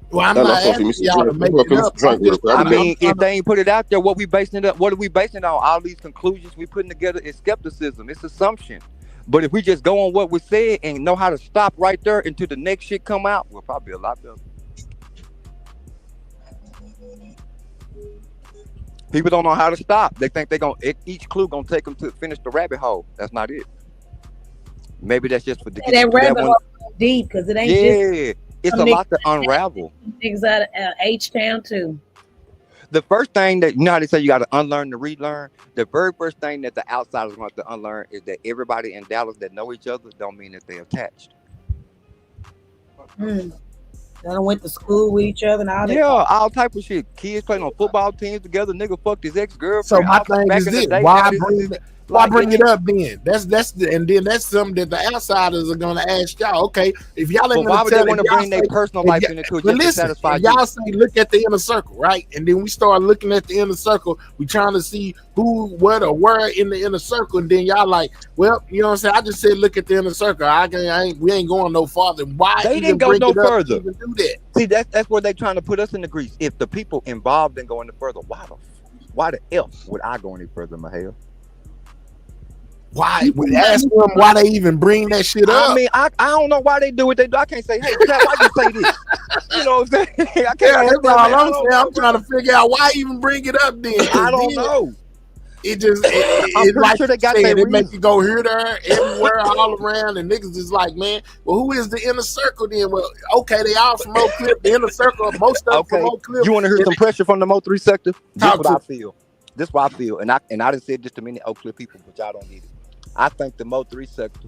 Well, I'm not asking y'all to make it up. I mean, if they ain't put it out there, what we basing it up? What are we basing it on? All these conclusions we putting together is skepticism. It's assumption. But if we just go on what we said and know how to stop right there until the next shit come out, we'll probably be a lot better. People don't know how to stop. They think each clue gonna take them to finish the rabbit hole. That's not it. Maybe that's just for the that rabbit hole deep because it ain't just. It's a lot to unravel. Things out of H-Town too. The first thing that, you know how they say you got to unlearn to relearn? The very first thing that the outsiders want to unlearn is that everybody in Dallas that know each other don't mean that they're attached. They went to school with each other and all that. Yeah, all type of shit. Kids playing on football teams together. Nigga fucked his ex-girlfriend. So my thing is this. Why bring it up then? And then that's something that the outsiders are gonna ask y'all. Okay, if y'all ain't why gonna would they want to bring their personal life into it just to satisfy you? Y'all say look at the inner circle, right? And then we start looking at the inner circle. We trying to see who, what, or where in the inner circle. And then y'all like, well, you know what I'm saying? I just said look at the inner circle. We ain't going no farther. Why they didn't go no further? Do that? See, that's where they trying to put us in the grease. If the people involved didn't go any further, why the else would I go any further, Mahale? Why? Ask them why they even bring that shit up. I mean, I don't know why they do what they do. I can't say, hey, Chad, why you say this? You know what I'm saying? I can't. That's all I'm saying. I'm trying to figure out why even bring it up then. I don't know. It just, I'm pretty like sure they you got said, their it make reason. you go here, there, everywhere, all around, and niggas is like, man, well, who is the inner circle then? Well, okay, they all from Oak Cliff. The inner circle, most of them from Oak Cliff. You want to hear some pressure from the Mo 3 sector? This Talk what to I feel. This what I feel, and I done said this to many Oak Cliff people, but y'all don't get it. I think the Mo 3 sector.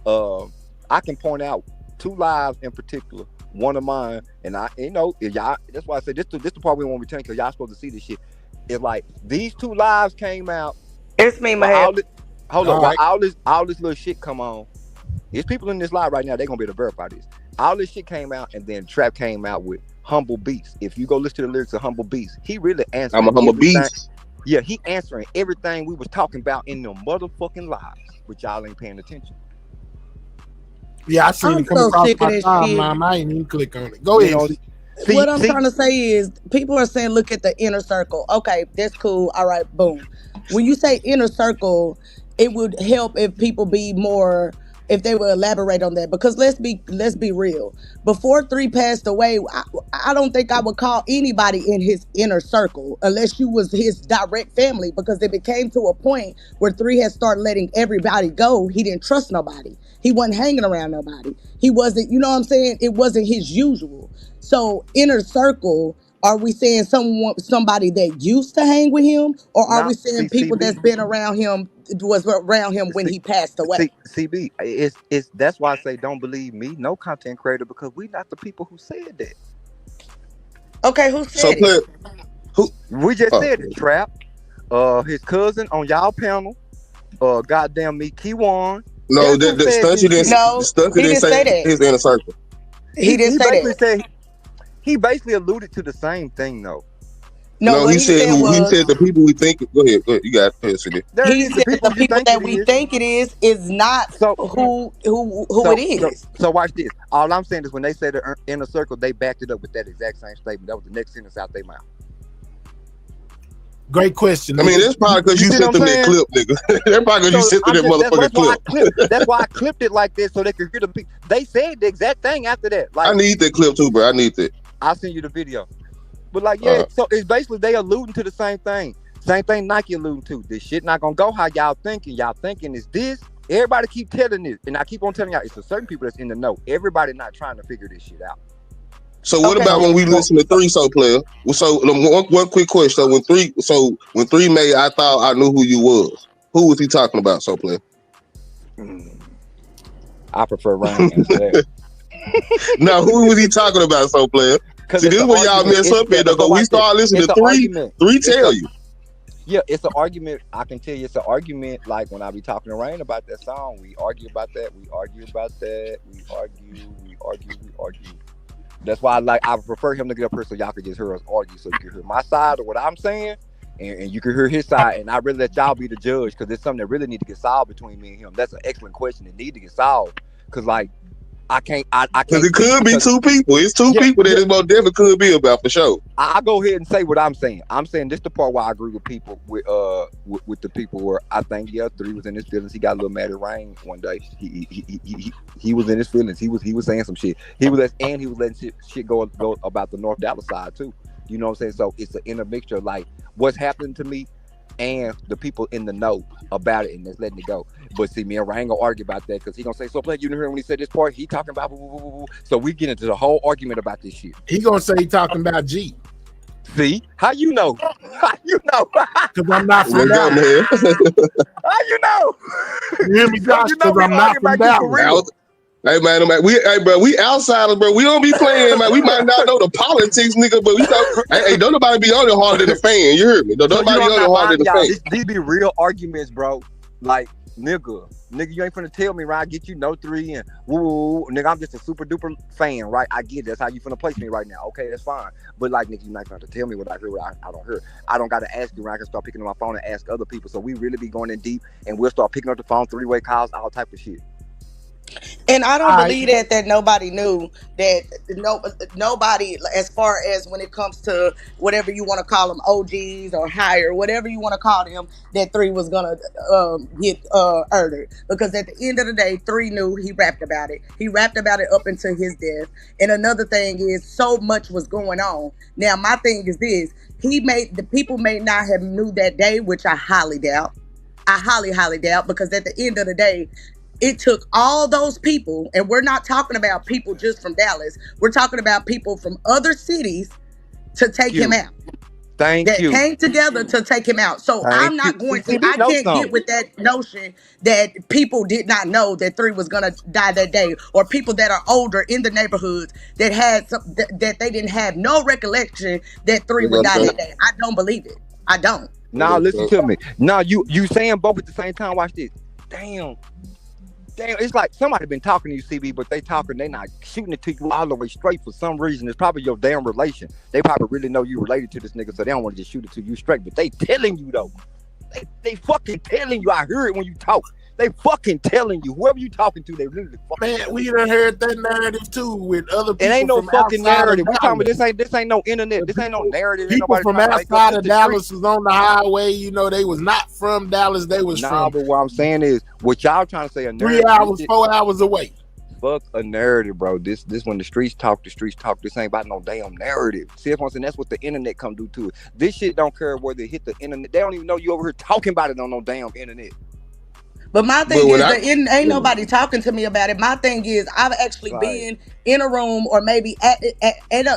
I can point out 2 lives in particular. One of mine, and y'all. That's why I said this the part we won't return because y'all supposed to see this shit. It's like these 2 lives came out. It's me, Mahal. Hold on, while all this little shit come on. There's people in this live right now. They're gonna be able to verify this. All this shit came out, and then Trap came out with Humble Beast. If you go listen to the lyrics of Humble Beast, he really answered. I'm a humble beast. Yeah, he answering everything we was talking about in them motherfucking lives, but y'all ain't paying attention. Yeah, I seen it come across my timeline. I ain't even click on it. Go ahead. What I'm trying to say is, people are saying, look at the inner circle. Okay, that's cool. All right, boom. When you say inner circle, it would help if people be more, if they would elaborate on that. Because let's be real. Before 3 passed away, I don't think I would call anybody in his inner circle unless you was his direct family. Because it became to a point where 3 had started letting everybody go. He didn't trust nobody. He wasn't hanging around nobody. He wasn't, you know what I'm saying? It wasn't his usual. So inner circle, are we saying somebody that used to hang with him, or are we saying people that's been around him, was around him when he passed away? CB, it's that's why I say don't believe me, no content creator, because we not the people who said that. Okay, who said it? We just said it. Trap, his cousin on y'all panel, goddamn me, Kiwan. No, the Stunty didn't say that. His inner circle. He didn't say that. He basically alluded to the same thing, though. No, he said the people we think. Go ahead. You got it. He said the people that we think it is not who it is. So watch this. All I'm saying is when they said the inner circle, they backed it up with that exact same statement. That was the next sentence out their mouth. Great question. I mean, that's probably because you sent them that clip, nigga. That's probably because you sent them that motherfucking clip. That's why I clipped it like this so they could hear the people. They said the exact thing after that. Like, I need that clip too, bro. I need that. I'll send you the video. But like, yeah, so it's basically they alluding to the same thing. Same thing Nike alluding to. This shit not gonna go how y'all thinking. Y'all thinking is this. Everybody keep telling this. And I keep on telling y'all, it's a certain people that's in the know. Everybody not trying to figure this shit out. So what about when we listen to 3 So Player? So one quick question. So when 3 made I Thought I Knew Who You Was, who was he talking about, So Player? I prefer Ryan answer that. Now, who was he talking about, So Player? See, this is where y'all mess up here, though. Because we start listening to 3 tell you. Yeah, it's an argument. I can tell you it's an argument. Like when I be talking to Rain about that song, we argue about that. We argue. That's why I prefer him to get up here so y'all can just hear us argue, so you can hear my side of what I'm saying, and you can hear his side. And I really let y'all be the judge because it's something that really need to get solved between me and him. That's an excellent question that need to get solved because like I can't. Because it could be 2 people. It's 2 people that it most definitely could be about for sure. I'll go ahead and say what I'm saying. I'm saying this the part where I agree with people with the people where I think 3 was in his feelings. He got a little mad at Rain one day. He was in his feelings. He was saying some shit. He was letting shit go about the North Dallas side too. You know what I'm saying? So it's an intermixture of like what's happening to me and the people in the know about it and that's letting it go. But see, me and Ryan gonna argue about that because he gonna say, so play, you didn't hear when he said this part, he talking about so we get into the whole argument about this shit. He gonna say he talking about G. See? How you know? How you know? Because I'm not from Dallas. How you know? You hear me, Josh? Because I'm not from Dallas. Hey man, we outsiders, bro. We don't be playing, man. We might not know the politics, nigga, but we know. Don't nobody be on it harder than a fan. You heard me? Don't nobody on it harder than a fan. These be real arguments, bro. Like, nigga, you ain't finna tell me, right? Get you no 3 and woo, nigga. I'm just a super duper fan, right? I get it. That's how you finna place me right now. Okay, that's fine. But like, nigga, you not gonna have to tell me what I hear, what I don't hear. I don't gotta ask you, right? I can start picking up my phone and ask other people. So we really be going in deep, and we'll start picking up the phone, 3-way calls, all type of shit. And I don't All right. believe that nobody knew that nobody, as far as when it comes to whatever you want to call them, OGs or higher, whatever you want to call them, that 3 was gonna get murdered. Because at the end of the day, 3 knew. He rapped about it. He rapped about it up until his death. And another thing is, so much was going on. Now my thing is this: the people may not have knew that day, which I highly doubt. I highly doubt, because at the end of the day, it took all those people, and we're not talking about people just from Dallas. We're talking about people from other cities to take him out. Thank you. Came together to take him out. So I'm not going to. I can't get with that notion that people did not know that 3 was gonna die that day, or people that are older in the neighborhoods that had that they didn't have no recollection that 3 would die that day. I don't believe it. I don't. Now listen to me. Now you saying both at the same time. Watch this. Damn, it's like somebody been talking to you, CB, but they not shooting it to you all the way straight for some reason. It's probably your damn relation. They probably really know you related to this nigga, so they don't want to just shoot it to you straight. But they telling you though. They fucking telling you. I hear it when you talk. They fucking telling you. Whoever you talking to, they really fucking. Man, we done heard that narrative too with other people. It ain't no from fucking outside narrative. We talking Dallas. about this ain't no internet. This ain't no narrative. People from outside of Dallas was on the highway. You know, they was not from Dallas. They was from. But what I'm saying is, what y'all trying to say a narrative? 3 hours, 4 hours away. Fuck a narrative, bro. This when the streets talk. This ain't about no damn narrative. See what I'm saying? That's what the internet come do to it. This shit don't care whether it hit the internet. They don't even know you over here talking about it on no damn internet. But my thing is that ain't nobody talking to me about it. My thing is, I've actually been in a room or maybe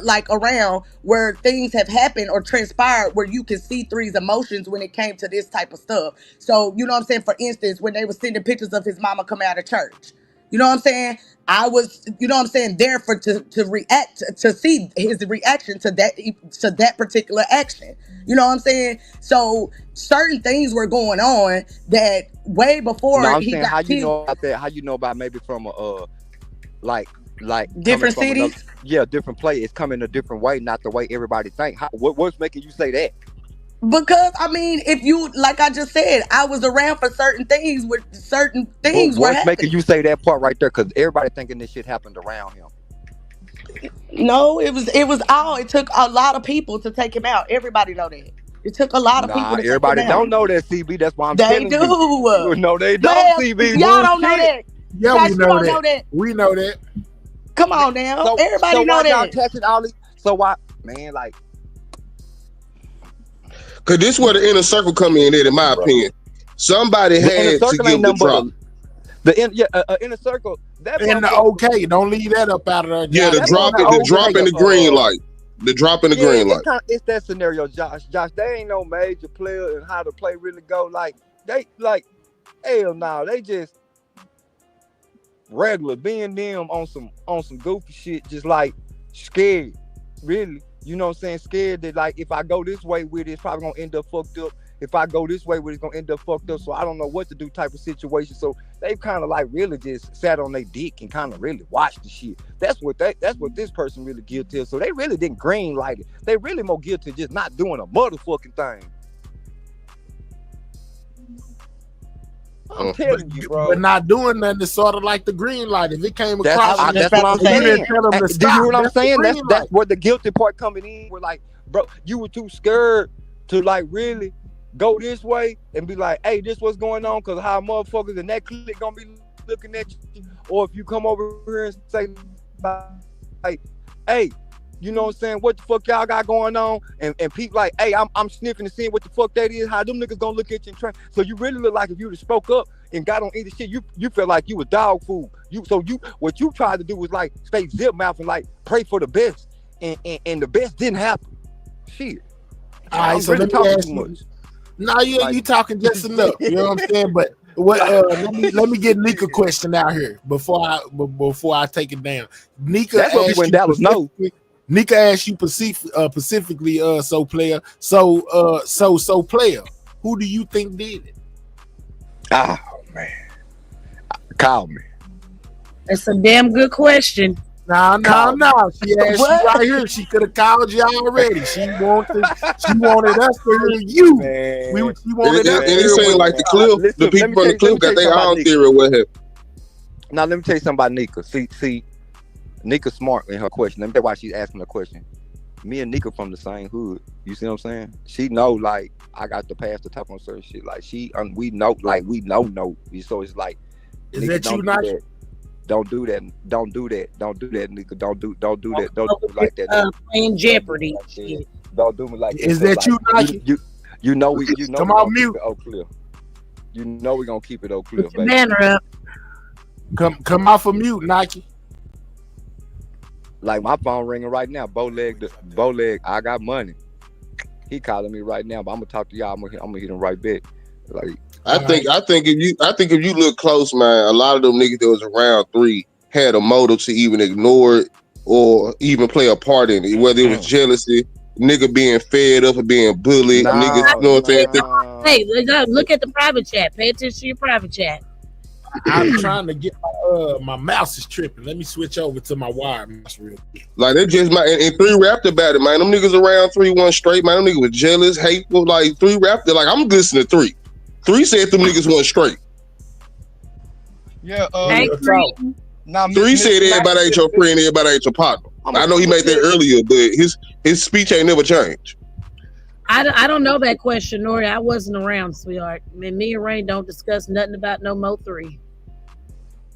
like around where things have happened or transpired where you can see 3's emotions when it came to this type of stuff. So, you know what I'm saying? For instance, when they were sending pictures of his mama coming out of church. You know what I'm saying? I was, you know what I'm saying, there to react, to see his reaction to that particular action. You know what I'm saying? So certain things were going on that way before I'm he saying, got how killed. you know about that? How you know about maybe from a like different cities? Different place. It's coming a different way, not the way everybody think. What's making you say that? Because I mean, if you, like I just said, I was around for certain things where certain things were What's happening. making you say that part right there? Because everybody thinking this shit happened around him. No, it took a lot of people to take him out. Everybody know that. It took a lot of people to take him out. Everybody don't know that, CB. That's why I'm telling you. They do. No, they don't, CB. Y'all don't know that. Yeah, Guys, we know that. We know that. Come on now. Everybody know why that. y'all touching all these? So why, man, like. Cause this is where the inner circle come in my opinion. Somebody had to give the drop. The inner circle. Okay, don't leave that up out of there. Yeah, the drop in the green light. The drop in the green light. It's that scenario, Josh. They ain't no major player and how the play really go. Like hell no, they just regular being them on some goofy shit, just like scared, really. You know what I'm saying? Scared that like if I go this way with it, it's probably gonna end up fucked up. If I go this way with it, it's gonna end up fucked up. So I don't know what to do type of situation. So they kind of like really just sat on their dick and kind of really watched the shit. That's what this person really guilty of. So they really didn't green light it. They really more guilty of just not doing a motherfucking thing. I'm telling you, bro. But not doing nothing is sort of like the green light. If it came across, that's what I'm saying. Do you hear what I'm saying? That's where the guilty part coming in. Where like, bro, you were too scared to like really go this way and be like, hey, this what's going on, because how motherfuckers in that clique gonna be looking at you. Or if you come over here and say like, hey, you know what I'm saying, what the fuck y'all got going on, and people like, hey, I'm sniffing and seeing what the fuck that is, how them niggas gonna look at you and try. So you really look like if you spoke up and got on either shit, you felt like you was dog food. What you tried to do was like stay zip mouth and like pray for the best, and the best didn't happen. Shit. All right, so let me ask you. No, you talking just enough. You know what I'm saying? But what? Let me get Nika question out here before I take it down. Nika, that's what people in Dallas know. Nika asked you specifically, so player. So player. Who do you think did it? Oh man, call me. That's a damn good question. No. She asked you right here. She could have called you already. She wanted us to hear you. She wanted us to hear like the clip. The people from the clip got their own theory. What happened? Now let me tell you something about Nika. See, Nika's smart in her question. Let me tell you why she's asking the question. Me and Nika from the same hood. You see what I'm saying? She know like I got to pass the top on certain shit. Like we know. So it's like, is that you not? Don't do that. Don't do that. Don't do that, Nika. Don't do that. Don't do me like that. Playing Jeopardy. Don't do me like that. Is that you, Nike? You know come on mute. Clear. You know we're gonna keep it clear. Put your banner up. Come off of mute, Nike. Like my phone ringing right now. Bowleg, I got money. He calling me right now, but I'm gonna talk to y'all. I'm gonna hit him right back. Like I think if you look close, man, a lot of them niggas that was around 3 had a motive to even ignore it or even play a part in it, whether it was jealousy, nigga being fed up or being bullied, niggas, you know what I'm saying? Hey, look at the private chat. Pay attention to your private chat. I'm trying to get my mouse is tripping. Let me switch over to my wire mouse real quick. Like they just and 3 rapped about it, man. Them niggas around 3-1 straight, man. Them niggas was jealous, hateful. Like 3 rapped it. Like I'm listening to 3. 3 said them niggas went straight. Yeah. Hey, 3 said everybody ain't your friend, everybody ain't your partner. I know he made that earlier, but his speech ain't never changed. I don't know that question, Nori. I wasn't around, sweetheart. Me and Rain don't discuss nothing about no Mo 3.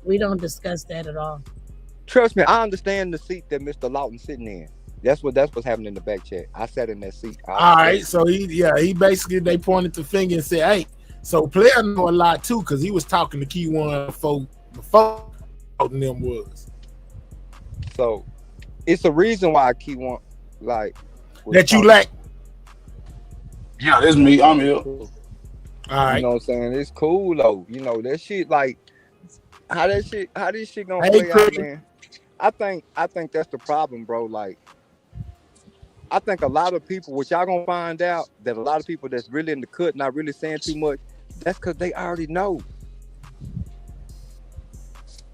We don't discuss that at all. Trust me, I understand the seat that Mr. Lawton sitting in. That's what's happening in the back chat. I sat in that seat. All right, so he basically they pointed the finger and said, "Hey, so player know a lot too," because he was talking to Kiwan before them was. So it's a reason why Kiwan like that you lack. Yeah, that's me. I'm here. All right. You know what I'm saying? It's cool though. You know that shit like how this shit gonna play out, man. I think that's the problem, bro. Like I think a lot of people, which y'all gonna find out that a lot of people that's really in the cut, not really saying too much, that's because they already know.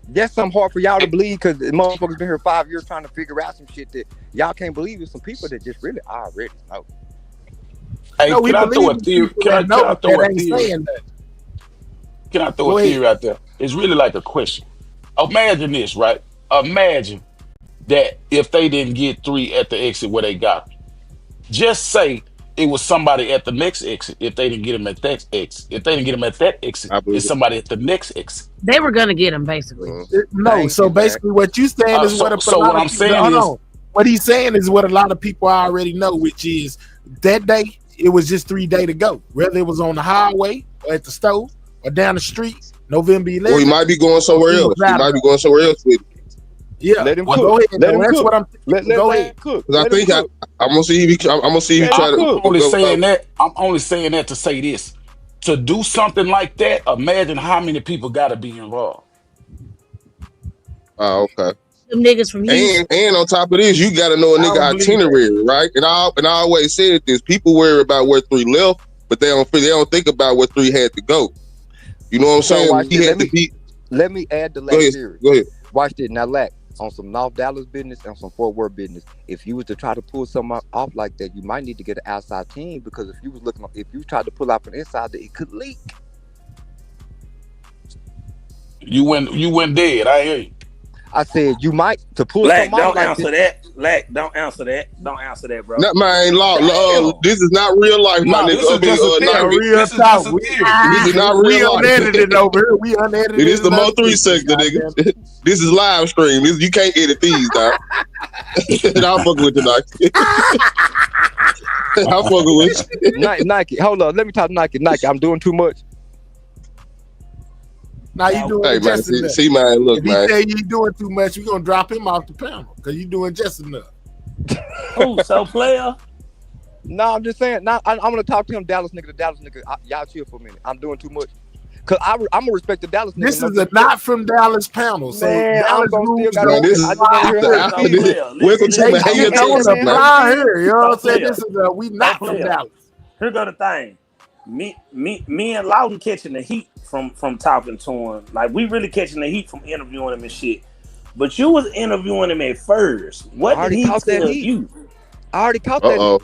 That's something hard for y'all to believe because the motherfuckers been here 5 years trying to figure out some shit that y'all can't believe. It's some people that just really already know. Hey, can I throw a theory? Can I throw a theory? Can I throw a theory out there? It's really like a question. Imagine this, right? Imagine that if they didn't get 3 at the exit where they got them. Just say it was somebody at the next exit. If they didn't get them at that exit, if they didn't get them at that exit, it's somebody at the next exit. They were gonna get him basically. No, so basically what you saying is what I'm saying is what he's saying is what a lot of people already know, which is that day it was just 3 days to go. Whether it was on the highway or at the store or down the street, November 11th. Or he might be going somewhere else. He might be going somewhere else with it. Yeah, let him cook. Go ahead. Let him that's cook. What I'm. Go ahead. Cook. Because I think I'm gonna see if I'm gonna see if he try to. I'm only saying that to say this: to do something like that, imagine how many people got to be involved. Oh, okay. Them niggas from Houston. And on top of this, you got to know a nigga itinerary, right? And I always said this: people worry about where 3 left, but they don't think about where 3 had to go. You know what I'm saying? He had to be. Let me add the last theory. Go ahead. Watch this now, Lack. On some North Dallas business and some Fort Worth business, if you was to try to pull something off like that, you might need to get an outside team because if you tried to pull out from inside, it could leak. You went dead. I hear you. I said you might to pull Lack, something off don't like answer this. that. Lack, don't answer that. Don't answer that, bro. Not man, this is not real life, my nigga. This is just a theory. Real talk. This is not real life. We unedited over here. We unedited. It is the Mo 3 sector, nigga. This is live stream. You can't edit these, dog. I'll fuck with you, Nike. I'll fuck with you. Nike, hold on. Let me talk to Nike. Nike, I'm doing too much. Now you doing hey, just man, enough. See, man, look, if man. If he tell you doing too much, we're gonna drop him off the panel because you doing just enough. So player? No, I'm just saying. Now I'm gonna talk to him, Dallas nigga. Y'all chill for a minute. I'm doing too much. Cause I'm gonna respect the Dallas nigga. This is a not from Dallas panel, so man, Dallas rules Welcome to my here. You know what I'm saying? This is we not from Dallas. Here go the thing. Me and Lawton catching the heat from talking to him. Like we really catching the heat from interviewing him and shit. But you was interviewing him at first. What did he tell you? I already caught that.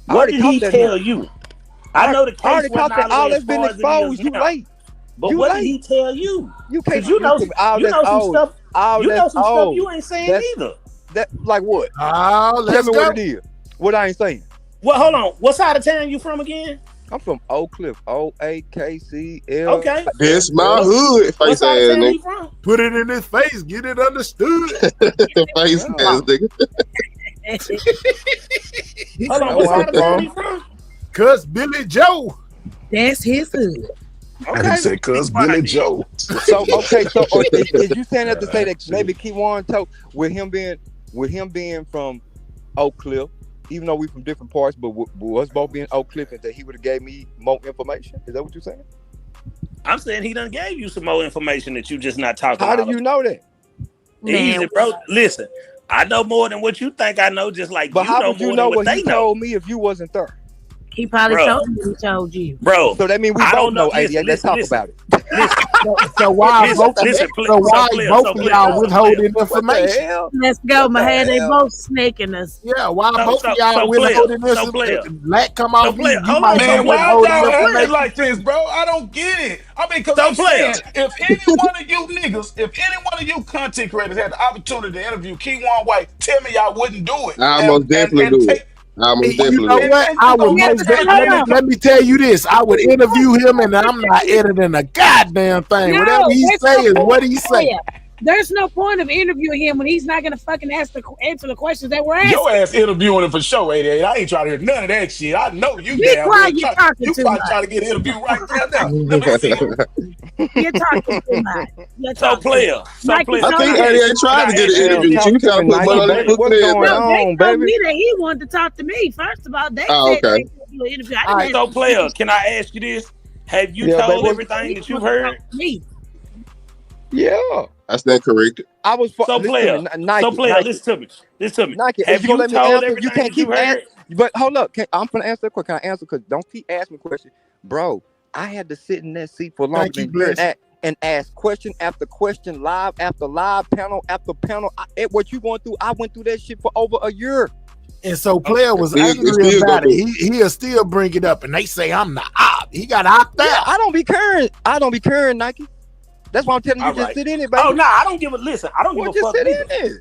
What did he tell you? I know the case already caught that. All that's been exposed. You late. But what did he tell you? You can't. You know some stuff. You know some stuff you ain't saying either. That like what? Oh, Tell me what it is. What I ain't saying. Well, hold on. What side of town you from again? I'm from Oak Cliff. OAKCL. Okay. That's my hood. What side of town you from? Put it in his face. Get it understood. Face ass nigga. Hold on. What side of town you from? Cuz Billy Joe. That's his hood. I didn't say cuz Billy Joe. So okay, so is you saying that to say that maybe Kiwan told with him being from Oak Cliff, even though we from different parts, but us both being Oak Cliff, and that he would have gave me more information? Is that what you're saying? I'm saying he done gave you some more information that you just not talking about. How do you know that? Easy, bro. Listen, I know more than what you think I know, just like but you how know would you more know than what what they he know. told me if you wasn't there? He probably told me he told you. Bro. So that means we both know, 88. Let's talk about it. So why both of y'all withholding information? Let's go, Mahad. They both snaking us. Yeah, why both of y'all withholding information? Black come off you. Man, why y'all heard like this, bro? I don't get it. I mean, because I'm saying, if any one of you niggas, if any one of you content creators had the opportunity to interview Kiwan White, tell me y'all wouldn't do it. I most definitely do it. You know what? I would let me tell you this. I would interview him, and I'm not editing a goddamn thing. Whatever he say is what he say. There's no point of interviewing him when he's not gonna fucking answer the questions that we're asking. Your ass interviewing him for sure, 88. I ain't trying to hear none of that shit. I know you Be damn quiet, well. You probably trying to get an interview right there now. Let me see. You're talking too much. So player. I think 88 tried to get an interview. You trying to put one on the They told me that he wanted to talk to me. First of all, they said they do an interview. So player, can I ask you this? Have you told everything that you've heard? Me. Yeah. That's not correct. I was so player. Nike. Listen to me. Nike, have you told everything you can't keep asking. But hold up, I'm gonna answer the question. Can I answer? Because don't keep asking me questions, bro. I had to sit in that seat for longer than that and ask question after question, live after live, panel after panel. What you going through? I went through that shit for over a year. And so player was angry about it. He'll still bring it up, and they say I'm the op. He got opt out. Yeah, I don't be caring, Nike. That's why I'm telling you, just sit in it, baby. Oh, nah, I don't give a listen. I don't give a fuck. Sit in it.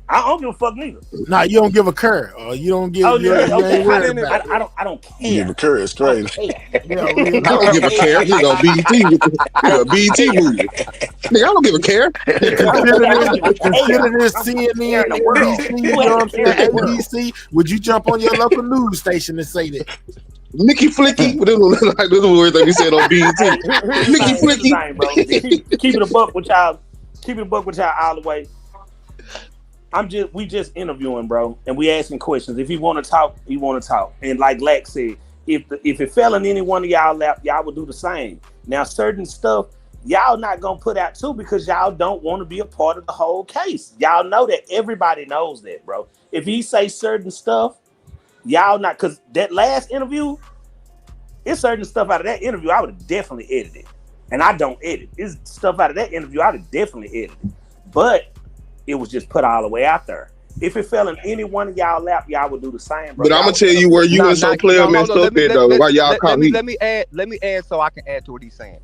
I don't give a fuck neither. Nah, you don't give a cur, or you don't give. Oh, you yeah, okay. I don't care. You give a cur, it's crazy. I don't give a care. He gonna BT with the BT movie. Nigga, I don't give a care. Consider this CNN, NBC, you know what I'm saying? ABC. Would you jump on your local news station and say that? Mickey Flicky. This is the word that we said on BT. Mickey Flicky. Keep it a buck with y'all. Keep it a buck with y'all all the way. We just interviewing, bro, and we asking questions. If you want to talk, you want to talk. And like Lack said, if it fell in any one of y'all lap, y'all would do the same. Now, certain stuff y'all not gonna put out too because y'all don't want to be a part of the whole case. Y'all know that. Everybody knows that, bro. If he say certain stuff, y'all not, because that last interview, it's certain stuff out of that interview I would have definitely edited. And I don't edit. It's stuff out of that interview I would have definitely edited. But it was just put all the way out there. If it fell in any one of y'all lap, y'all would do the same, bro. But I'm gonna tell you where you and some player messed up at though. Why y'all call me? Let me add so I can add to what he's saying.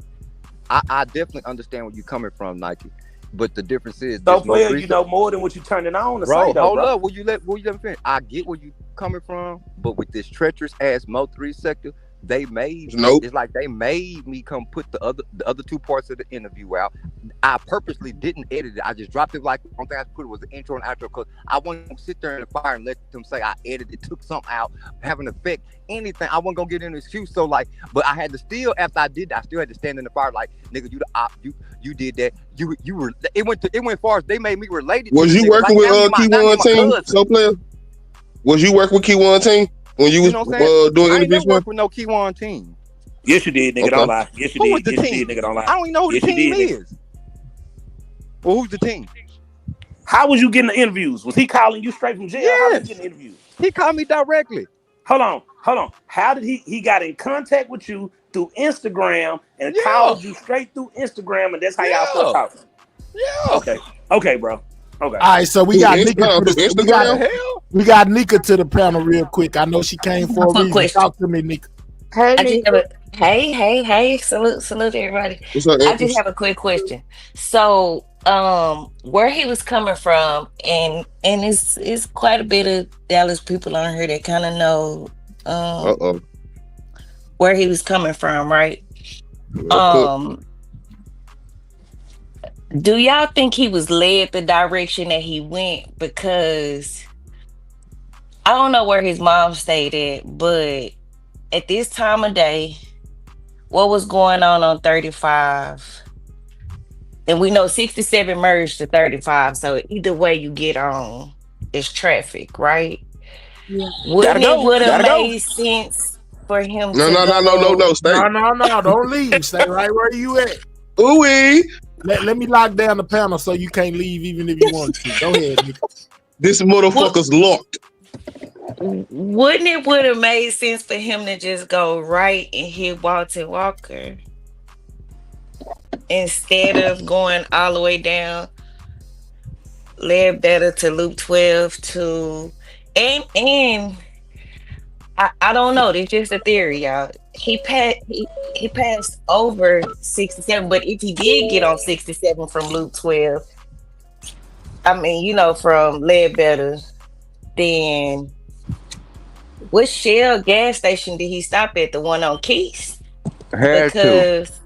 I definitely understand where you're coming from, Nike. But the difference is, so player, you know more than what you turning on to say, though, hold up. Will you let me finish? I get where you coming from, but with this treacherous ass Mo3 sector, they made it's like they made me come put the other two parts of the interview out. I purposely didn't edit it. I just dropped it like one thing I put it was the intro and outro because I wasn't gonna sit there in the fire and let them say I edited, took something out, have an effect, anything. I wasn't gonna get an excuse. So like, but I had to still, after I did that, I still had to stand in the fire like, nigga, you the op, you did that. You were it went far as they made me related. Was you working with Kiwan team? So player? Was you working with Kiwan team? When you was doing interviews, I ain't work with no Kiwan team. Yes, you did, nigga. Okay. Don't lie. Yes, you Who did. was the Yes, team? you did, nigga. Don't lie. I don't even know who the team is. Well, who's the team? How was you getting the interviews? Was he calling you straight from jail? Yes. How was you getting the interviews? He called me directly. Hold on. How did he got in contact with you through Instagram and called you straight through Instagram, and that's how y'all started talking? Yeah. Okay, bro. Okay. All right, so we got Nika to the panel real quick. I know she came for a reason. Talk to me, Nika. Hey, Nika. Hey, salute everybody. What's up, I just Empress? have a quick question. So, where he was coming from, and it's quite a bit of Dallas people on here that kind of know Uh um oh. where he was coming from, right? Well, cook. Um, do y'all think he was led the direction that he went? Because I don't know where his mom stayed at, but at this time of day, what was going on 35? And we know 67 merged to 35. So either way you get on, it's traffic, right? Yeah. Wouldn't it would have Gotta go. made sense for him No, to no, no, no, no, go? no. Stay. No. Don't leave. Stay right where you at. Ooh-wee. Let me lock down the panel so you can't leave even if you want to. Go ahead, Nick. This motherfucker's locked. Wouldn't it would have made sense for him to just go right and hit Walter Walker instead of going all the way down Ledbetter to Loop 12 to and I don't know. It's just a theory, y'all. He passed over 67, but if he did get on 67 from Loop 12, I mean, from Ledbetter, then what Shell gas station did he stop at? The one on Keys? Had to. Because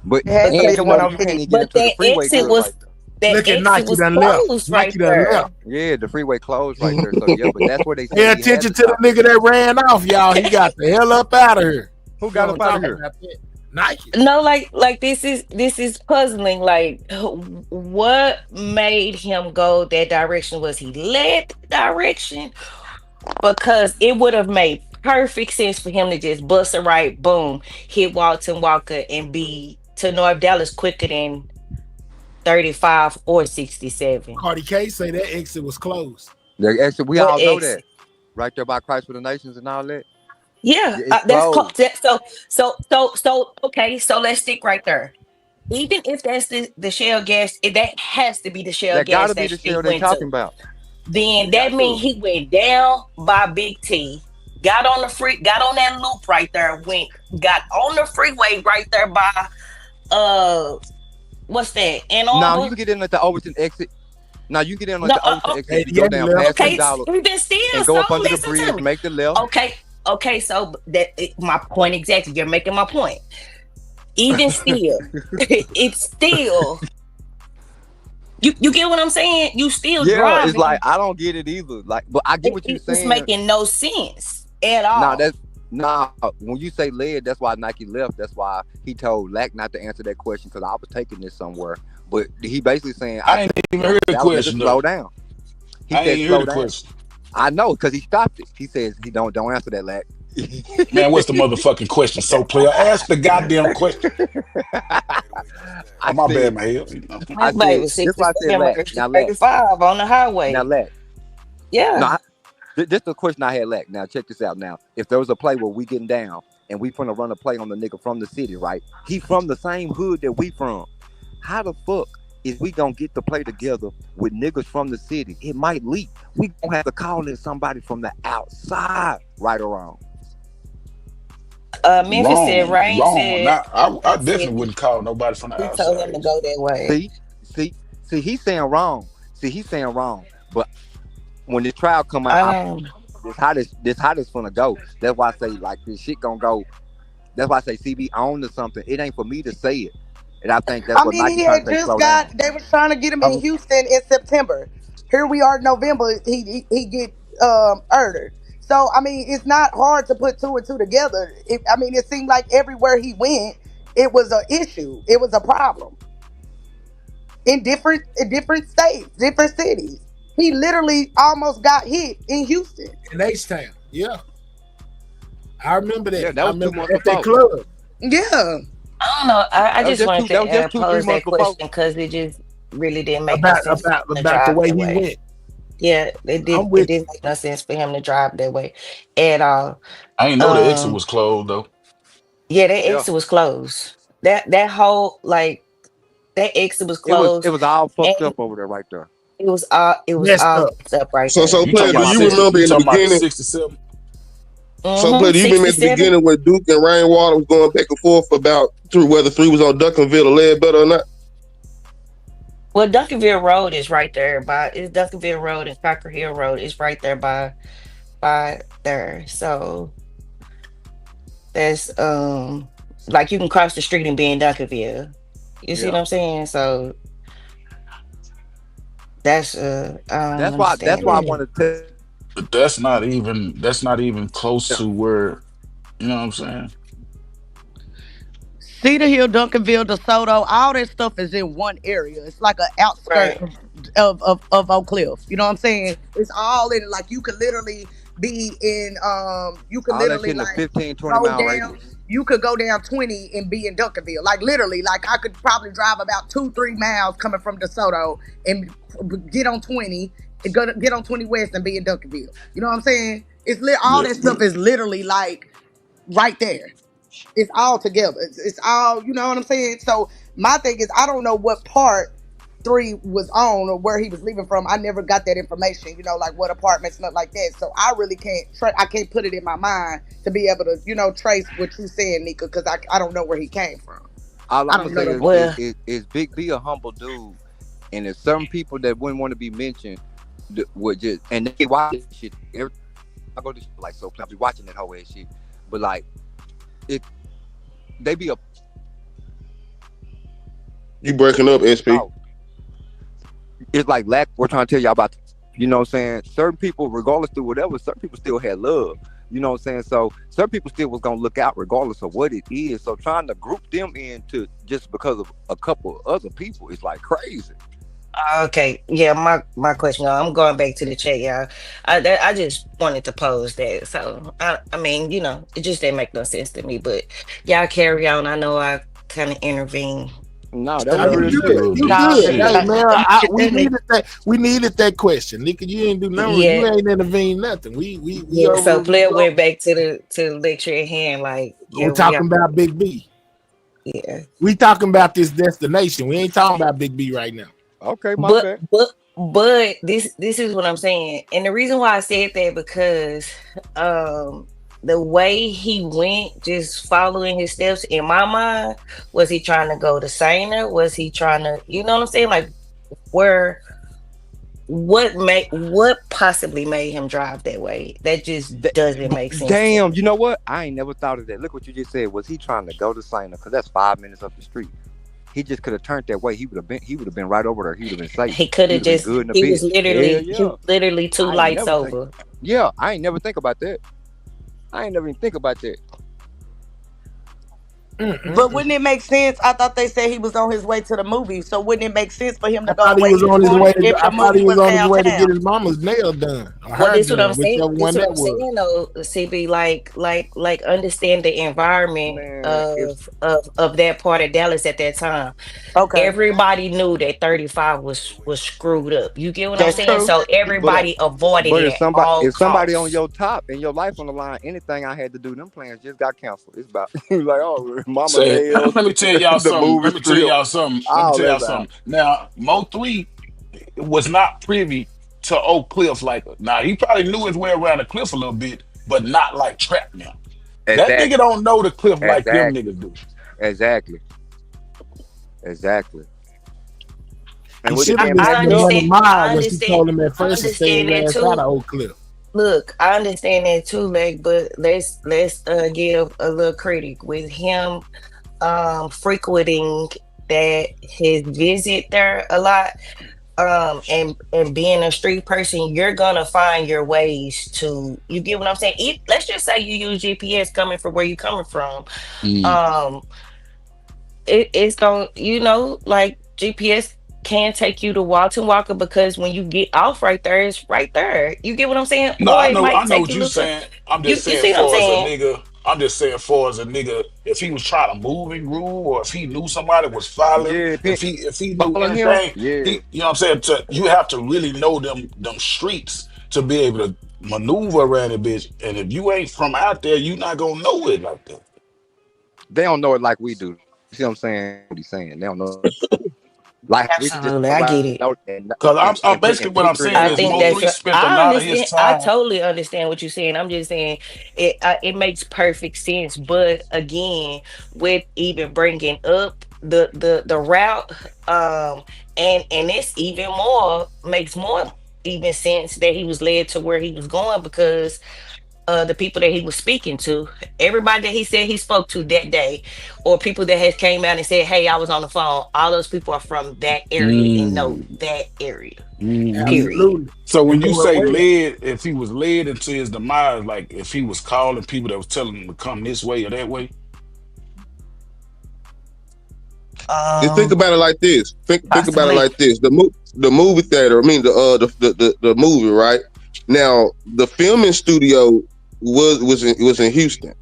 But It has to be and the you one know on you can't Kitty. even get but into the freeway good right there. Look at Nike was done left. closed right Nike done there. left. Yeah, the freeway closed right there. So yeah, but that's where they Pay said he had attention to to the stop. nigga that ran off, y'all. He got the hell up out of here. Who got Don't up out of talk here? about that. Nike. No, like this is puzzling. Like, what made him go that direction? Was he led the direction? Because it would have made perfect sense for him to just bust a right, boom, hit Walton Walker and be to North Dallas quicker than 35 or 67. Cardi K say that exit was closed. The exit, we What all know that. exit? Right there by Christ for the Nations and all that. Yeah, It's that's close. closed. So okay, so let's stick right there. Even if that's the Shell gas, that has to be the Shell That gas gotta be the station he shell they went to. talking about. Then It that got means to. he went down by Big T, got on got on that loop right there, got on the freeway right there by what's that? Ann Now you Arbor? can get in at the Overton exit. Now you can get in at No, the Overton exit Hey, if you go down past okay, $10 even still, and so go up under the listen to bridge, me. make the left. Okay, so my point exactly. You're making my point. Even still, it's still you get what I'm saying? You still Yeah, driving. it's like I don't get it either. Like, but I get what you're It's saying. making no sense at all. When you say lead, that's why Nike left. That's why he told Lack not to answer that question because I was taking this somewhere. But he basically saying I ain't even heard the question. Slow down. He I said ain't slow heard the down. question. I know because he stopped it. He says he don't answer that, Lack. Man, what's the motherfucking question? So, player, ask the goddamn question. My bad, man. My baby, 65 on the highway. Now, Lack. Yeah. No, this is the question I had, Lack. Now, check this out. Now, if there was a play where we getting down and we finna run a play on the nigga from the city, right? He from the same hood that we from. How the fuck is we gonna get the play together with niggas from the city? It might leak. We gonna have to call in somebody from the outside, right or wrong. Memphis said Rain wrong. said I definitely wouldn't call nobody from the he outside. told him to go that way. See, he's saying wrong. But when the trial come out, this how this gonna go. That's why I say like this shit gonna go. That's why I say CB on to something. It ain't for me to say it, and I think that's what Nike He trying had to say. just Slow got. down. They were trying to get him in Houston in September. Here we are in November. He get murdered. So I mean, it's not hard to put two and two together. It seemed like everywhere he went, it was an issue. It was a problem in different states, different cities. He literally almost got hit in Houston. In H-Town, yeah. I remember that. Yeah, that was I 2 remember months at that before. club. Yeah. I don't know. I just wanted to pose 3 that months before. question because it just really didn't make no sense About to the drive way that he way. went. Yeah, it didn't make no sense for him to drive that way at all. I ain't know the exit was closed though. Yeah, that exit was closed. That whole that exit was closed. It was all fucked and up over there, right there. It was all Messed all up. fucked up right So there. player, do you remember You in the talking about the beginning? 67? So, Player, you remember at the 67. beginning when Duke and Rainwater was going back and forth about through whether three was on Duncanville or Ledbetter or not? Well, Duncanville Road is right there by it's Duncanville Road and Cocker Hill Road is right there by there. So that's like you can cross the street and be in Duncanville. You see Yeah. what I'm saying? So that's I don't That's understand why I that. wanted to. But that's not even close to where, you know what I'm saying? Cedar Hill, Duncanville, DeSoto, all that stuff is in one area. It's like an outskirt Right. of Oak Cliff. You know what I'm saying? It's all in it. Like you could literally be in you could All that shit literally in a like 15, 20 go mile down. radius. You could go down 20 and be in Duncanville. Like literally, like I could probably drive about 2-3 miles coming from DeSoto and get on 20 and get on 20 West and be in Duncanville. You know what I'm saying? All Yeah. that stuff is literally like right there. It's all together. It's all, you know what I'm saying? So my thing is, I don't know what part three was on or where he was leaving from. I never got that information, like what apartments, nothing like that. So I really can't, I can't put it in my mind to be able to, trace what you saying, Nika, because I don't know where he came from. All I I'm don't gonna know say them. Well, is Big B a humble dude, and there's some people that wouldn't want to be mentioned that would just and they watch that shit. Every time I go to like so I be watching that whole ass shit, but like it, they be a You breaking up, SP? oh, it's like lack. We're trying to tell y'all about, what I'm saying. Certain people, regardless to whatever, certain people still had love. You know what I'm saying? So certain people still was gonna look out regardless of what it is. So trying to group them into just because of a couple of other people is like crazy. okay, yeah. My question. I'm going back to the chat, y'all. I just wanted to pose that. So I mean, it just didn't make no sense to me. But y'all carry on. I know I kind of intervened No, that a was You little. real good. shit. You No, good. Shit. Hey man, we that needed that. We needed that question, Nika. You ain't do nothing. yeah, You ain't intervened nothing. We yeah. over. So player went back to the lecture at hand. Like, We're yeah, we are. talking about Big B. Yeah. We talking about this destination. We ain't talking about Big B right now. Okay, my But bad. but but this is what I'm saying, and the reason why I said that because um the way he went, just following his steps in my mind, was he trying to go to Sainer? Was he trying to, you know what I'm saying? Like where what possibly made him drive that way? That just doesn't make sense to Damn, me. you know what? I ain't never thought of that. Look what you just said. Was he trying to go to Saina? Because that's 5 minutes up the street. He just could have turned that way. He would have been right over there. He would have been safe. He could He have would have been just good in a he was bit. Hell literally he yeah. was literally two I ain't lights never think. over. Yeah, I ain't never think about that. I ain't never even think about that. But wouldn't it make sense? I thought they said he was on his way to the movie. So wouldn't it make sense for him to I go thought the he way was he was on his going way to. if I the thought movie he was was on his way to get downtown? his mama's nail done or Well, hair this what I'm done, saying. whichever This one what that I'm was. saying though, CB, like understand the environment Man, if of that part of Dallas at that time. Okay, Everybody knew that 35 was screwed up. You get what I'm that's saying? true. So but everybody avoided but it if at somebody all if somebody on costs. your top and your life on the line, anything I had to do, them plans just got canceled. It's about like mama Say, nails, let me tell y'all the something. movie Let me tell strip, y'all something. Let me all tell y'all that's out. something. Now, Mo3 was not privy to Oak Cliff like now. He probably knew his way around the cliff a little bit, but not like Trap now. That nigga Exactly. don't know the cliff like them Exactly. niggas do. Exactly. Exactly. He And with it should I, have being been I backed spending up, money understand. I miles when she understand. told him at I first to stay his understand that ass out too. of Oak Cliff. Look, I understand that too, like, but let's give a little critic with him frequenting that his visit there a lot, and being a street person, you're gonna find your ways to, you get what I'm saying? Let's just say you use GPS coming from where you coming from. Mm. um it's gonna, like GPS can take you to Walton Walker, because when you get off right there, it's right there. You get what I'm saying? No, Or it I might know take what you a you little saying. I'm you just you saying, see what I'm for as a saying? nigga, I'm just saying, for as a nigga, if he was trying to move and groove, or if he knew somebody was following, yeah, if he knew following him, anything, yeah. you know what I'm saying. You have to really know them streets to be able to maneuver around a bitch. And if you ain't from out there, you not gonna know it like that. They don't know it like we do. You see what I'm saying? What he's saying. They don't know. Like we can just Absolutely, go I around get it. Because I'm and basically what I'm picture it saying and I go is think do Mo it. that's. Three spent a I lot of his understand. I time. totally understand what you're saying. I'm just saying it makes perfect sense. But again, with even bringing up the route, and it's even more makes more even sense that he was led to where he was going because the people that he was speaking to, everybody that he said he spoke to that day, or people that has came out and said, "Hey, I was on the phone." All those people are from that area and know Mm. that area. Hmm. Period. Absolutely. So And when you know it say well. led, if he was led into his demise, like if he was calling people that was telling him to come this way or that way. Just think about it like this. Think about it Possibly. like this. The movie theater. I mean the movie. Right now, the filming studio was in Houston.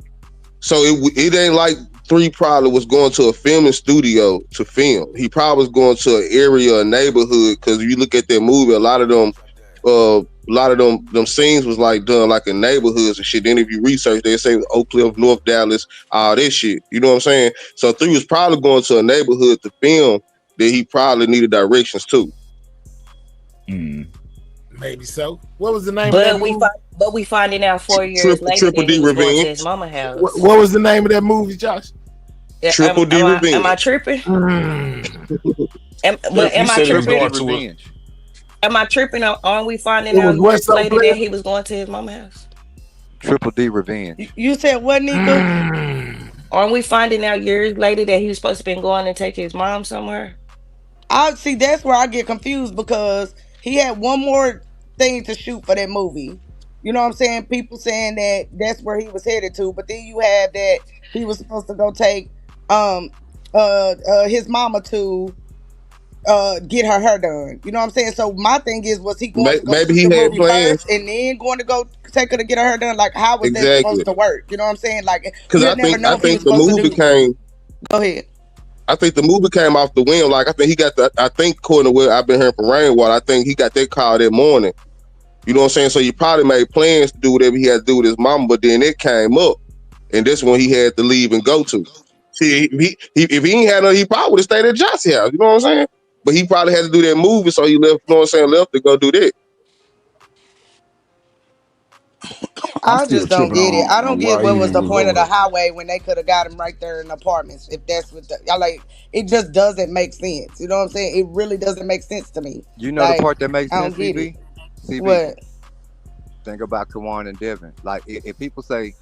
So it ain't like Three probably was going to a filming studio to film. He probably was going to an area, a neighborhood. Because if you look at that movie, a lot of them scenes was like done like in neighborhoods and shit. Then if you research, they say Oak Cliff, North Dallas, all this shit. You know what I'm saying? So Three was probably going to a neighborhood to film that he probably needed directions to. Maybe so. What was the name of that movie? But we finding out 4 years later Triple that he D was going to Revenge. his mama What, house. what was the name of that movie, Josh? Yeah, Triple D am I Revenge. tripping? Yep, he Am I said he was tripping? going to it. Am I tripping? Or aren't we finding It was out What's years Up, later that Player? he was going to his mama house? Triple D Revenge. You said what, Nika? Aren't we finding out years later that he was supposed to been going and take his mom somewhere? I see. That's where I get confused because he had one more thing to shoot for that movie. You know what I'm saying? People saying that that's where he was headed to, but then you have that he was supposed to go take um his mama to get her hair done. You know what I'm saying? So my thing is, was he going to go Maybe shoot he the had movie plans. first and then going to go take her to get her hair done? Like, how was that Exactly. supposed to work? You know what I'm saying? Like, Because we'll I never think I know if he was think the supposed to movie do. came. Go ahead. I think the movie came off the whim. Like I think he got the. I think according to what I've been hearing from Rainwater, I think he got that call that morning. You know what I'm saying? So he probably made plans to do whatever he had to do with his mama, but then it came up, and this one he had to leave and go to. See, if he ain't had no, he probably would have stayed at JOCY house. You know what I'm saying? But he probably had to do that movie, so he left. You know what I'm saying? Left to go do that. I'm I still just don't tripping get it. I on don't get why what he was even the was point over of the there. highway when they could have got him right there in apartments. If that's what I like, it just doesn't make sense. You know what I'm saying? It really doesn't make sense to me. You know the Like, part that makes I sense, don't get it. CB. What? Think about Kiwan and Devin. Like if people say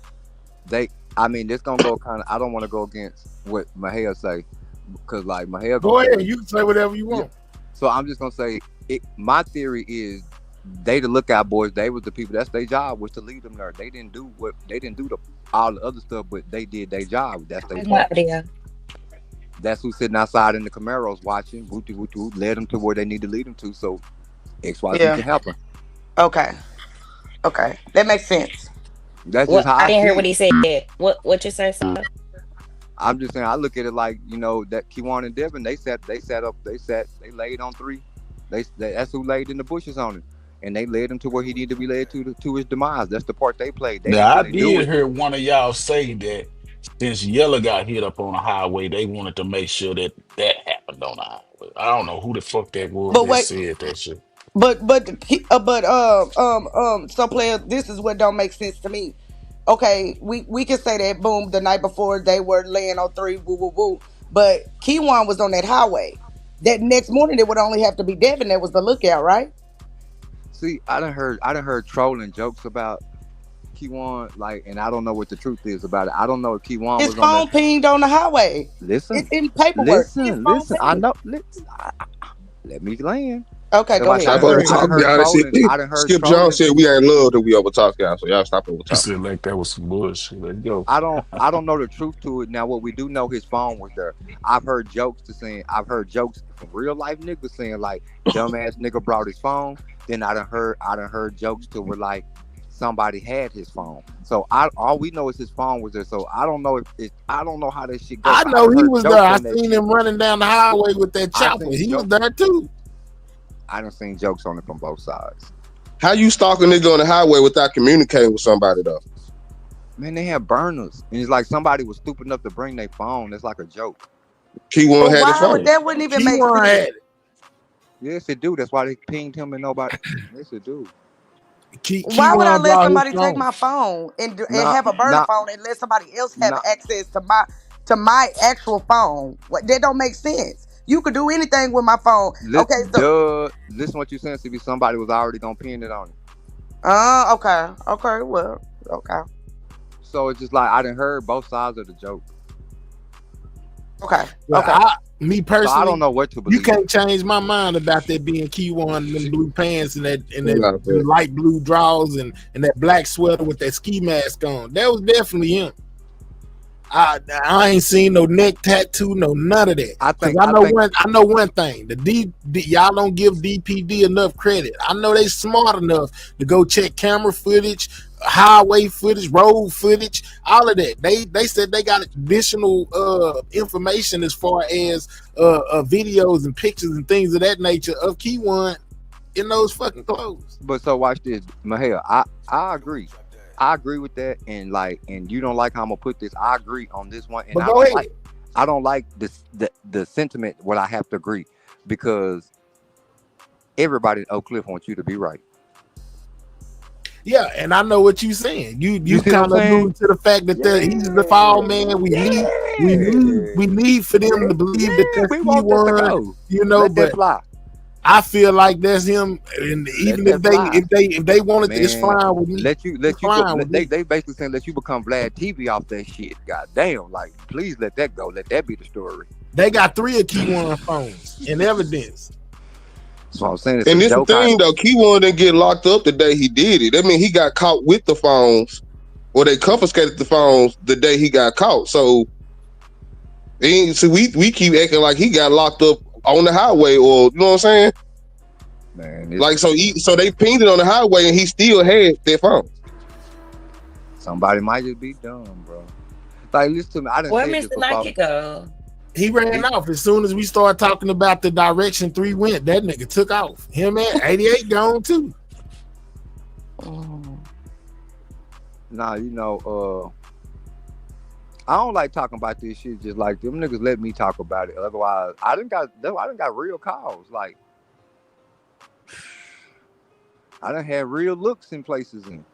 they, I mean, this gonna go kind of. I don't want to go against what Mahia say because like Mahia gonna Go ahead. say, You can say whatever you yeah. want. So I'm just gonna say it. My theory is they the lookout boys. They was the people. That's their job was to lead them there. They didn't do what they didn't do the all the other stuff, but they did their job. That's their That's my part. idea. That's who's sitting outside in the Camaros watching. Wooty wooty woo, led them to where they need to lead them to. So XYZ Yeah. can happen. Okay. Okay. That makes sense. That's just What? how I I didn't hear see what it. he said. What you say, son? I'm just saying I look at it like that Kiwan and Devin they laid on three. That's who laid in the bushes on him, and they led him to where he needed to be led to his demise. That's the part they played. They didn't Now I really do did it. hear one of y'all say that since Yella got hit up on the highway, they wanted to make sure that that happened on the highway. I don't know who the fuck that was But that wait. said that shit. So player, this is what don't make sense to me. Okay, we can say that boom the night before they were laying on three woo woo woo, but Kiwan was on that highway. That next morning it would only have to be Devin that was the lookout, right? See, I done heard trolling jokes about Kiwan, like, and I don't know what the truth is about it. I don't know if Kiwan His was on that. phone pinged on the highway. Listen, It's in paperwork. His phone listen. I pinged. know. Let me land. Okay, If go I said ahead. Stop Go over ahead. I done talking, heard y'all. trolling. I done heard Skip Jones trolling said people. we ain't love that we over talk y'all, so y'all stop over You talking. said like that was some bullshit. Let's go. I don't know the truth to it. Now what we do know his phone was there. I've heard jokes from real life niggas saying like dumbass nigga brought his phone. Then I done heard jokes to where like somebody had his phone. So all we know is his phone was there. So I don't know I don't know how that shit go. I I know done he heard was there. jokes I on that seen shit. him running down the highway with that I chopper. seen He was jokes. there too. I done seen jokes on it from both sides. How you stalk a nigga on the highway without communicating with somebody though? Man, they have burners. And it's like somebody was stupid enough to bring their phone. It's like a joke. He won't But have his why would phone. that wouldn't even make Kiwan had sense? it. Yes, it do. That's why they pinged him and nobody. Yes, it do. Why would I Kiwan let brought his somebody take phone. my phone and Nah, have a burner nah, phone and let somebody else have nah. access to my actual phone? That don't make sense. You could do anything with my phone. Okay, so Listen what you saying. See, somebody was already gonna pin it on it. okay, well, okay, So it's just like I didn't heard both sides of the joke. okay, Well, okay. Me So I don't personally, know what to you believe. can't change my mind about that being Kiwan and them blue pants and that Not them that. light blue drawers and that black sweater with that ski mask on. That was definitely him. I ain't seen no neck tattoo, no none of that. I Because think. I I know think. one thing. Y'all don't give DPD enough credit. I know they smart enough to go check camera footage, highway footage, road footage, all of that. They said they got additional information as far as videos and pictures and things of that nature of Kiwan in those fucking clothes. But so watch this, Mahel. I agree. I agree with that, and you don't like how I'm gonna put this. I agree on this one, and But go ahead. I don't like this the sentiment. What I have to agree, because everybody in Oak Cliff wants you to be right. Yeah, and I know what you're saying. You see what kind I'm of saying? allude to the fact that he's the fall man. We need for them to believe that that's we want this to Kiwan, go. you know. Let that But fly. I feel like that's him. And even Let if that fly. they wanted to, it's Man, fine with me. let you go. They basically saying let you become Vlad TV off that shit. God damn, like please let that go. Let that be the story. They got 3 of Kiwan phones in evidence. That's what I'm saying. And it's the thing though, Kiwan didn't get locked up the day he did it. I mean, he got caught with the phones, or they confiscated the phones the day he got caught. So, we keep acting like he got locked up on the highway, or you know what I'm saying? Man, like so they pinged it on the highway, and he still had their phone. Somebody might just be dumb, bro. Like, listen to me. I didn't Where say this Mr. before. Nike go? He ran off as soon as we started talking about the direction 3 went. That nigga took off. Him at 88 gone too. Nah, you know, I don't like talking about this shit. Just like them niggas let me talk about it. Otherwise, I didn't got real calls. Like, I done had real looks in places, and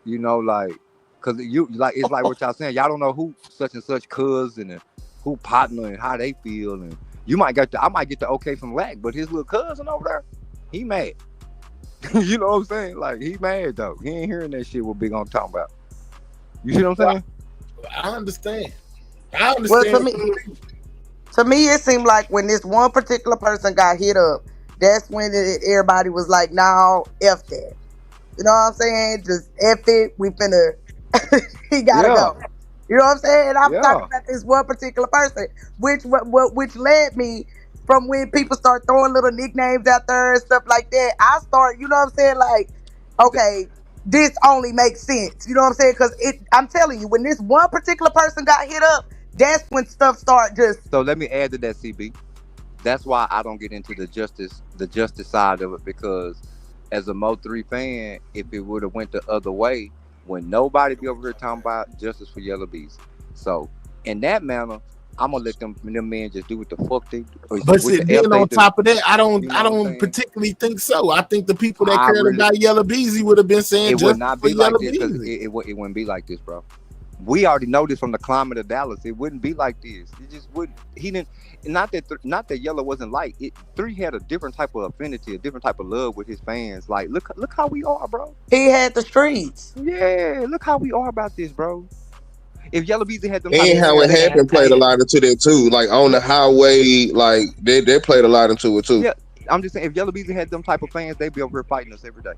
you know, like, cause it's like what y'all saying. Y'all don't know who such and such cousin and who partner and how they feel, and I might get the okay from Lack, but his little cousin over there, he mad. You know what I'm saying? Like, he mad though. He ain't hearing that shit what Big on talking about. You see what I'm saying? I understand. I understand. Well, to me, it seemed like when this one particular person got hit up, that's when everybody was like, "No, F that." You know what I'm saying? Just F it. We finna. He gotta go. You know what I'm saying? I'm talking about this one particular person, which led me from when people start throwing little nicknames out there and stuff like that. I start, you know what I'm saying? Like, okay, this only makes sense. You know what I'm saying? Because I'm telling you, when this one particular person got hit up, that's when stuff start just. So let me add to that, CB. That's why I don't get into the justice side of it, because as a Mo3 fan, if it would have went the other way, when nobody be over here talking about justice for Yellow Bees. So in that manner, I'm gonna let them men just do what the fuck they do. But then on top of that, I don't particularly think so. I think the people that cared about Yellow Beezy would have been saying it would not be like this, because it wouldn't be like this, bro. We already know this from the climate of Dallas. It wouldn't be like this. It just wouldn't. He didn't. Not that Yellow wasn't like it. 3 had a different type of affinity, a different type of love with his fans. Like, look how we are, bro. He had the streets. Yeah, look how we are about this, bro. If Yellow Beezy had them, and how it happened played a lot into that too. Like on the highway, like they played a lot into it too. Yeah, I'm just saying, if Yellow Beezy had them type of fans, they'd be over here fighting us every day.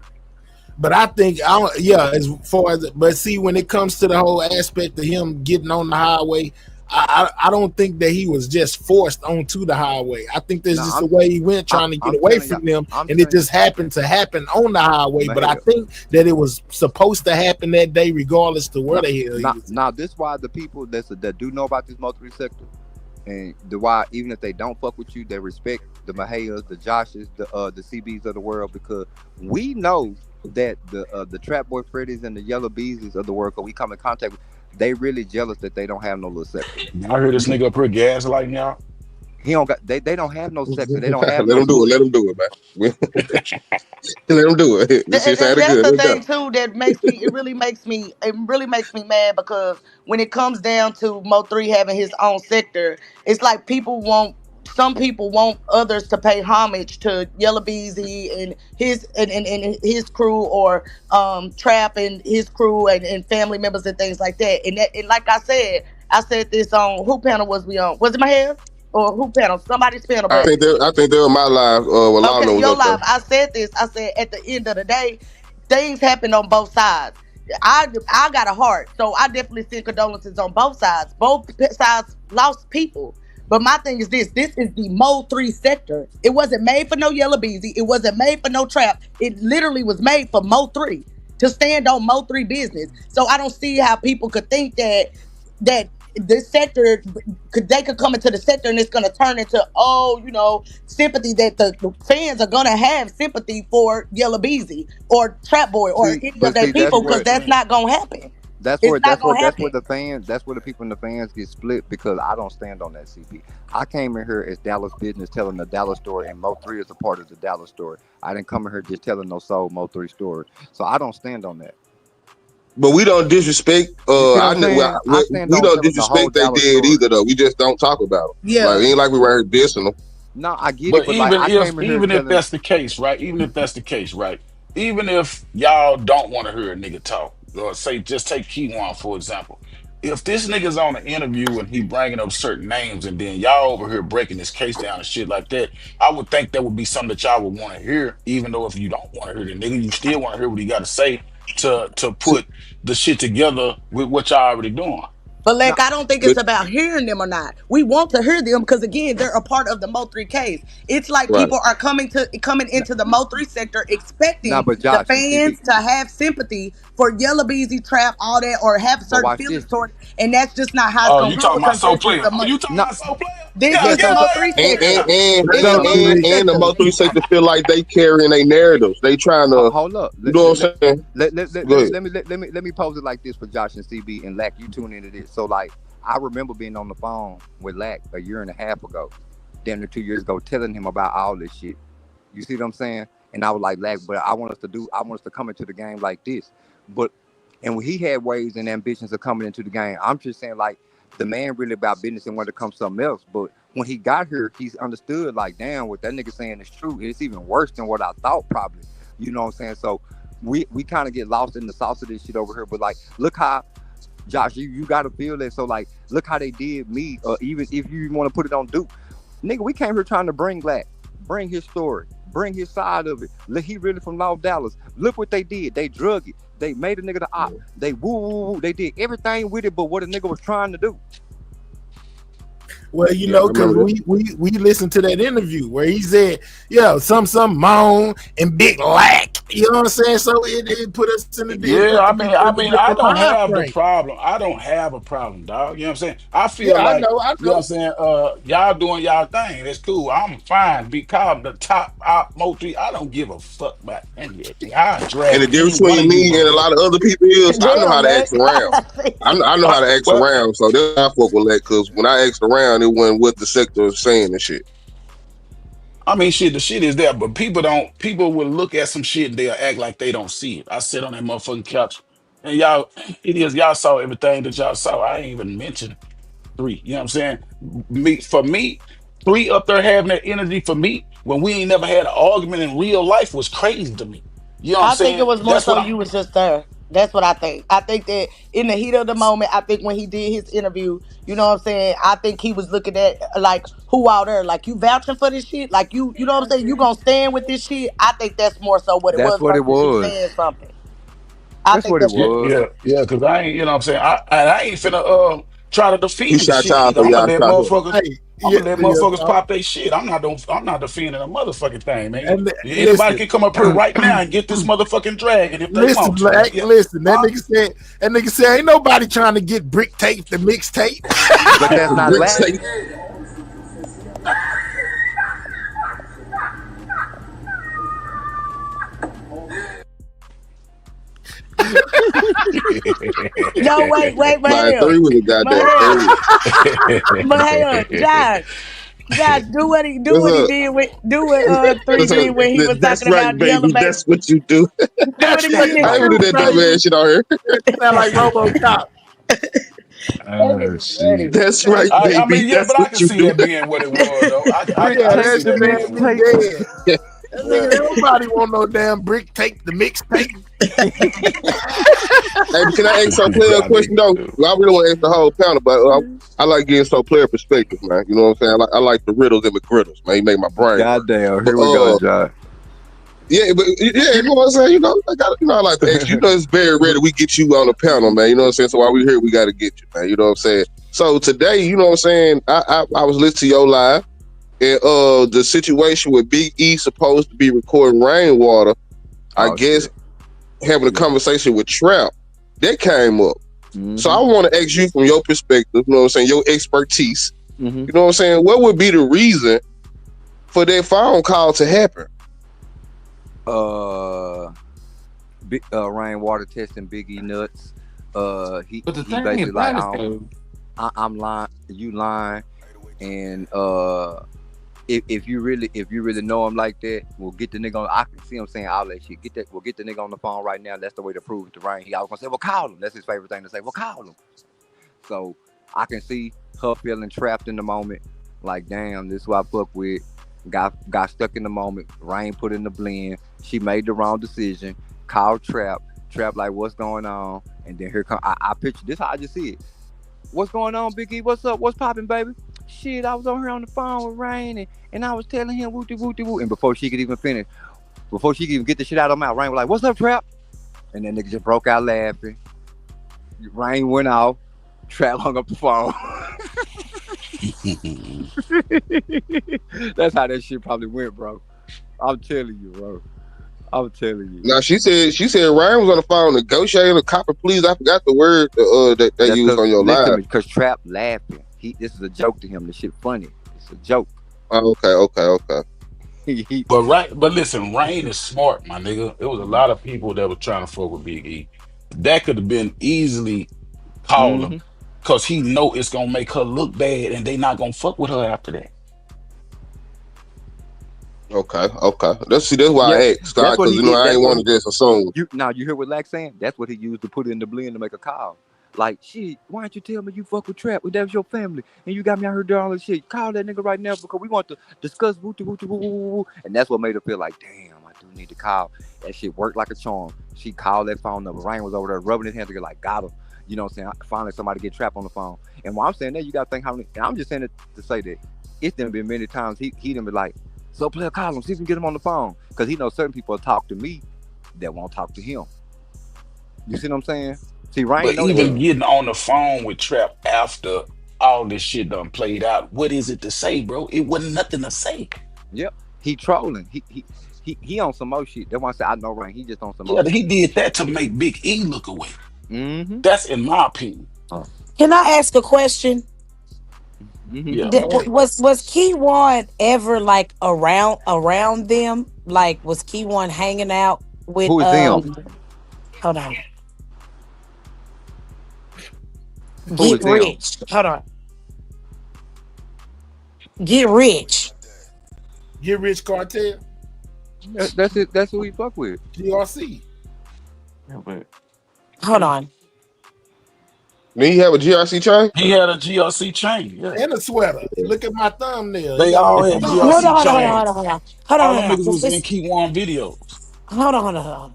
But I think, as far as, but see, when it comes to the whole aspect of him getting on the highway, I don't think that he was just forced onto the highway. I think there's just the way he went trying to get away from them, and it just happened to happen on the highway. But I think that it was supposed to happen that day, regardless to where the hell he was. Now, this is why the people that do know about this Mo3 sector, and why even if they don't fuck with you, they respect the Mahayas, the Joshes, the CBs of the world, because we know that the Trap Boy Freddy's and the Yellow Beezies of the world, because we come in contact with, they really jealous that they don't have no little sector. I heard this nigga up here gaslighting y'all. He don't got. They don't have no sector. They don't have Let no him do it. switch. Let him do it, man. Let him do it. This shit sounded That's good. the Let's thing go. too that makes me. It really makes me mad because when it comes down to Mo3 having his own sector, it's like some people want others to pay homage to Yellow Beezy and and his crew, or Trap and his crew, and family members and things like that. And like I said this on who panel was we on? Was it my hair or who panel? Somebody's panel, I but think they were my live when okay, Lawton was your up there. life. I said this. I said at the end of the day, things happen on both sides. I got a heart, so I definitely send condolences on both sides. Both sides lost people. But my thing is this: this is the Mo3 sector. It wasn't made for no Yellow Beezy. It wasn't made for no Trap. It literally was made for Mo3 to stand on Mo3 business. So I don't see how people could think that this sector could come into the sector and it's going to turn into sympathy, that the fans are going to have sympathy for Yellow Beezy or Trap Boy or See, any of but their see, people, because that's not going to happen. It's not going to happen. that's where the people in the fans get split because I don't stand on that CP. I came in here as Dallas business telling the Dallas story, and Mo3 is a part of the Dallas story. I didn't come in here just telling no soul Mo3 story. So I don't stand on that. But we don't disrespect. You see what I'm saying? I stand We on don't telling the whole disrespect they Dallas did story. either, though. We just don't talk about them. Yeah. Like it ain't like we were here dissing them. No, I get it, But but like I came in here even if telling. that's the case, right? Even if y'all don't want to hear a nigga talk, or say just take Kiwan for example. If this nigga's on an interview and he bringing up certain names, and then y'all over here breaking this case down and shit like that, I would think that would be something that y'all would want to hear. Even though if you don't want to hear the nigga, you still want to hear what he got to say to put the shit together with what y'all already doing. But I don't think it's about hearing them or not. We want to hear them because again, they're a part of the Mo3 case. It's like Right. people are coming into the Mo3 sector expecting but the Josh and fans CB, to have sympathy for Yellow Beezy, Trap, all that, or have but certain watch feelings this. toward it. And that's just not how it's Oh, gonna you go talking about because soul this is player? the Oh, you talking No, about soul player? this Yeah, is the yeah, Mo3 And sector. and and It's the and, and, Mo3 and the sector. Mo3 sector feel like they carrying their narratives. They trying to, Hold up. you know what I'm saying? Go ahead. Let me pose it like this for Josh and CB and Lack. You tune into this. So like I remember being on the phone with Lack a year and a half ago, damn near 2 years ago, telling him about all this shit. You see what I'm saying? And I was like, Lack, but I want us to come into the game like this. But and when he had ways and ambitions of coming into the game, I'm just saying like the man really about business and wanted to come something else. But when he got here, he's understood like, damn, what that nigga saying is true. It's even worse than what I thought probably. You know what I'm saying? So we kind of get lost in the sauce of this shit over here. But like, look how Josh, you gotta feel that. So like, look how they did me. Even if you want to put it on Duke, nigga, we came here trying to bring his story, bring his side of it. Look, he really from North Dallas. Look what they did. They drug it. They made a nigga the op. They woo. They did everything with it, but what a nigga was trying to do. Well, you know, because we listened to that interview where he said, yeah, some moan and big lack. You know what I'm saying? So it put us in the Yeah, I mean, I don't have the frame. problem. I don't have a problem, dog. You know what I'm saying? I feel Yeah, I like, know. you know what I'm saying? Y'all doing y'all thing. That's cool. I'm fine. Be calm. The top op Mo3. I don't give a fuck about any of that. I And the drag any difference one of between you me and a motherfuckers. lot of other people is I know how Damn, to act around. I know how to act Well, around. So that's why I fuck with that, because when I asked around, it wasn't what the sector was saying and shit. I mean, shit, the shit is there, but people will look at some shit and they'll act like they don't see it. I sit on that motherfucking couch and y'all saw everything that y'all saw. I ain't even mentioned three. You know what I'm saying? For me, three up there having that energy for me when we ain't never had an argument in real life was crazy to me. You know what I'm I think it saying? was more That's so what I'm. you was just there. That's what I think. I think that in the heat of the moment, I think when he did his interview, you know what I'm saying? I think he was looking at like who out there, like you vouching for this shit, like you know what I'm saying? You gonna stand with this shit? I think that's more so what it That's was what it versus you was. saying something. I That's think what it that's Yeah, what it was. yeah, was. yeah. Because I ain't, you know what I'm saying? I ain't finna try to He defend the shot shit y'all, either. so I'm y'all gonna let shot him. motherfuckers. Hey, I'm yeah, gonna let yeah, motherfuckers pop their shit. I'm not defending a motherfucking thing, man. and Anybody listen, can come up here right now and get this motherfucking dragon if they listen, want to. Black, Yeah. listen. Huh? That nigga said, ain't nobody trying to get brick tape the mixtape. But that's The not brick Lack. state. No, wait, Like Mahel. three was a goddamn Mahel. third. Mahel, Josh. God, do what he What's up? did with do what three What's up? did when he was That's talking right, about the baby. elevator. That's what you do. Do what he That is I did. ain't gonna true, do that dumb baby. ass shit out here. It sound like RoboCop. Oh shit. That's right, I baby. mean, yeah, That's but I what can you see do. that being what it was, though. Brick I Yeah, can take see that the that man being be what it mixtape. was. dead. That nigga, nobody want no damn brick tape, the mixtape. Hey, but can I ask some player a Y'all question niggas though? stupid. Well, I really want to ask the whole panel, but I like getting some player perspective, man. You know what I'm saying? I like the riddles and McGriddles, man. You make my brain work. Goddamn, But here we go, Josh. yeah, you know what I'm saying? You know, I like to ask you. You know, it's very rare that we get you on the panel, man. You know what I'm saying? So while we're here, we got to get you, man. You know what I'm saying? So today, you know what I'm saying? I was listening to your live, and the situation with Big E supposed to be recording Rainwater, I guess having a conversation with Trap, that came up. So I want to ask you from your perspective, you know what I'm saying, your expertise, you know what I'm saying, what would be the reason for that phone call to happen? Rainwater testing Biggie nuts. He But the thing basically like, about it, I'm lying, you lying, and if you really know him like that, we'll get the nigga on. I can see him saying all that shit. We'll get the nigga on the phone right now. That's the way to prove it to Rain. He always gonna say, well, call him. That's his favorite thing to say. Well, call him. So I can see her feeling trapped in the moment. Like, damn, this is what I fuck with. Got stuck in the moment. Rain put in the blend. She made the wrong decision. Called Trap. Trap like, what's going on? And then here come I picture this. How I just see it. What's going on, Big E? What's up? What's popping, baby? Shit, I was over here on the phone with Rain, and I was telling him wooty wooty woo. And before she could even finish, before she could even get the shit out of her mouth, Rain was like, "What's up, Trap?" And that nigga just broke out laughing. Rain went off. Trap hung up the phone. That's how that shit probably went, bro. I'm telling you, bro. I'm telling you. Now she said Ryan was on the phone negotiating a copper, please. I forgot the word that they used on your live. Because Trap laughing. This is a joke to him. This shit funny. It's a joke. Oh, okay. but listen, Rain is smart, my nigga. It was a lot of people that were trying to fuck with Big E. That could have been easily called him, cause he know it's gonna make her look bad, and they not gonna fuck with her after that. Okay. That's why I asked, because I ain't want to just assume. You hear what Lax saying? That's what he used to put in the blend to make a call. Like, shit, why don't you tell me you fuck with Trap? Well, that was your family, and you got me out here doing all this shit. Call that nigga right now because we want to discuss woo. And that's what made her feel like, damn, I do need to call. That shit worked like a charm. She called that phone number. Rain was over there rubbing his hands together like, got him. You know what I'm saying? Finally, somebody get Trap on the phone. And while I'm saying that, you got to think how many. And I'm just saying it to say that it's done been many times he done be like, so player, call him, see if we can get him on the phone. Because he knows certain people talk to me that won't talk to him. You see what I'm saying? See, Ryan, but even getting on the phone with Trap after all this shit done played out, what is it to say, bro? It wasn't nothing to say. Yep, he trolling. He on some more shit. That's why I said I know Ryan. He just on some more. Yeah, he did that to make Big E look away. That's in my opinion. Can I ask a question? Yeah. Was Kiwan ever like around them? Like, was Kiwan hanging out with Who is them? Hold on. Who Get rich. Hold on. Get rich. Get rich cartel. That's it. That's who he fuck with. GRC. Hold on. Did he have a GRC chain? He had a GRC chain, yeah. And a sweater. Look at my thumbnail. They all had GRC chains. Hold on. All them niggas was in Kiwan videos. Hold on.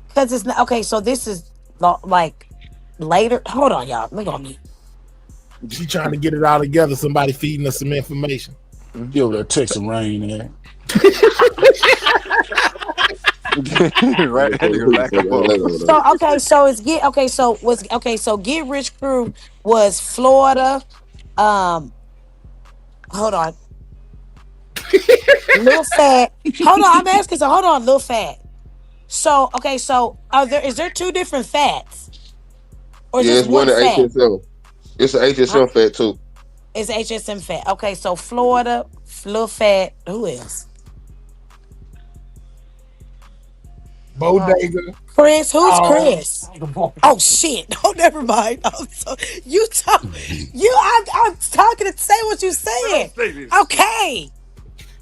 Because it's not okay. So this is like later. Hold on, y'all. Look on me. She trying to get it all together. Somebody feeding us some information. She over there texting Rain, man. So Get Rich Crew was Florida. Hold on. Lil Fat. Hold on, I'm asking. So hold on, Lil Fat. So is there two different fats? Or is it's one at HSM. It's an HSM fat too. It's HSM fat. Okay, so Florida, Lil Fat. Who else? Bodega. Chris, who's Oh, Chris? Oh shit! Oh, never mind. You talk. I'm talking to say what you saying. Okay.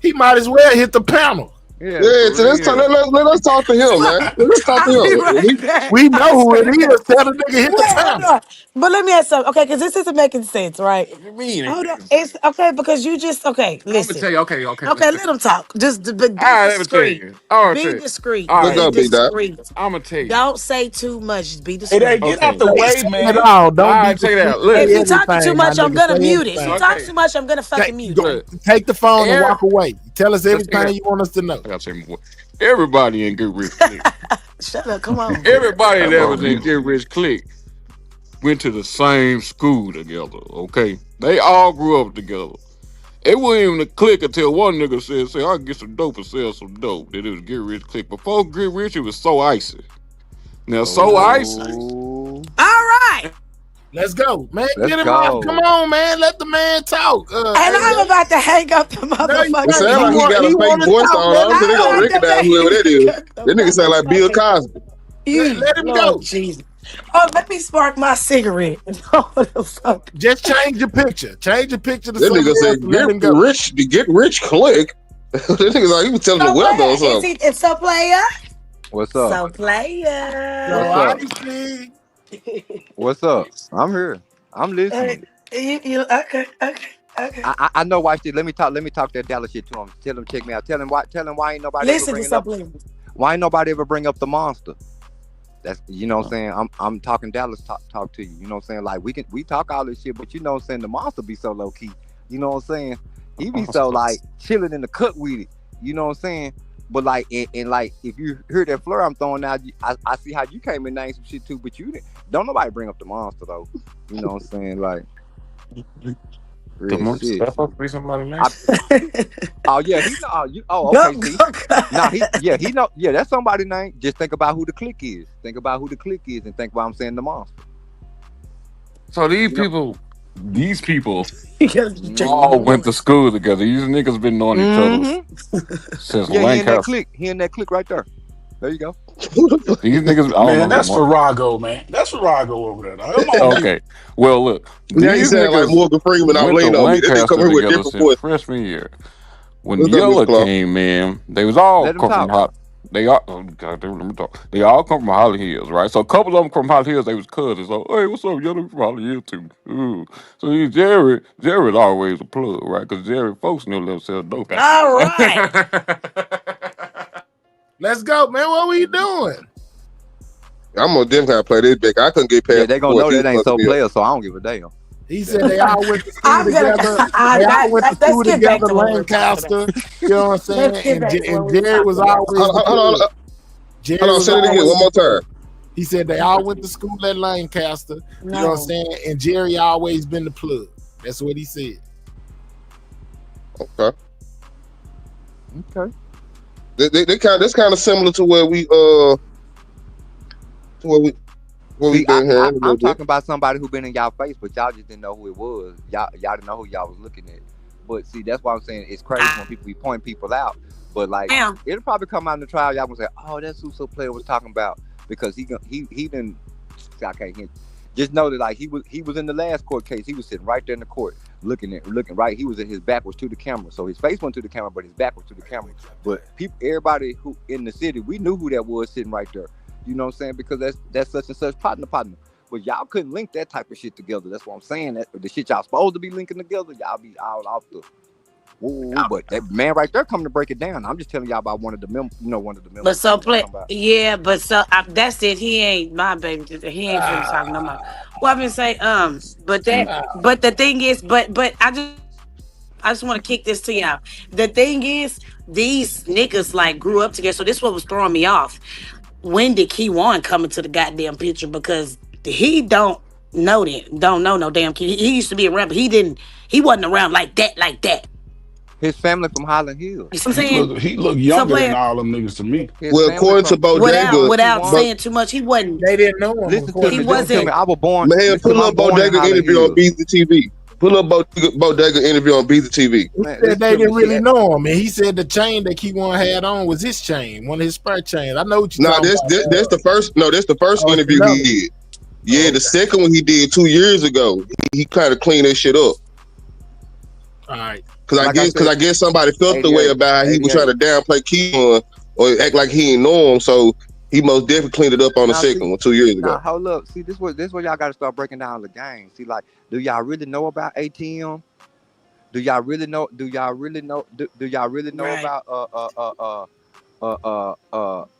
he might as well hit the panel. Yeah, so let us talk to him, man. Let's talk to I'll be him. right back. We know who it is. Tell the nigga hit the Wait, hold panel. on. But let me ask something. Okay, because this isn't making sense, right? What you mean? Hold on. It's okay because you just okay. I'm gonna Listen. tell you. Okay. Okay, let them talk. Just but All be right, let me tell discreet. you. I'm gonna tell Be you. discreet. All Let's right, Be go, big dog. discreet. I'm gonna tell you. Don't say too much. Just be Hey, discreet. get out the Say way, it man. all. All Don't be right, check it out. discreet. Look, If Say you talking too everything, my much, I'm nigga. gonna Say mute it. If you everything. talk okay. too much, I'm gonna fucking mute it. Look, Take the phone and air. walk away. Tell us Look, everything you want us to know. I gotta say more. Everybody in Good Rich Click. Shut up. Come on. Everybody that was on in mute. Good Rich Click went to the same school together. Okay, they all grew up together. It wasn't even a click until one nigga said, "Say I can get some dope and sell some dope." Then it was Get Rich Click. Before Get Rich, it was So Icy. Now So Icy. Oh, All right. Let's go, man. let's Get him out. Come go. on, man. Let the man talk. And I'm AJ. about to hang up the No, you It motherfucking sounds ain't. like he phone. got a He fake want to voice talk. on. Let him Honestly, they I'm gonna talk. about to recognize whoever that hang is. up the That nigga sound like Bill motherfucking Cosby. Let him Lord go. Jesus. Oh, let me spark my cigarette. What the fuck? Just change your picture. Change your picture to That something nigga else said, and let "Get him go. rich, get rich, click." That nigga like he was telling the So weather or what? something. It's so player? What's up? So So What's player. up? I see. What's up? I'm here. I'm Uh, listening. okay. I know why shit. Let me talk that Dallas shit to him. Tell him check me out. Tell him why ain't nobody ever Listen to bringing up something. why ain't nobody ever bring up the monster. That's you know what I'm saying. I'm talking Dallas talk to you. You know what I'm saying. Like we talk all this shit, but you know what I'm saying. The monster be so low key. You know what I'm saying. He be so like chilling in the cut with it. You know what I'm saying. But like and like if you hear that flare I'm throwing out, I see how you came and named some shit too. But you didn't. Don't nobody bring up the monster though. You know what I'm saying. Like The real monster. shit. That's supposed to be somebody name. Oh yeah, he know. Go, Okay. See, nah, he know. Yeah, that's somebody's name. Just think about who the clique is. Think about who the clique is, and think about I'm saying the monster. So these You know. people all Mm-hmm. went to school together. These niggas been knowing each other since Yeah, he in that Lancaster. clique. He in that clique right there. There you go. These niggas, I don't Man, know who the that's monster. Farrago, man. That's Farrago over there. Dog. I'm on mute. Okay, well look, Now you these sound like niggas Morgan Freeman. I'm went to leaning on me. That nigga come Lancaster here with a together different since voice. freshman year. When Let's go, Miss Yella Claw. came in, they was all Let him come from talk. They all God damn, let me talk. They all come from Holly Hills, right? So a couple of them from Holly Hills, they was cousins. So hey, what's up, Yella from Holly Hills too? Ooh. So Jerry's always a plug, right? Because Jerry folks knew them sell dope out there, all right. right? Let's go, man. What we doing? I'm gonna them kind of play this big. I couldn't get Yeah, past they the gonna voice. know He was that ain't fucking so me up. player, so I don't give a damn. He said they all went to school I'm gonna. together. They all went to Let's school get back together, to what we're talking about. Lancaster. You know what I'm Let's saying? get back to what And we were Jerry was talking about. always the Hold on, plug. Jerry hold on. was Say it again one always the more time. plug. He said they all went to school at Lancaster. You know what I'm No. saying? And Jerry always been the plug. That's what he said. Okay. Okay. That's kind of similar to where we See, been here a I'm little bit. talking about somebody who been in y'all face, but y'all just didn't know who it was. Y'all didn't know who y'all was looking at. But see, that's why I'm saying it's crazy when people be pointing people out. But like, Damn. it'll probably come out in the trial. Y'all gonna say, "Oh, that's who so player was talking about," because he didn't. See, I can't hint. Just know that like he was in the last court case. He was sitting right there in the court, looking right. He was his back was to the camera, so his face went to the camera, but his back was to the camera. But everybody who in the city, we knew who that was sitting right there. You know what I'm saying? Because that's such and such partner. But y'all couldn't link that type of shit together. That's what I'm saying. That the shit y'all supposed to be linking together, y'all be all off the. Ooh, but that man right there coming to break it down. I'm just telling y'all about one of the members. But so You know what I'm play. talking about. Yeah, but so that's it. He ain't my baby. He ain't finna talk no more. Well, I've been say but the thing is, but I just want to kick this to y'all. The thing is, these niggas like grew up together. So this what was throwing me off. When did Kiwan come into the goddamn picture? Because he don't know no damn kid. He used to be around, but he wasn't around like that. His family from Highland Hills. You know what I'm saying? He look So younger than player, all them niggas to me. His Well, family according to from Bodega, without Kiwan. saying too much, he wasn't. They didn't know him. Listen to He me. wasn't. I was born. man, Listen to pull me, up I'm born in Bodega Highland interview on Hills. BZ TV. Pull up Bodega interview on Beezy TV. He said they didn't really know him, and he said the chain that Kiwan had on was his chain, one of his spare chains. I know what you're talking about. That's the first. No, that's the first interview he did. Yeah, the second one he did 2 years ago. He kind of cleaned that shit up. All right. Because I guess somebody felt the way about how he was trying to downplay Kiwan or act like he didn't know him. So he most definitely cleaned it up on the second one 2 years ago. Now hold up. See, this where y'all got to start breaking down the game. See, like, do y'all really know about ATM? Do y'all really know? Do y'all really know? Do y'all really know about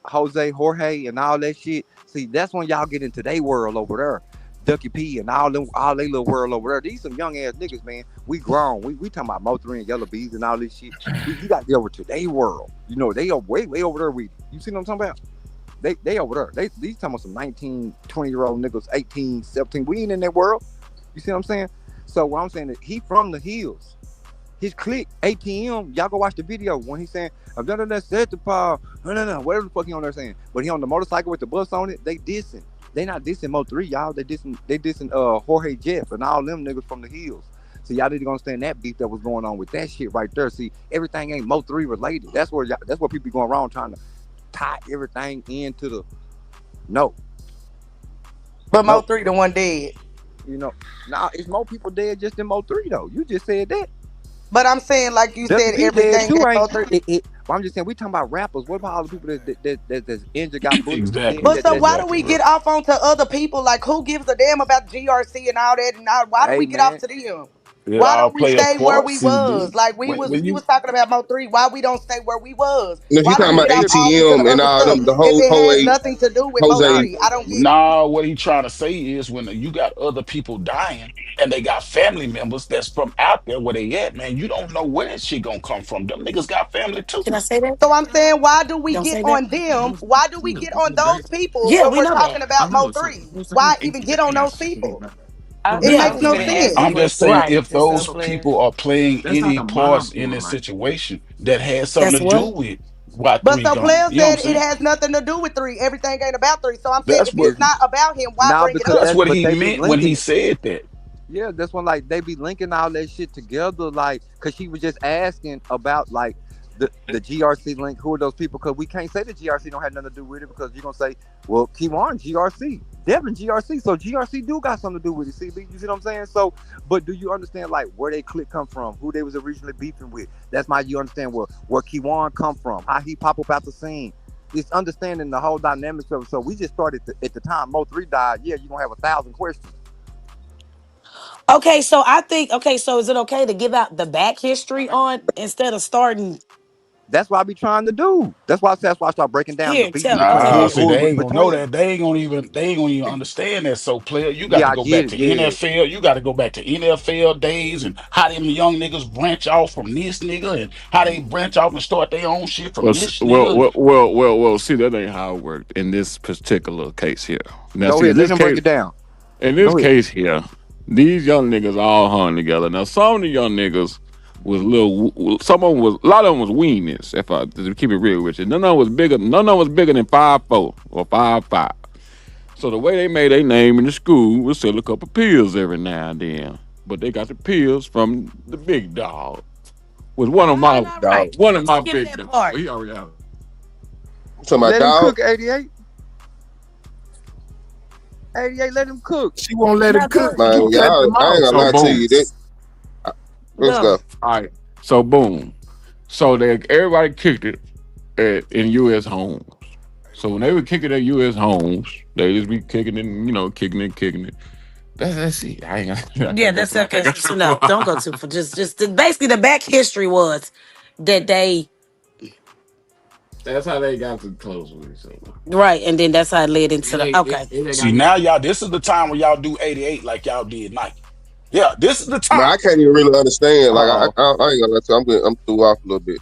Jorge and all that shit? See, that's when y'all get into their world over there. Ducky P and all they little world over there. These some young ass niggas, man. We grown. We talking about Mo3 and Yellow Bees and all this shit. You got to get over to their world. You know, they are way over there with you. See what I'm talking about? They over there. These talking about some 19, 20-year-old niggas, 18, 17. We ain't in that world. You see what I'm saying? So what I'm saying is he from the hills. His clique, ATM, y'all go watch the video when he's saying, I've done that set to Paul. No, whatever the fuck he on there saying. But he on the motorcycle with the bus on it, they dissing. They not dissing Mo3, y'all. They dissing Jorge Jeff and all them niggas from the hills. So y'all need to understand that beef that was going on with that shit right there. See, everything ain't Mo3 related. That's where people going around trying to tie everything into the But Mo3 the one dead. You know, nah, it's more people dead just than Mo3 though. You just said that. But I'm saying, like you said, everything too that ain't Mo3. I'm just saying we talking about rappers. What about all the people that's injured, got bullets? Exactly. But so why do we get off onto other people? Like, who gives a damn about GRC and all that? And why do we get off to them? It Why all don't we play a stay where part. we See, was? Like we was talking about Mo3. Why we don't stay where we was? If you Why do talking we about get off all into ATM the and other all stuff them, the if it has Jose, nothing to do with Mo3? I don't get it. nah, what he trying to say is when you got other people dying and they got family members that's from out there where they at, man, you don't know where that shit gonna come from. Them niggas got family too. Can I say that? So I'm saying, why do we Don't get say that. on them? Why do we get on those people Yeah, when we we're know talking that. about Mo3? Why even get on those people? It I makes was no gonna ask sense. the I'm just question saying Right. if just so those clear. people are playing any parts in this situation that has something That's to do what. with why But three so gone. Player You know what I'm said it saying? has nothing to do with 3. Everything ain't about 3. So I'm saying, That's if what it's not about him, why bring it because that's up? what but he they be meant when linking he it. said that. Yeah, that's when like they be linking all that shit together, like, cause she was just asking about like the GRC link. Who are those people? Cause we can't say the GRC don't have nothing to do with it because you're gonna say, well, Kiwan GRC, Devin GRC, so GRC do got something to do with it. See, you see what I'm saying? So, but do you understand like where they click come from? Who they was originally beefing with? That's my you understand where Kiwan come from? How he pop up out the scene? It's understanding the whole dynamics of it. So we just started at the time Mo3 died. Yeah, you're gonna have 1,000 questions. Okay, so I think. Okay, so is it okay to give out the back history on instead of starting That's what I be trying to do. That's why I start breaking down the here? beef between Tell Nah, who us. see, who it they was ain't gonna know between. that. They ain't gonna even understand that. So, player, you got Yeah, to I go get back it. to Yeah. NFL. You got to go back to NFL days and how them young niggas branch off from this nigga and how they branch off and start their own shit from Well, this nigga. see, that ain't how it worked in this particular case here. Now, Go see, ahead. Let him break it down. in this Go ahead. case here, these young niggas all hung together. Now, some of the young niggas was some of them was, a lot of them was weenies, if I to keep it real with you. None of them was bigger than 5'4" or 5'5". So the way they made their name in the school was sell a couple pills every now and then. But they got the pills from the big dog. Was one of my Right. Skip big that dogs. part. He already out. So my Let him dog. cook, 88. 88, let him cook. She won't let him Now cook. go. You Man, cut y'all, them I ain't off. gonna So lie to boom. you. Let's Go. go. All right. So boom. So everybody kicked it in U.S. homes. So when they would kick it at U.S. homes, they just be kicking it, kicking it. That's it. I ain't gonna. I Yeah, can't go that's too. I okay. can't go too No, far. don't go too far. Just basically the back history was that they That's how they got to close with each other. right, and then that's how it led into the okay. It ain't See, got now nothing. y'all, this is the time when y'all do 88 like y'all did Nike. Yeah, this is the Man, I time. can't even really understand. Like Uh-oh. I ain't gonna lie to you. I'm through off a little bit.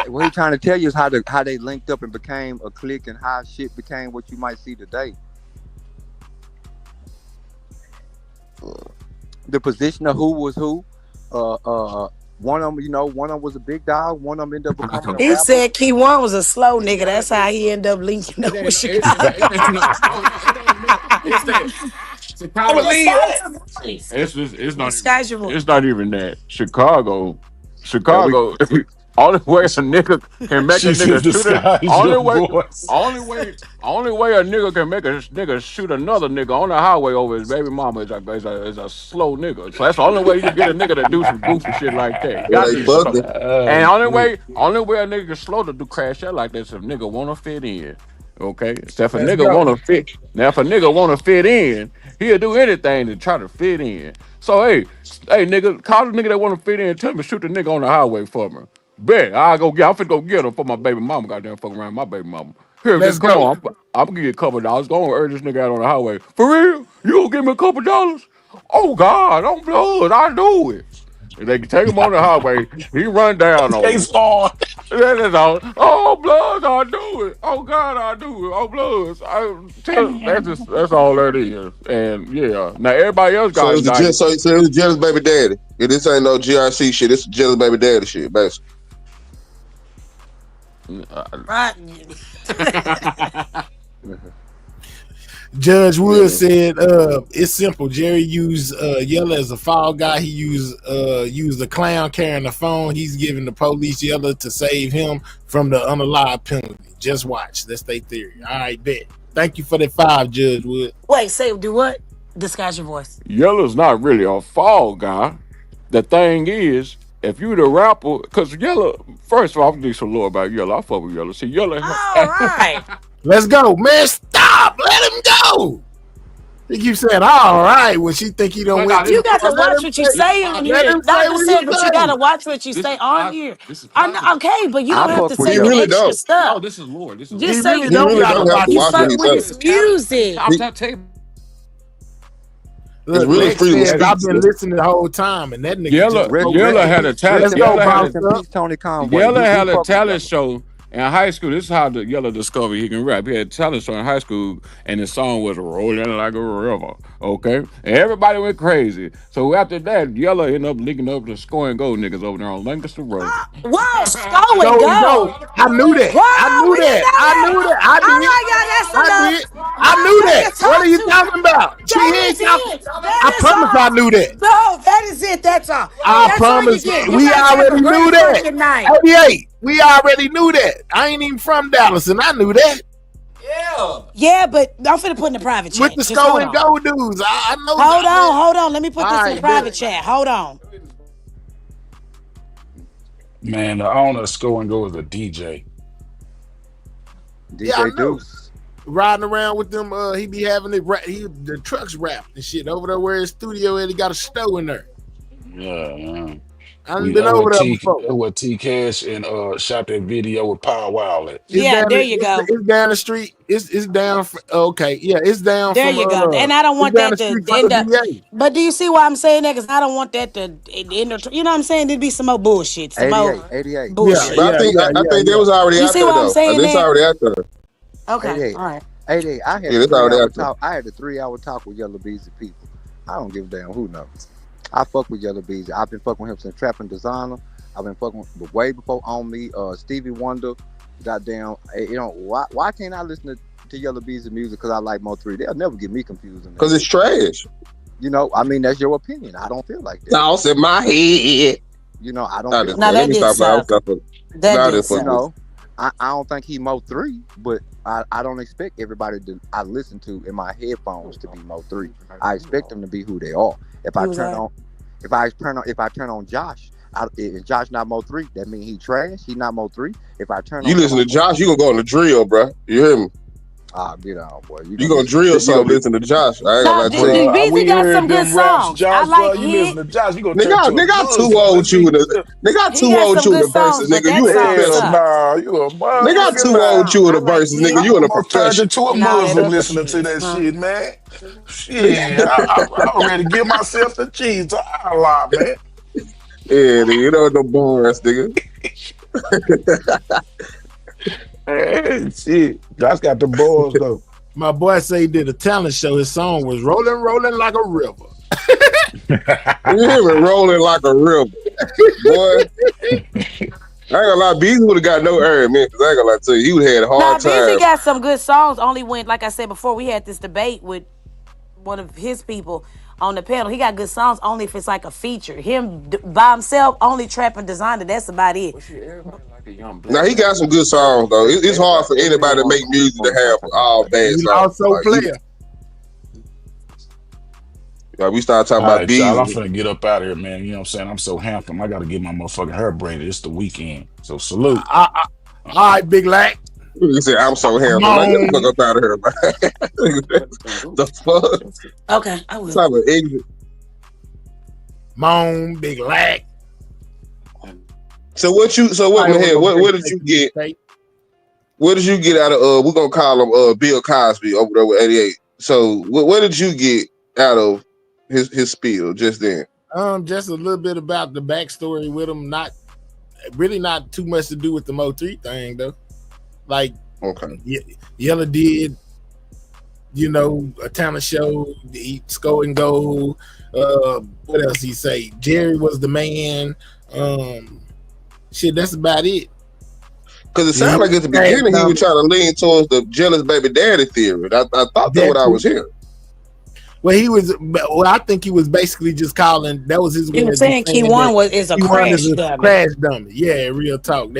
What he trying to tell you is how they linked up and became a clique and how shit became what you might see today. The position of who was who. One of them was a big dog. One of them ended up becoming a He rapper. said Kiwan was a slow nigga. That's how he ended up linking up with Chicago. It ain't no. It's that. I believe that. It's not even that. Chicago. Yeah, we Only way a nigga can make a She said nigga the shoot it. sky is your voice. Only way a nigga can make a nigga shoot another nigga on the highway over his baby mama is a slow nigga. So that's the only way you get a nigga to do some goofy shit like that. You yeah, gotta they be slow. fucking. And only way a nigga slow to do crash out like that is if a nigga wanna fit in. Okay? So if a Let's nigga go. wanna fit, now if a nigga wanna fit in, he'll do anything to try to fit in. So hey nigga, call the nigga that wanna fit in, tell me shoot the nigga on the highway for me. Bet I'm finna go get him for my baby mama. Goddamn, fuck around with my baby mama. Here, Let's nigga, come go. on. I'm gonna give you a couple dollars. Go and urge this nigga out on the highway. For real? You gonna give me a couple dollars? Oh God, on blood, I do it. And they can take him on the highway. He run down on him. Case on. That is all. Oh blood, I do it. Oh God, I do it. Oh blood, that's all that is. And yeah, now everybody else So got it's the indicted. so it's the jealous baby daddy. Yeah, this ain't no GRC shit. It's jealous baby daddy shit, basically. Right. Judge Wood said, it's simple. Jerry used Yella as a fall guy. He used a clown carrying the phone. He's giving the police Yella to save him from the unalive penalty. Just watch. That's their theory. All right, bet. Thank you for that 5, Judge Wood. Wait, say do what? Disguise your voice. Yella's not really a fall guy. The thing is, if you the rapper, because Yella, first of all, I'm gonna do some lore about Yella. I fuck with Yella. See, Yella. All right. Let's go, man. Stop. Let him go. He keeps saying, all right, when she think he don't win. You got to watch what you say on here. Doctor said, but you got to watch what you say on here. I know, okay, but you don't have to say the extra stuff. No, this is lore. This is Just He say really don't have to you watch fuck what he with says. his music. I'm telling you. Look, really Lex freedom of said, I've speech, been though. listening the whole time, and that nigga Yella had a talent. Let's go, bounce up. Tony Conway. Yella had We a fuck with talent Yella. show in high school. This is how the Yella discovered he can rap. He had a talent show in high school, and the song was "Rolling Like a River." Okay, and everybody went crazy. So after that, Yella ended up linking up to scoring gold niggas over there on Lancaster Road. Whoa, go and go. I knew that. I knew that. I knew that. I did. All right, y'all, that's I enough. did. I knew that. What are you talking about? She ain't talking. I promise I knew that. No, that is it. That's all. I That's promise. all you get. You We guys have a already great knew that. fucking night. 88. We already knew that. I ain't even from Dallas, and I knew that. Yeah, but I'm finna put in the private chat. With the Just Skull hold and on. Gold dudes. I know. Hold on. Let me put this in the private chat. Hold on. Man, the owner of Score and Go is a DJ. Yeah, I know. Riding around with them, he be having the trucks wrapped and shit over there where his studio is. He got a stove in there. Yeah. I done been over there before. That's what T Cash and shot that video with Power Wow at. Yeah, there you go. It's down the street. It's down. Okay, yeah, it's down. There you go. And I don't want that to end up. DA. But do you see why I'm saying that? Because I don't want that to end up. You know what I'm saying? There'd be some more bullshit. Some more 88. bullshit. But I think that was already You out see there what I'm though. saying, It's man? already out there. Okay, all right. 88. I had Yeah, a that's already 3-hour out there. talk. I had a 3-hour talk with Yellow Beezy people. I don't give a damn who knows. I fuck with Yellow Beezy. I've been fucking with him since Trapping Designer. I've been fucking with way before On Me, Stevie Wonder. Goddamn, why can't I listen to Yellow Beezy music? Because I like Mo 3. They'll never get me confused. Because it's trash. You know, I mean, that's your opinion. I don't feel like that. Toss in my head. You know, I don't. Nah, feel that like did suck. That did suck. You know, I don't think he Mo 3, but I don't expect everybody I listen to in my headphones to be Mo 3. I expect them to be who they are. If I turn on Josh, if Josh not Mo 3, that means he trash. He not Mo 3. If I turn You on listen to Josh, you gonna go on the drill, bro. You hear me? Get on, boy. You gonna drill something? Listen to Josh. I ain't gonna lie to you. Beezy got some good songs. Josh, I like you listen to Josh, you gonna Nigga, got too old with you in the. Nigga, got too old with you in the verses, nigga. You a professional. Nah, you a motherfucker. Nigga, got too old with you in the verses, nigga. You in a Turned professional. into a Muslim listening to that shit, man. Shit, I'm ready to give myself the cheese to Allah, man. Yeah, nigga, you know the bars, nigga. Hey, shit. Josh got the balls though. My boy say he did a talent show. His song was rolling like a river. You hear me? Rolling like a river, boy. I ain't gonna lie, Beezy would have got no air, man. Cause I ain't gonna lie to you, he would have had a hard time. Beezy got some good songs. Only when, like I said before, we had this debate with one of his people on the panel. He got good songs only if it's like a feature. Him by himself, only trap and designer. That's about it. Now he got some good songs though. It's hard for anybody to make music to have all bad songs. Also like, player. We started talking All about right, bees. y'all. I'm finna get up out of here, man. You know what I'm saying? I'm so handsome. I gotta get my motherfucking hair braided. It's the weekend. So salute. All right, Big Lack. He said, I'm so handsome. Like, get the fuck up out of here, man. The fuck? Okay, I will. Type of exit. Moan, Big Lack. So what did you get? What did you get out of we're gonna call him Bill Cosby over there with 88. So what did you get out of his spiel just then? Just a little bit about the backstory with him. Not too much to do with the Mo3 thing though. Like, okay, Yella did, a talent show. He score and goal. What else he say? Jerry was the man. Shit, that's about it. Because it sounded like at the beginning he was trying to lean towards the jealous baby daddy theory. I thought that's what I was hearing. Well, I think he was basically just calling. That was his way. He was saying Kiwan is a crash dummy. Yeah, real talk.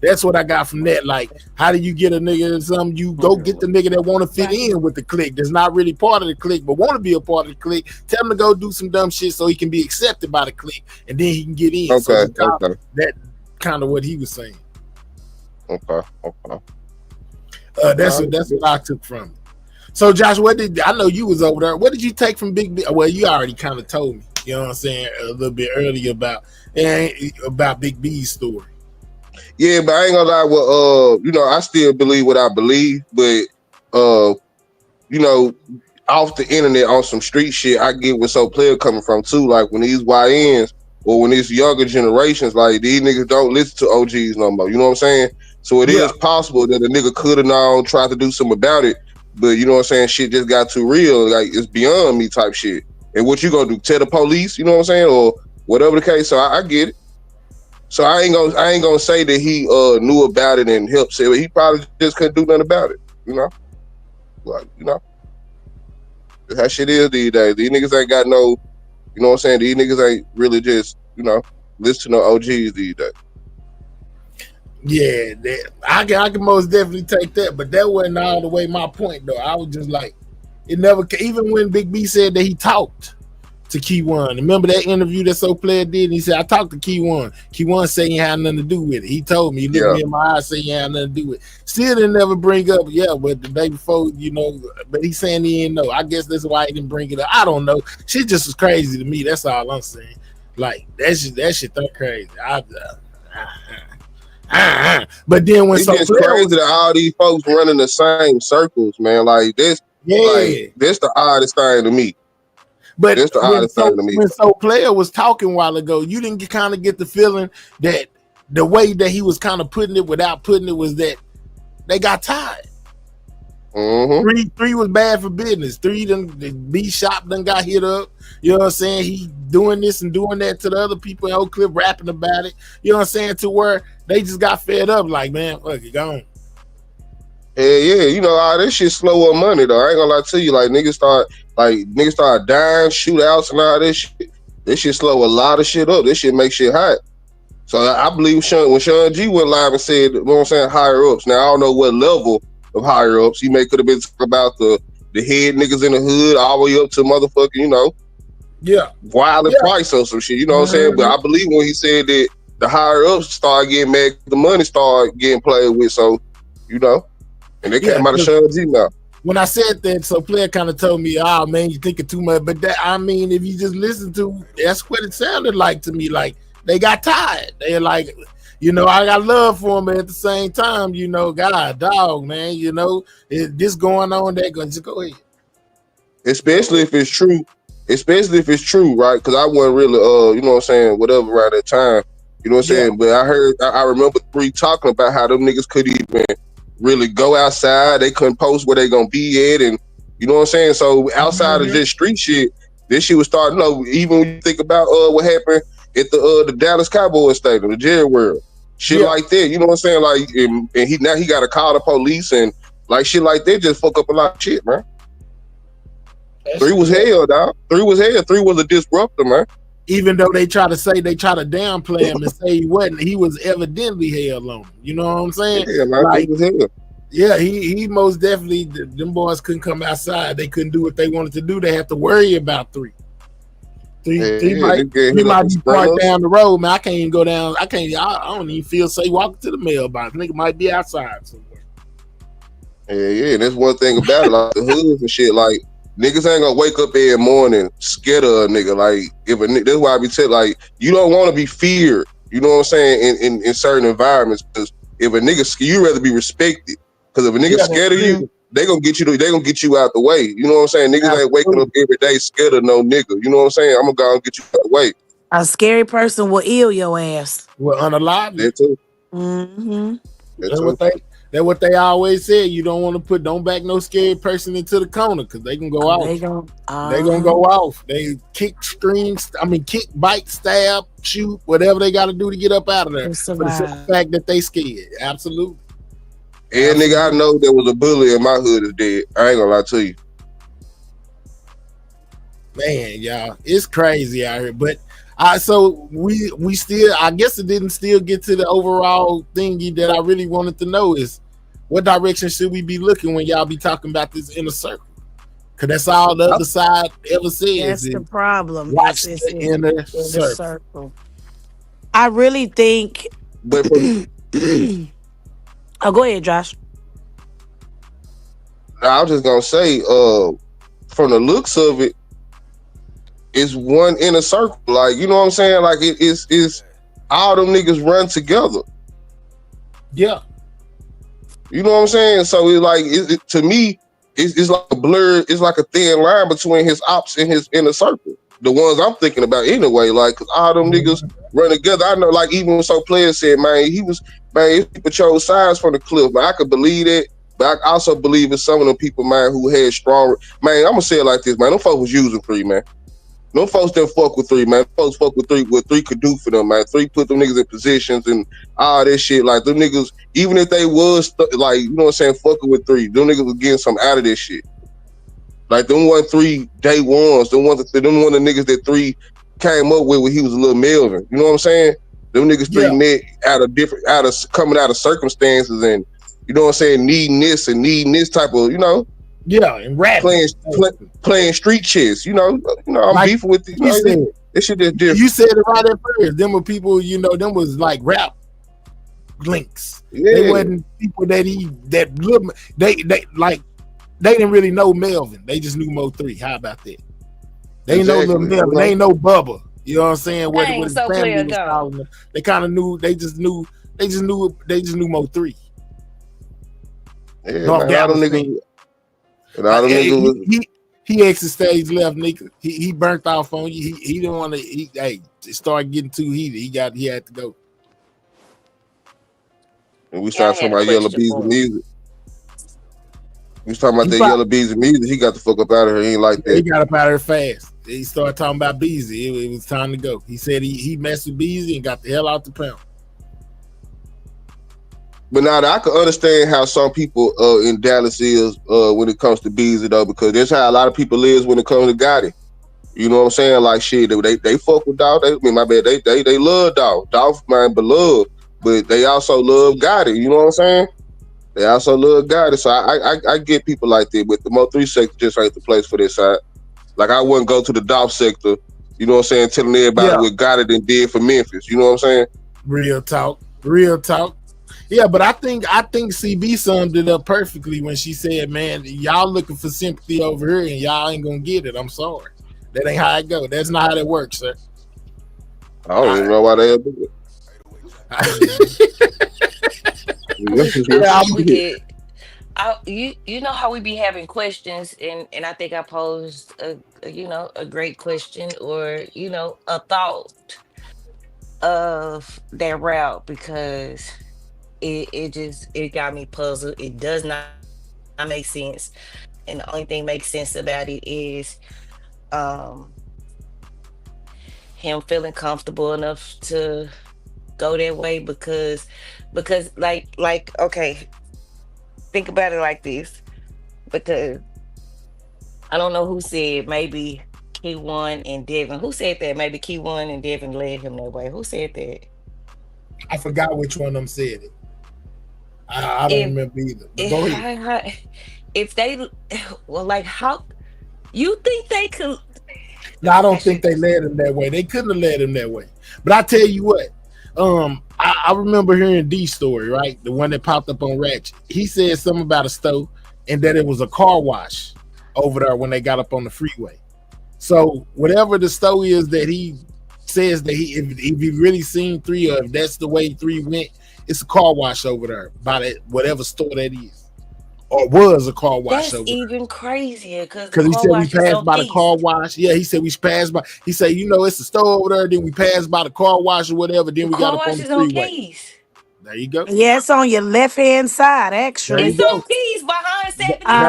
That's what I got from that. Like, how do you get a nigga to something? You go get the nigga that want to fit in with the clique. That's not really part of the clique, but want to be a part of the clique. Tell him to go do some dumb shit so he can be accepted by the clique, and then he can get in. Okay. That kind of what he was saying. Okay. That's what I took from it. So Josh, I know you was over there. What did you take from Big B? Well, you already kind of told me, you know what I'm saying, a little bit earlier about Big B's story. Yeah, but I ain't gonna lie. Well, I still believe what I believe, but off the internet on some street shit, I get where So Player coming from too. Like when these YNs or when these younger generations, like these niggas don't listen to OGs no more. You know what I'm saying? So it is possible that a nigga could have known, tried to do something about it. But you know what I'm saying? Shit just got too real. Like it's beyond me type shit. And what you gonna do? Tell the police? You know what I'm saying? Or whatever the case. So I get it. So I ain't gonna say that he knew about it and helped say, but he probably just couldn't do nothing about it. That's how shit is these days. These niggas ain't got no. You know what I'm saying? These niggas ain't really just listen to no OGs these days. Yeah, I can most definitely take that, but that wasn't all the way my point though. I was just like, it never. Even when Big B said that he talked to Kiwan, remember that interview that So Player did? And he said, "I talked to Kiwan. Kiwan said he had nothing to do with it. He told me, he looked me in my eyes, said he had nothing to do with it. Still didn't never bring up, but the day before, but he's saying he didn't know. I guess that's why he didn't bring it up. I don't know. Shit just was crazy to me. That's all I'm saying. Like that shit that crazy. But then when it's just crazy that all these folks running the same circles, man. Like this, that's the oddest thing to me. But that's the oddest thing to me. When So Player was talking a while ago, you didn't kind of get the feeling that the way that he was kind of putting it without putting it was that they got tired. Mm-hmm. Three was bad for business. The B shop done got hit up. You know what I'm saying? He doing this and doing that to the other people in Oak Cliff, rapping about it. You know what I'm saying? To where they just got fed up. Like, man, fuck it, go on. Yeah. All this shit slow up money though. I ain't gonna lie to you. Like niggas start dying, shootouts and all this shit. This shit slow a lot of shit up. This shit make shit hot. So I believe when Sean G went live and said, you know what I'm saying, higher ups. Now I don't know what level of higher ups. He could have been talking about the head niggas in the hood all the way up to motherfucking, Wilder Price or some shit. You know what I'm saying? But I believe when he said that the higher ups start getting mad, the money started getting played with. So, and they came out of Sean G now. When I said that, So Player kind of told me, "Oh man, you thinking too much." But if you just listen to, that's what it sounded like to me. Like they got tired. They're like, I got love for him, but at the same time, God, dog, man, this going on, that going to go ahead. Especially if it's true, right? Because I wasn't really, whatever around that time, you know what I'm saying? But I remember Bree talking about how them niggas couldn't even really go outside. They couldn't post where they gonna be at, and you know what I'm saying? So outside of just street shit, this shit was starting, even when you think about what happened at the Dallas Cowboys stadium, the Jerry World. Shit like that, you know what I'm saying? Like, and he got to call the police and like shit like that just fuck up a lot of shit, man. 3 was hell, dog. 3 was hell. 3 was a disruptor, man. Even though they try to downplay him and say he wasn't, he was evidently hell on him. You know what I'm saying? Yeah, man, like, he was hell. Yeah, he most definitely. Them boys couldn't come outside. They couldn't do what they wanted to do. They have to worry about 3. 3 might be parked down the road, man. I can't even go down. I don't even feel safe walking to the mailbox. Nigga might be outside somewhere. Yeah. And that's one thing about it, like the hoods and shit. Like niggas ain't gonna wake up every morning scared of a nigga. Like if a nigga, that's why I be telling, like you don't want to be feared. You know what I'm saying? In certain environments, because if a nigga, you rather be respected. Because if a nigga scared of you, they gonna get you out the way. You know what I'm saying? Niggas ain't waking up every day scared of no nigga. You know what I'm saying? I'm gonna go and get you out the way. A scary person will ill your ass. Well, unalive. That too. Mm-hmm. That's what they always said. You don't back no scared person into the corner because they can go off. They gonna go off. They kick, bite, stab, shoot, whatever they got to do to get up out of there. For the simple fact that they scared. Absolutely. And nigga, I know there was a bully in my hood is dead. I ain't gonna lie to you. Man, y'all, it's crazy out here. But so we still, I guess it didn't still get to the overall thingy that I really wanted to know is what direction should we be looking when y'all be talking about this inner circle? Because that's all the other side ever says. That's the problem. Watch the inner circle. I really think. But oh, go ahead, Josh. I was just gonna say, from the looks of it, it's one inner circle. Like, you know what I'm saying? Like it is all them niggas run together. Yeah. You know what I'm saying? So it's like to me, it's like a blur, it's like a thin line between his ops and his inner circle. The ones I'm thinking about anyway, like, cause all them niggas run together. I know, like, even when some players said, man, he chose sides from the cliff, but I could believe it. But I also believe in some of them people, man, who had strong, man, I'm gonna say it like this, man, them folks was using 3, man. Them folks didn't fuck with 3, man. Folks fuck with 3, what 3 could do for them, man. 3 put them niggas in positions and all that shit. Like, them niggas, even if they was, like, you know what I'm saying, fucking with 3, them niggas was getting some out of this shit. Like, them 3 day ones, them one of the niggas that 3 came up with when he was a little Melvin. You know what I'm saying? Them niggas 3 met coming out of circumstances and, you know what I'm saying, needing this type of, you know. Yeah, and rap. Playing street chess, you know, I'm like, beefing with these. This shit is different. You said it right at first. Them were people, you know, them was like rap links. Yeah. They wasn't people they didn't really know Melvin. They just knew Mo 3. How about that? They didn't know little Melvin. They ain't know Bubba. You know what I'm saying? What his family was calling them. They kind of knew. They just knew Mo 3. Yeah, man, he exit stage left, nigga. He burnt off on you. He didn't want to. It started getting too heated. He had to go. And we started talking about Yellow Bees and music. We was talking about that Yellow Bees and music. He got the fuck up out of here. He ain't like that. He got up out of here fast. He started talking about Beezy. It was time to go. He said he messed with Beezy and got the hell out the pound. But now I can understand how some people in Dallas is when it comes to Beezy though, because that's how a lot of people is when it comes to Gotti. You know what I'm saying? Like shit, they fuck with Dog. They love Dog. Dog, man, beloved, but they also love Gotti. You know what I'm saying? They also love Gotti. So I get people like that, but the Mo 3 sector just ain't the place for this side. Like I wouldn't go to the Dolph sector. You know what I'm saying? Telling everybody what Gotti done did for Memphis. You know what I'm saying? Real talk. Yeah, but I think CB summed it up perfectly when she said, man, y'all looking for sympathy over here and y'all ain't gonna get it. I'm sorry. That ain't how it go. That's not how that works, sir. I don't even know why they do it. You know how we be having questions, and I think I posed a great question or a thought of that route because it got me puzzled. It does not make sense, and the only thing makes sense about it is him feeling comfortable enough to go that way because like okay, think about it like this, because I don't know who said maybe Kiwan and Devin. Who said that? Maybe Kiwan and Devin led him that way. Who said that? I forgot which one of them said it. I don't If remember either. But if go ahead. if they well, like how you think they could? No, I don't think they led him that way. They couldn't have led him that way. But I tell you what, I remember hearing D's story, right? The one that popped up on Ratchet. He said something about a stove and that it was a car wash over there when they got up on the freeway. So whatever the story is that he says that if he really seen 3 or if that's the way 3 went, it's a car wash over there by that whatever store that is. Or was a car wash That's over even crazier because the because he car said we wash is passed on by the car East. wash. Yeah, he said we passed by. He said, it's a store over there. Then we passed by the car wash or whatever. The Then we got car up on wash the is on freeway. Keys. There you go. Yeah, it's on your left hand side, There you actually. It's go. on Keys behind There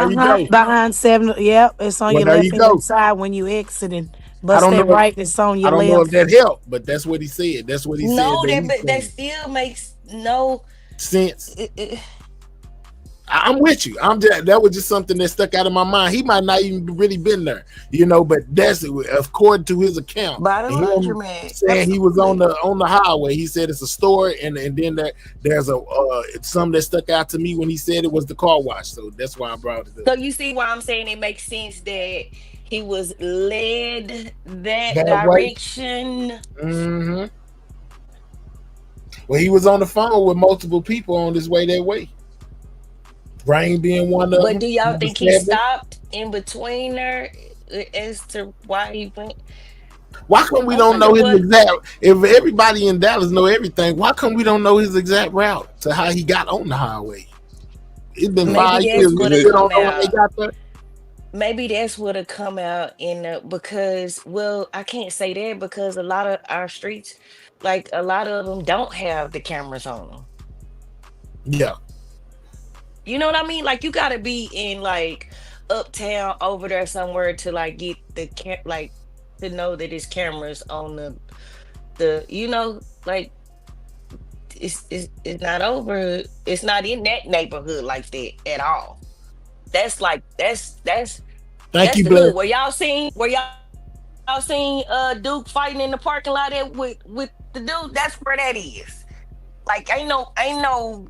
you 71. go. Behind 7. Yep, it's on Well, your there left you hand go. side when you exiting. I Bust don't that know. right, it's on I your don't know if left. that helped, but that's what he said. That's what he said No, that he that seen. still makes no. Sense. It, I'm with you. That was just something that stuck out of my mind. He might not even really been there, but that's according to his account. by the And him laundromat. saying he was on Absolutely. the highway. He said it's a store, and then there's something that stuck out to me when he said it was the car wash. So that's why I brought it So up. you see why I'm saying it makes sense that he was led that That way. direction. Mm-hmm. Well, he was on the phone with multiple people on his way that way. Rain being one of But them. do y'all Number think he 7. stopped in between there as to why he went? Why come we I don't wonder know his what. exact? If everybody in Dallas know everything, why come we don't know his exact route to how he got on the highway? It's been Maybe 5 that's years. We what have still don't come know how he out. got there. Maybe that's what have come out in because I can't say that because a lot of our streets, like a lot of them, don't have the cameras on them. Yeah. You know what I mean? Like you got to be in like uptown over there somewhere to like get like to know that there's cameras on the like it's not over. It's not in that neighborhood like that at all. That's like Thank that's you, the Blair. hood. Where y'all seen Duke fighting in the parking lot with the dude? That's where that is. Like ain't no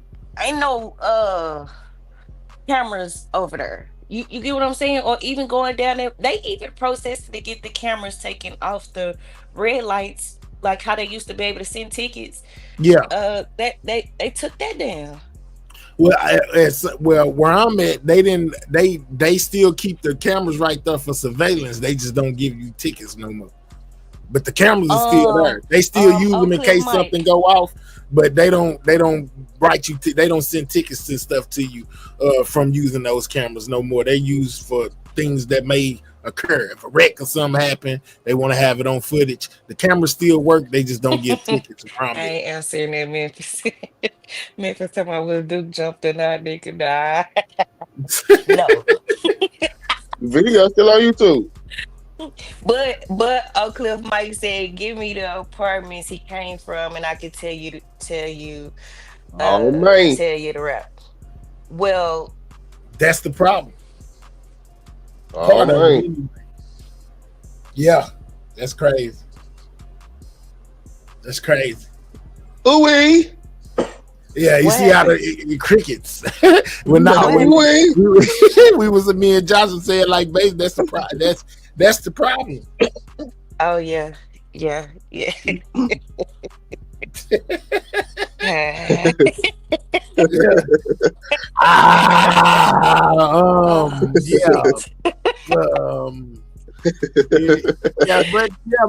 cameras over there. You get what I'm saying? Or even going down there, they even protested to get the cameras taken off the red lights, like how they used to be able to send tickets. Yeah. That they took that down. Well, where I'm at, they didn't. They still keep the cameras right there for surveillance. They just don't give you tickets no more. But the cameras are still there. They still use them Oak in Cliff case something Mike. go off. But they don't write you. They don't send tickets to stuff to you from using those cameras no more. They use for things that may occur. If a wreck or something happen, they want to have it on footage. The cameras still work. They just don't give tickets. I ain't answering that Memphis. Memphis talking about will Duke jumped in that nigga die. No. Video still on YouTube. But Oak Cliff Mike said, "Give me the apartments he came from, and I can Oh man. tell you the rap." Well, that's the problem. Oh Part of it, man. anyway. Yeah, that's crazy. That's crazy. Ooh-wee. Yeah, you What see how happened? the crickets. When we was me and Johnson said like, baby, that's the problem. That's the problem. Oh yeah.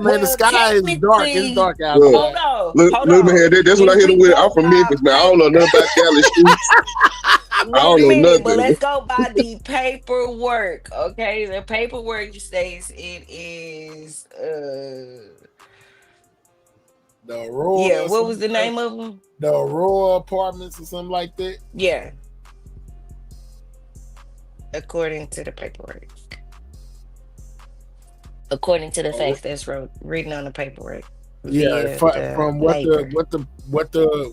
Man, the sky is dark. It's dark out there. Hold on. Look, man, that's what I hit him with. I'm from Memphis, man. I don't know nothing about Dallas streets. I don't know But nothing. let's go by the paperwork. Okay, the paperwork states it is the Aurora. Yeah, what was the name of them? The Aurora Apartments or something like that. Yeah, according to the paperwork. According to the facts that's written on the paperwork. Yeah, from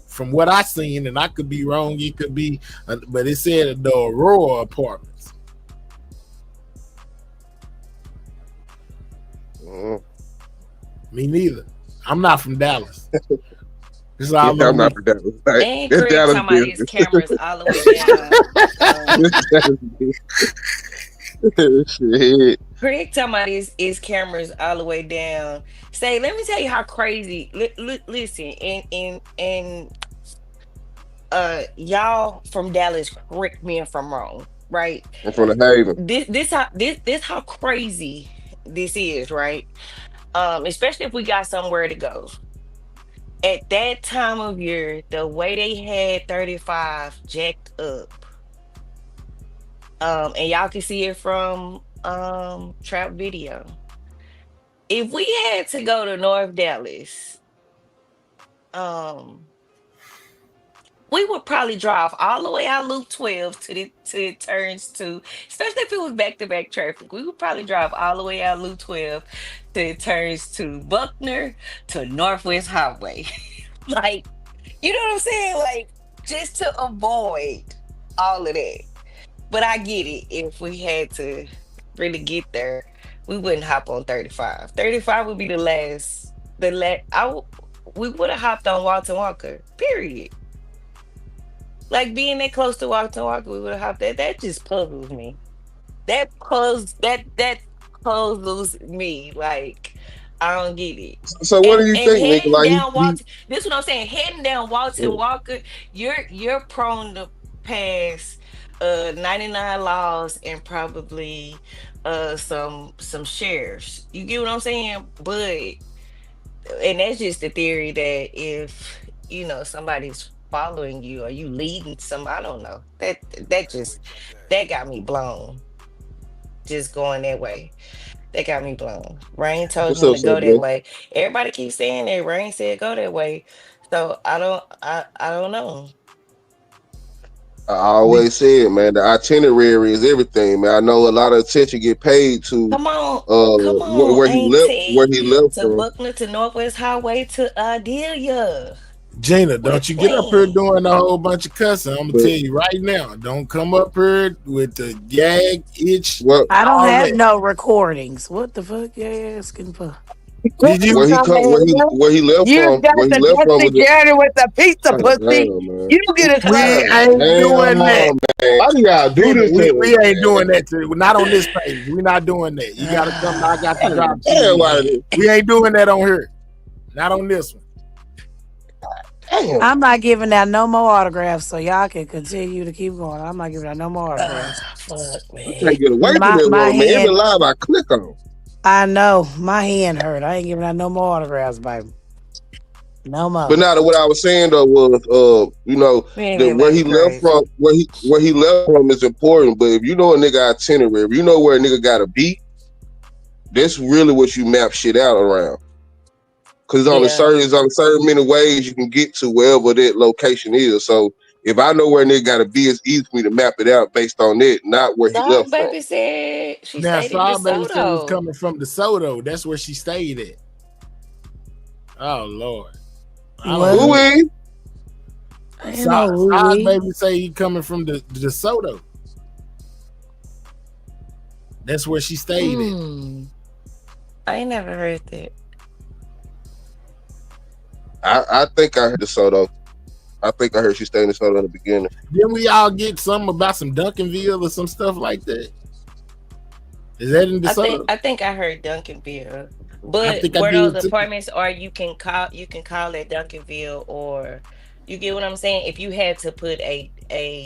from what I seen, and I could be wrong, it could be, but it said the Aurora Apartments. Me neither. I'm not from Dallas. This is all I'm not from Dallas. Like, And it's Craig Dallas talking about his business. cameras all the way down. Shit. Craig talking about his cameras all the way down. Say, let me tell you how crazy. Listen, and y'all from Dallas, correct me if I'm wrong, right? I'm from the Haven. This how crazy this is, right? Especially if we got somewhere to go. At that time of year, the way they had 35 jacked up, and y'all can see it from Trap Video. If we had to go to North Dallas, we would probably drive all the way out Loop 12 to it turns to, especially if it was back-to-back traffic, we would probably drive all the way out Loop 12 to it turns to Buckner to Northwest Highway. Like, you know what I'm saying? Like, just to avoid all of that. But I get it. If we had to really get there, we wouldn't hop on 35. 35 would be we would have hopped on Walton Walker, period. Like, being that close to Walton Walker, we would have hopped that. That just puzzles me. That puzzles me. Like, I don't get it. So what do you And think, nigga? heading Like down Walton, this is what I'm saying. Heading down Walton Walker, you're prone to pass 99 laws and probably some sheriffs. You get what I'm saying? But and that's just the theory that if somebody's following you or you leading some, I don't know. That got me blown. Just going that way. That got me blown. Rain told what's him up, to go son, that bro? way. Everybody keeps saying that. Rain said go that way. So I don't know. I always said, man, the itinerary is everything, man. I know a lot of attention get paid to Come on, where he Auntie. left To from. Buckner to Northwest Highway to Adelia. Gina, What don't you you get up here playing? doing a whole bunch of cussing. I'm gonna But tell you right now. Don't come up here with the gag, itch, what I don't all have that. no recordings. What the fuck you asking for? Did you? where he left from was with the pizza God pussy. damn, man. You get a We turn. ain't doing that. Man. Why do y'all do Gina, this to we me, ain't doing man? that. Not on this page. We're not doing that. You gotta come. I got the drop Damn, why TV. We ain't doing that on here. Not on this one. damn. I'm not giving out no more autographs, so y'all can continue to keep going. I'm not giving out no more autographs. Fuck, I man. can't get away from My this my one, man. Every hand, live I click on. I know my hand hurt. I ain't giving out no more autographs, baby. No more. But now that what I was saying though was, Man, that that man crazy. where he left from is important. But if you know a nigga itinerary, if you know where a nigga gotta be, that's really what you map shit out around. Cause it's on certain many ways you can get to wherever that location is. So if I know where a nigga gotta be, it's easy for me to map it out based on that, not where he Dog left from. baby said she Now, stayed in Star Baby said it was DeSoto. coming from DeSoto. That's where she stayed at. Oh Lord. Who is? Star Baby say he coming from the DeSoto. That's where she stayed at. I ain't never heard that. I think I heard DeSoto. I think I heard she stayed in DeSoto in the beginning. Didn't we all get something about some Duncanville or some stuff like that? Is that in DeSoto? I think I heard Duncanville. But I think I where did those too. apartments are, you can call it Duncanville, or you get what I'm saying? If you had to put that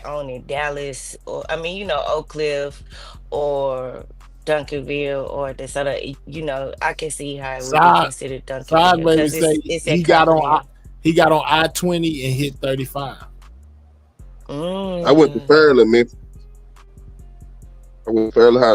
on it, Dallas, or Oak Cliff or Duncanville or DeSoto, I can see how it would be considered Side Duncanville Baby because say it's he at got on Copperville. I-20 and hit 35. I went to Fairland, Memphis. I went to Fairland High